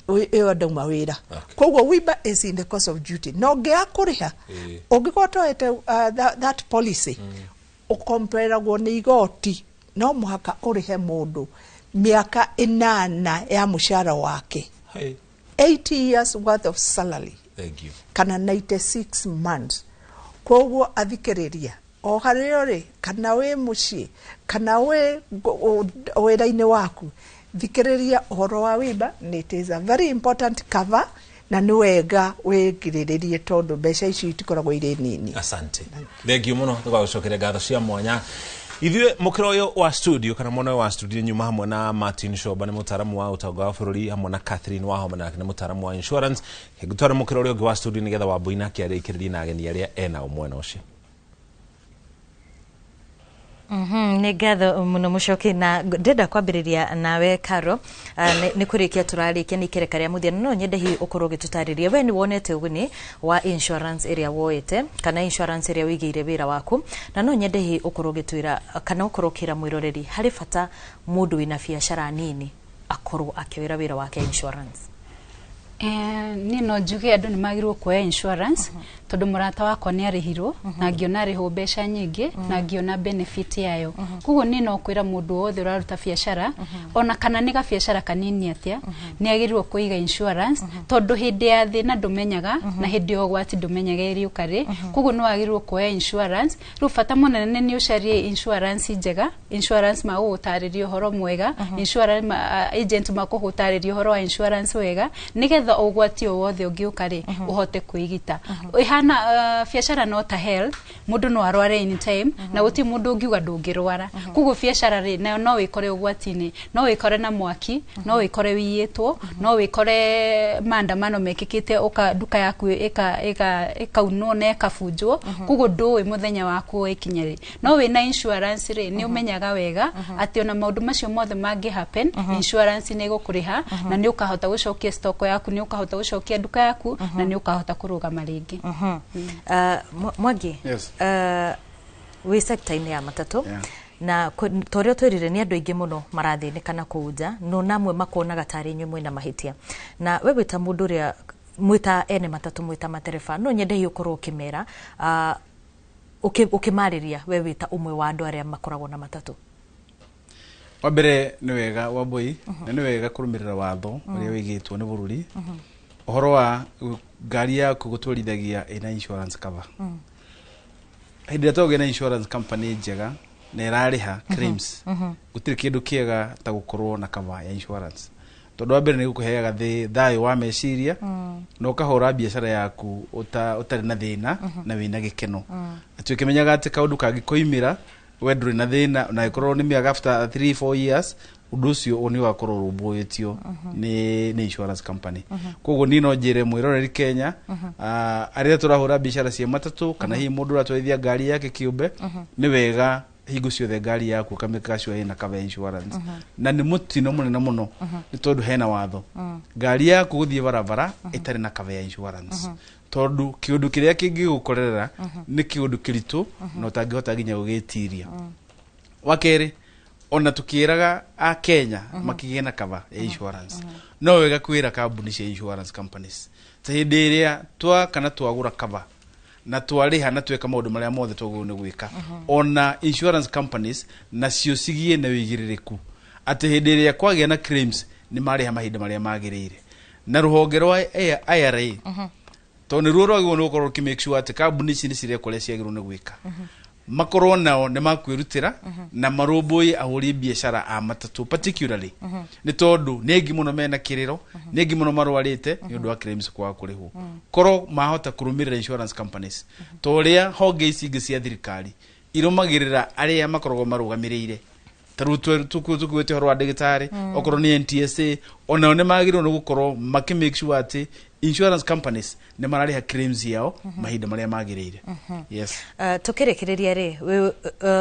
ĩyo ndauma wĩra koguo WIBA is in the course of duty no ngĩa kũrĩha ũngĩkorwo toete that policy ũkomperagwo nĩ igoti no mũhaka ũrĩhe mũndũ mĩaka 8 ya mũcara wake 80 years worth of salary kana 96 months koguo athikĩrĩria o harĩa ũrĩ kana wĩ mũciĩ kana wĩ wĩra-inĩ waku thikĩrĩria ũhoro wa WIBA it is a very important cover na nĩ wega wĩgirĩrĩrie tondũ mbeca icio itikoragwo irĩ nini. Asante thengiũ mũno tũgagũcokeria ngatho cia mwanya ithuĩ mũkĩra ũyũ wa studio kana mwena wa studio nyuma hamwe na Martin Shoba nĩ mũtaramu wa ũtonga wa bũrũri hamwe na Catherine Wahoma nake nĩ mũtaramu wa insurance gĩtwara mũkĩra ũrĩa ũngĩ wa studio nĩgetha Wambui nake arĩkĩrĩrie na ageni arĩa ena ũmwena ũcio. Nĩ ngatho mũno mũcoki na ndenda kwambĩrĩria nawe Karo nĩ kũrĩkia tũrarĩkia nĩ ikereka rĩa mũthia no nyende hihi ũkorwo ũgĩtũtarĩria we nĩ wonete ũguni wa insurance ĩrĩa woete kana insurance ĩrĩa wĩigĩire wĩra waku na no nyende hihi ũkorwo ũgĩtwĩra kana ũkorwo ũkĩra mwĩroreri harĩ bata mũndũ wĩna biacara nini akorwo akĩoera wĩra wake insurance. Niĩ no njuge andũ nĩ magĩrĩirwo kuoya insurance tondũ mũrata wakwa nĩ arĩhirwo na ngĩona arĩhwo mbeca nyingĩ na ngĩona benefit yayo koguo niĩ no kwĩra mũndũ wothe ũraruta biacara ona kana nĩ gabiacara kanini atĩa nĩ agĩrĩirwo kũiga insurance tondũ hĩndĩ ya thĩna ndũmenyaga na hĩndĩ ya ũgwati ndũmenyaga ĩrĩũka rĩ koguo nĩ wagĩrĩirwo kuoya insurance rĩu bata mũnene nĩ ũcarie insurance njega insurance magũgũtarĩria ũhoro mwega insurance agent makũgũtarĩria ũhoro wa insurance wega nĩgetha ũgwati o wothe ũngĩũka rĩ ũhote kwĩgita ihana biacara no ta health mũndũ no arware anytime na gũtirĩ mũndũ ũngiuga ndũngĩrwara koguo biacara rĩ nayo no wĩkore ũgwati-inĩ no wĩkore na mwaki no wĩkore wĩyĩtwo no wĩkore maandamano mekĩkĩte nduka yaku ĩkaunwo na ĩkabunjwo koguo ndũĩ mũthenya waku ikinya rĩ no wĩna insurance rĩ nĩ ũmenyaga wega atĩ ona maũndũ macio mothe mangĩ happen insurance nĩ ĩgũkũrĩha na nĩ ũkahota gũcokia stock yaku nĩ ũkahota gũcokia nduka yaku na nĩ ũkahota kũrũgama rĩngĩ. Mwangi wĩ sector-inĩ ya matatũ na torĩa twĩrire nĩ andũ aingĩ mũno marathĩnĩka na kũu nja no namwe makonaga tarĩ inyuĩ mwĩna mahĩtia na we wĩta mũndũ ũrĩa mwĩta ene matatũ mwĩta matereba no nyende hiĩ ũkorwo ũkĩmera ũkĩmarĩria we wĩta ũmwe wa andũ arĩa makoragwo na matatũ. Wa mbere nĩ wega Wambui na nĩ wega kũrũmĩrĩra watho ũrĩa wĩigĩtwo nĩ bũrũri ũhoro wa ngari yaku gũtwarithagia ĩna insurance cover hĩndĩ ĩrĩa twagĩa na insurance company njega na ĩrarĩha claims gũtirĩ kĩndũ kĩega ta gũkorwo na cover ya insurance tondũ wa mbere nĩ gũkũheaga thayũ wa meciria na ũkahũra biacara yaku ũtarĩ na thĩna na wĩna gĩkeno atĩ ũkĩmenyaga atĩ kaũndũ kangĩkũimĩra we ndũrĩ na thĩna na ĩkorwo nĩ mĩaka after 3-4 years ũndũ ũcio nĩ wakorwo rũmbũĩtio nĩ insurance company koguo niĩ no njĩre mwĩroreri Kenya arĩa tũrahũra biacara cia matatũ kana hihi mũndũ ũratwarithia ngari yake kĩũmbe nĩ wega hingo ciothe ngari yaku kamĩka cio ĩna cover insurance na nĩ mũtino mũnene mũno nĩ tondũ hena watho ngari yaku gũthiĩ barabara ĩtarĩ na cover ya insurance tondu kiundu kiria kingigukorera ni kiundu kiritu na utangihota ginya gugitiria wakeri ona tukiraga a Kenya makigena cover ya insurance no wega kwira kambuni cia insurance companies ta hindi iria twa kana twagura cover na twariha na tweka maundu maria mothe twaguo ni gwika ona insurance companies nacio cigie na wigiririku ati hindi iria kwagia na claims ni mariha mahinda maria magirire na ruhonge rwa IRA to ni ruo rwagwo no korwo ki make sure ati kambuni ici ni cirekore ciagirwo ni gwika makorwo nao ni makwirutira na maroboi ahuri biashara a matatu particularly ni tondu nengi muno mena kiriro nengi muno marwarite ni undu wa claims kwa kurihu koro mahota kurumirira insurance companies to ria honge ici ingi cia thirikari irumagirira aria makorwo marugamirire tarutu tukwete horo wa ndagitari okorwo ni NTSA ona ne magirwo no gukorwo make make sure ati insurance companies ne marariha claims yao mahinda maria magirire yes tukirekereria ri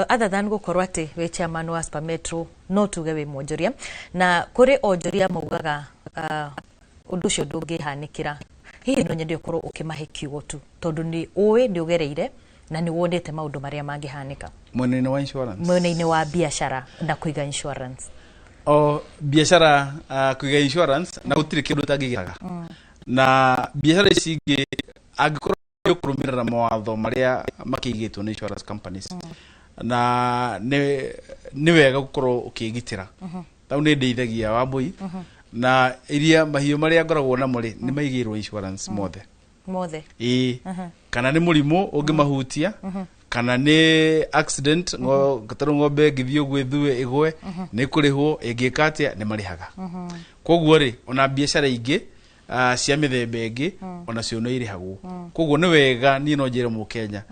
other than gukorwo ati we chairman wa Super Metro no tuge we monjoria na kuri onjoria maugaga undu ucio ndungihanikira hihi no nyende ukorwo ukimahe kiugo tu tondu ni uwe ndi ugereire na ni wonete maundu maria mangihanika mwene wa insurance mwene wa biashara na kuiga insurance biashara kuiga insurance na gutire kindu tangigiraga na biashara icingi angikorwo yokurumirira mawatho maria makigitwo ni insurance companies na ni wega gukorwo ukigitira tau ni ndeithagia Wambui na iria mahiu maria ngoragwo namo ri ni maigirwo insurance mothe kana ni murimu ungimahutia kana ni accident ngataru ngombe ngithio gwithue igwe ni kurihwo ingikatia ni marihaga koguo ri ona biashara ingi cia mithemba ingi ona cio no irihagwo koguo ni wega ni no njire mu Kenya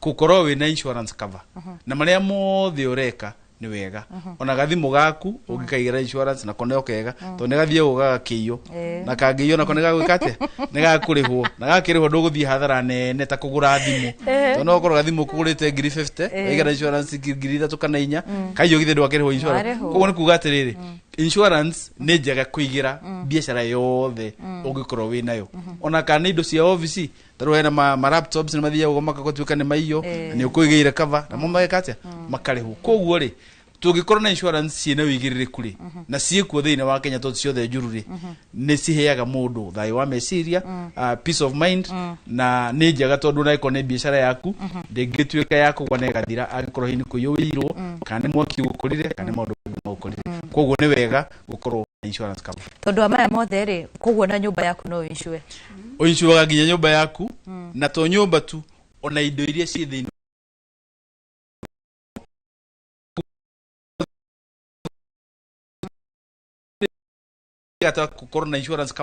gukorwo we na insurance cover na maria mothe ureka ni wega ona gathimu gaku ungikaigira insurance na kone okega to ne gathie ugaga kiyo na kangiyo na kone gagwikate ne gakurihwo na gakirihwo nduguthie hathara nene ta kugura thimu to no korwo gathimu kugurite 50 igira insurance 3 kana 4 kayo githe ndwakirihwo insurance koguo ni kuga atiriri insurance ni njega kuigira biashara yothe ungikorwo wi nayo ona kana indo cia office taru hena ma laptops ni mathia ugomaka gutwika ni maiyo ni ukuigira cover na mama yakatia makarihu koguo ri tugikorwo na insurance ciina wigiririku ri na ciikuo thiine wa Kenya to ciothe njururi ni ciheaga mundu thayo wa meciria peace of mind na ni njega tondu na iko ne biashara yaku ndingitwika yaku gwa negathira agikorwo hini kuyuwirwo kana mwaki ukurire kana maundu ukurire koguo ni wega gukorwo na insurance cover tondu amaya mothe ri koguo na nyumba yaku no insure oinshuaga ginya nyumba yaku na to nyumba tu ona indo iria ci thiini gata corona insurance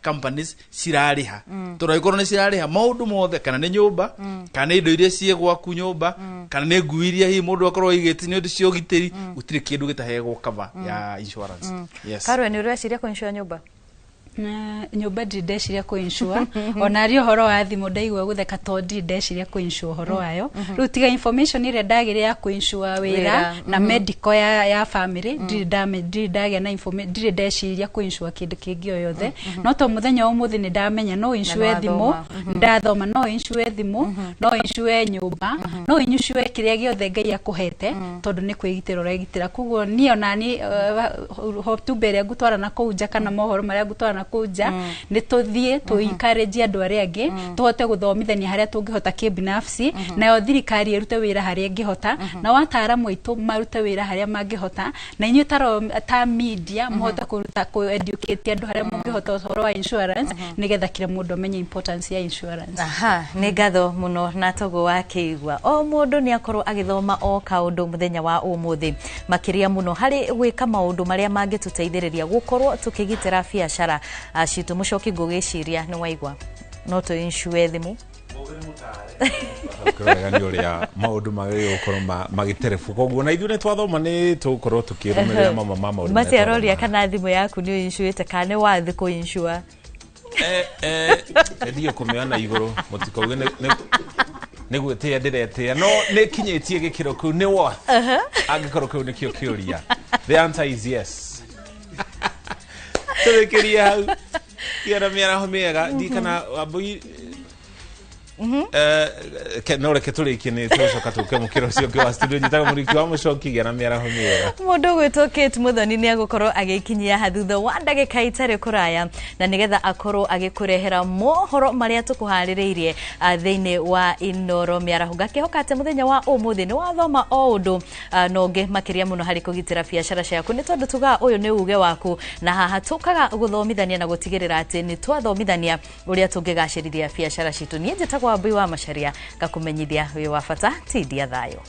companies cirariha tora corona cirariha maundu mothe kana ni nyumba kana indo iria cie gwaku nyumba kana ni nguiria hi mundu akorwo igiti ni undu cio gitiri utire kindu gitahegwo cover ya insurance yes Karwe ni ureciria ku insure nyumba nyumba ndeciria ku insure ona ri horo wa thimu ndaigwa gutheka to ndeciria ku insure horo wayo riu tiga information ire ndagire ya ku insure wira na medical ya family ndagia na information ndeciria ku insure kindu kingi o yothe no to muthenya umuthi ni ndamenya no insure thimu ndathoma no insure thimu no insure nyumba no insure kiria giothe Ngai akuhete tondu ni kwigitira regitira kuguo ni ona ni hope tu bere gutwara na kuja kana mohoro maria gutwara kuja ni tuthie tu encourage andu aria angi tuhote guthomithania haria tungihota kibinafsi na yo thirikari irute wira haria ngihota na wataaramu aitu marute wira haria mangihota na inyu ta media muhote kuruta ku educate andu haria mungihota horo wa insurance nigetha kila mundu amenye importance ya insurance ni ngatho muno na togo wa kiigwa o mundu ni akorwo agithoma o kaundu muthenya wa umuthi makiria muno hari gwika maundu maria mangituteithiriria gukorwo tukigitira biashara citu mucoki ngugiciria ni waigwa no to insure thimu Kwega uria maundu magire gukorwo magiterefu koguo na ithu ni twathoma ni tukorwo tukirumiria mama maundu maciaroria kana thimu yaku ni insurete kana wathi ku insure ndio kumeana iguru mutikauge ni gwetia ndiretia no ni kinyetie gikiro ku ni what angikorwo ku ni kio kiuria the answer is yes turekeria hau kiara miara homega di kana Wambui no reke turikie ni tucoka tuke mukiro cio ke wa studio njitaga muriki wa mucoki gya na miara homiera mundu gwitwo Kate Muthoni ni agukorwo agikinyia hathutha wa ndagika itari kuraya na nigetha akorwo agikurehera mohoro maria tukuhaririirie thiini wa Inoro miaraho ngakihoka ati muthenya wa umuthi ni wathoma o undu nonge makiria muno hari kugitira biashara ciaku ni tondu tuga uyu ni uge waku na haha tukaga guthomithania na gutigirira ati ni twathomithania uria tungigacirithia biashara citu ni njitagwa Mbai wa Macharia ngakumenyithia wi wa bata ti dia thayo.